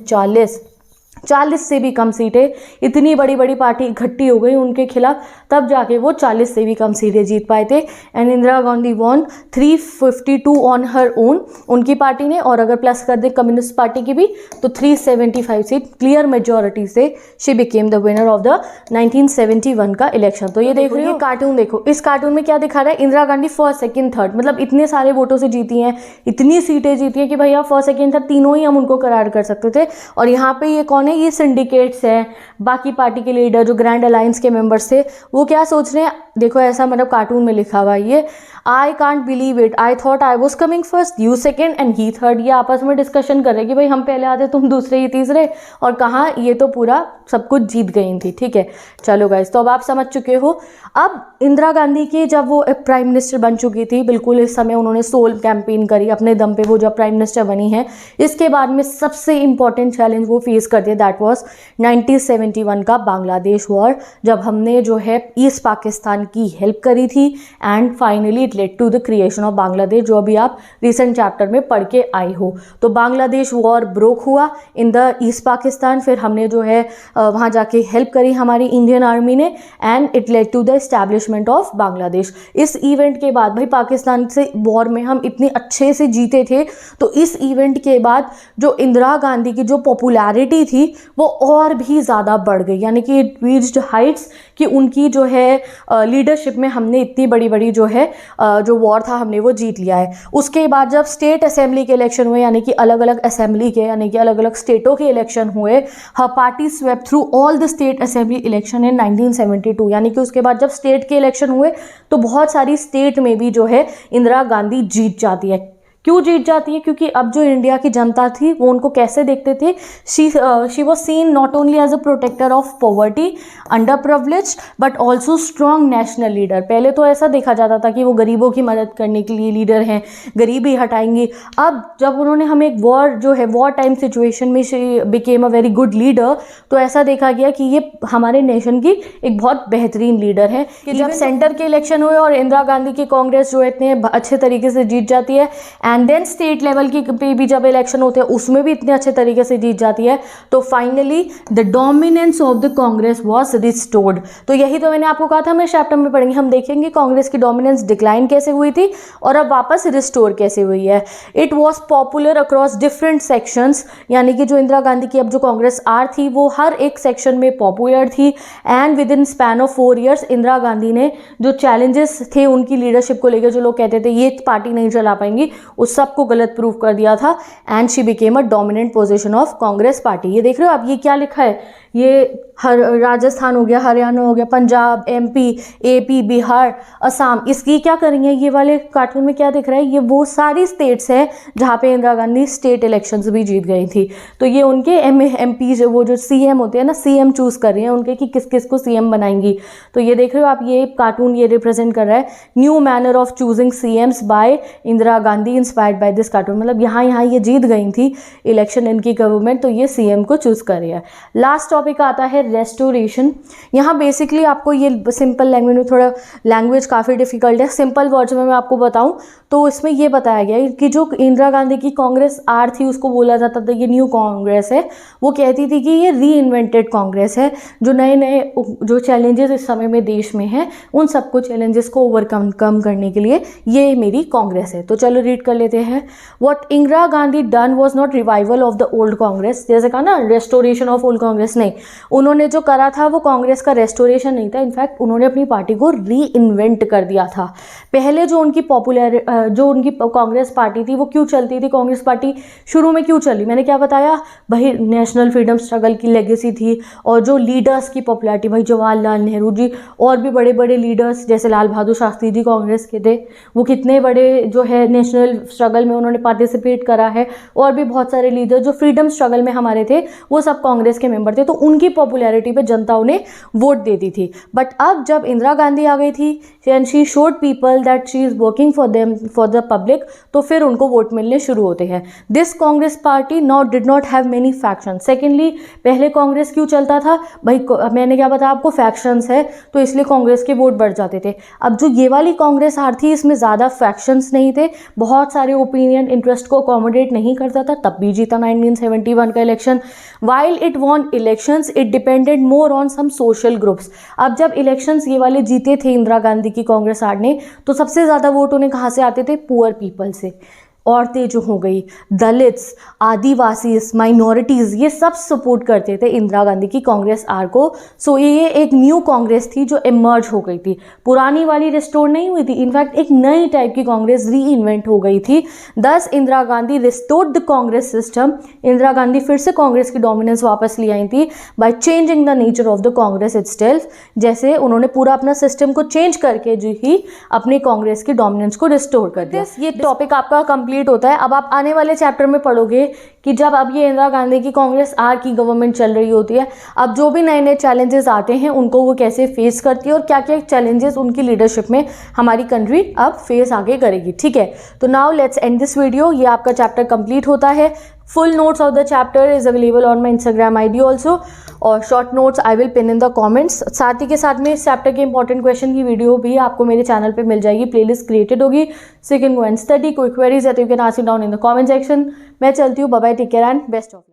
40 से भी कम सीटें, इतनी बड़ी बड़ी पार्टी इकट्ठी हो गई उनके खिलाफ, तब जाके वो 40 से भी कम सीटें जीत पाए थे। And Indira Gandhi won 352 on her own, उनकी पार्टी ने, और अगर प्लस कर दे कम्युनिस्ट पार्टी की भी तो 375 सीट क्लियर मेजोरिटी से she became the winner of the 1971 का इलेक्शन। तो ये देख रही हो कार्टून, देखो इस कार्टून में क्या दिखा रहा है, Indira Gandhi first second third, मतलब इतने सारे वोटों से जीती हैं, इतनी सीटें जीती हैं कि भैया फर्स्ट सेकंड थर्ड तीनों ही हम उनको करार कर सकते थे। और यहाँ पे ये कौन है, ये सिंडिकेट्स हैं, बाकी पार्टी के लीडर जो ग्रैंड अलायंस के मेंबर्स थे, वो क्या सोच रहे हैं, देखो ऐसा मतलब कार्टून में लिखा हुआ है ये, I can't believe it, I thought I was coming first, you second and he third. ये आपस में डिस्कशन कर रहे कि भाई हम पहले आते, तुम दूसरे, ये तीसरे, और कहाँ ये तो पूरा सब कुछ जीत गई थी। ठीक है, चलो गाइस, तो अब आप समझ चुके हो। अब इंदिरा गांधी की जब वो प्राइम मिनिस्टर बन चुकी थी, बिल्कुल इस समय उन्होंने सोल कैंपेन करी अपने दम पे, वो जब प्राइम मिनिस्टर बनी है, इसके बाद में सबसे इंपॉर्टेंट चैलेंज वो फेस करती है, दैट वाज 1971 का बांग्लादेश वॉर, जब हमने जो है ईस्ट पाकिस्तान की हेल्प करी थी and finally it led to the creation of Bangladesh, जो अभी आप रिसेंट चैप्टर में पढ़ के आए हो। तो बांग्लादेश वॉर ब्रोक हुआ इन द ईस्ट पाकिस्तान, फिर हमने जो है वहाँ जाके हेल्प करी हमारी इंडियन आर्मी ने, and it led to the establishment of Bangladesh. इस इवेंट के बाद भाई पाकिस्तान से वॉर में हम इतने अच्छे से जीते थे, तो इस इवेंट के बाद जो इंदिरा गांधी की जो पॉपुलैरिटी थी वो और भी ज़्यादा बढ़ गई, यानी कि इट रीच्ड हाइट्स कि उनकी जो है लीडरशिप में हमने इतनी बड़ी बड़ी जो है जो वॉर था हमने वो जीत लिया है। उसके बाद जब स्टेट असेंबली के इलेक्शन हुए, यानी कि अलग अलग असेंबली के, यानी कि अलग अलग स्टेटों के इलेक्शन हुए, her party swept through all the state assembly election in 1972, यानी कि उसके बाद जब स्टेट के इलेक्शन हुए तो बहुत सारी स्टेट में भी जो है इंदिरा गांधी जीत जाती है। क्यों जीत जाती है? क्योंकि अब जो इंडिया की जनता थी वो उनको कैसे देखते थे, she was seen not only as a protector of poverty, under privilege, but also strong national leader. पहले तो ऐसा देखा जाता था कि वो गरीबों की मदद करने के लिए लीडर हैं, गरीबी हटाएंगे। अब जब उन्होंने हमें एक वॉर जो है वॉर टाइम सिचुएशन में she became a very good leader, तो ऐसा देखा गया कि ये हमारे नेशन की एक बहुत बेहतरीन लीडर है। कि जब सेंटर के इलेक्शन हुए और इंदिरा गांधी की कांग्रेस जो इतने अच्छे तरीके से जीत जाती है, एंड देन स्टेट लेवल की पे भी जब इलेक्शन होते हैं उसमें भी इतने अच्छे तरीके से जीत जाती है। तो finally the dominance of the Congress was restored. तो यही तो मैंने आपको कहा था हम इस चैप्टर में पढ़ेंगे, हम देखेंगे कांग्रेस की डोमिनेंस डिक्लाइन कैसे हुई थी और अब वापस रिस्टोर कैसे हुई है। It was popular across different sections, यानी कि जो इंदिरा गांधी की अब जो कांग्रेस आर थी वो हर एक सेक्शन में पॉपुलर थी। And with in span of 4 years Indira Gandhi ने जो चैलेंजेस थे उनकी लीडरशिप को लेकर, जो लोग कहते थे ये पार्टी नहीं चला पाएंगी, उस सबको गलत प्रूव कर दिया था। And she became a dominant position of Congress party. ये देख रहे हो आप, ये क्या लिखा है, ये राजस्थान हो गया, हरियाणा हो गया, पंजाब, एमपी, एपी, बिहार, असम, इसकी क्या करेंगे, ये वाले कार्टून में क्या दिख रहा है, ये वो सारी स्टेट्स हैं जहाँ पे इंदिरा गांधी स्टेट इलेक्शंस भी जीत गई थी। तो ये उनके एमपी वो जो सीएम होते हैं ना, सीएम चूज कर रही हैं उनके कि किस किस को सीएम बनाएंगी। तो ये देख रहे हो आप, ये कार्टून ये रिप्रेजेंट कर रहा है new manner of choosing CMs by Indira Gandhi inspired by this cartoon. मतलब यहाँ ये जीत गई थी इलेक्शन इनकी गवर्नमेंट, तो ये सीएम को चूज कर रही है। लास्ट टॉपिक आता है रेस्टोरेशन। यहाँ बेसिकली आपको ये सिंपल लैंग्वेज में, थोड़ा लैंग्वेज काफ़ी डिफिकल्ट है, सिंपल वर्ड्स में मैं आपको बताऊँ तो इसमें ये बताया गया है कि जो इंदिरा गांधी की कांग्रेस आर थी उसको बोला जाता था ये न्यू कांग्रेस है। वो कहती थी कि ये री इन्वेंटेड कांग्रेस है, जो नए नए जो चैलेंजेस इस समय में देश में हैं उन सबको चैलेंजेस को ओवरकम करने के लिए ये मेरी कांग्रेस है। तो चलो रीड कर लेते हैं। What Indira Gandhi done was not revival of the old Congress, जैसे कहा ना रेस्टोरेशन ऑफ ओल्ड कांग्रेस, नहीं, उन्होंने जो करा था वो कांग्रेस का रेस्टोरेशन नहीं था, इनफैक्ट उन्होंने अपनी पार्टी को री इन्वेंट कर दिया था। पहले जो उनकी जो उनकी कांग्रेस पार्टी थी वो क्यों चलती थी, कांग्रेस पार्टी शुरू में क्यों चली, मैंने क्या बताया भाई, नेशनल फ्रीडम स्ट्रगल की लेगेसी थी और जो लीडर्स की पॉपुलैरिटी, भाई जवाहरलाल नेहरू जी और भी बड़े बड़े लीडर्स जैसे लाल बहादुर शास्त्री जी कांग्रेस के थे, वो कितने बड़े जो है नेशनल स्ट्रगल में उन्होंने पार्टिसिपेट करा है, और भी बहुत सारे लीडर जो फ्रीडम स्ट्रगल में हमारे थे वो सब कांग्रेस के मेंबर थे। तो उनकी पॉपुलैरिटी पे जनता उन्हें वोट देती थी। बट अब जब इंदिरा गांधी आ गई थी and she showed people that she is working for them for the public, तो फिर उनको वोट मिलने शुरू होते हैं। This Congress party not did not have many faction. Secondly, पहले कांग्रेस क्यों चलता था भाई, मैंने क्या बताया आपको, फैक्शंस है तो इसलिए कांग्रेस के वोट बढ़ जाते थे। अब जो ये वाली कांग्रेस आर थी इसमें ज़्यादा फैक्शंस नहीं थे, बहुत सारे ओपिनियन इंटरेस्ट को अकोमोडेट नहीं करता था, तब भी जीता 1971 का election. While it won elections it depended more on some social groups. अब जब इलेक्शंस ये वाले जीते थे इंदिरा गांधी की कांग्रेस आर ने, तो सबसे ज़्यादा वोट उन्हें कहाँ से आते थे, पुअर पीपल से। औरतें जो हो गई, दलित्स, आदिवासी, माइनॉरिटीज़, ये सब सपोर्ट करते थे इंदिरा गांधी की कांग्रेस आर को। सो ये एक न्यू कांग्रेस थी जो इमर्ज हो गई थी, पुरानी वाली रिस्टोर नहीं हुई थी, इनफैक्ट एक नई टाइप की कांग्रेस री इन्वेंट हो गई थी। दस Indira Gandhi restored the Congress system. Indira Gandhi फिर से कांग्रेस की डोमिनेंस वापस ले आई थी by changing the nature of the Congress itself. जैसे उन्होंने पूरा अपना सिस्टम को चेंज करके जो ही अपने कांग्रेस की डोमिनेंस को रिस्टोर कर दिया। ये टॉपिक आपका कंप्लीट होता है। अब आप आने वाले चैप्टर में पढ़ोगे कि जब अब ये इंदिरा गांधी की कांग्रेस आर की गवर्नमेंट चल रही होती है, अब जो भी नए नए चैलेंजेस आते हैं उनको वो कैसे फेस करती है और क्या क्या चैलेंजेस उनकी लीडरशिप में हमारी कंट्री अब फेस आगे करेगी। ठीक है, तो now let's end this video. ये आपका चैप्टर कंप्लीट होता है। Full notes of the chapter is available on my Instagram ID also, और short notes I will pin in the comments. साथ ही के साथ में इस चैप्टर के इंपॉर्टेंट क्वेश्चन की वीडियो भी आपको मेरे चैनल पे मिल जाएगी, प्लेलिस्ट क्रिएटेड होगी, so you can go and study. कोई क्वेरीज है तो you can ask it down in the comment section. मैं चलती हूँ, bye bye, take care and best of luck.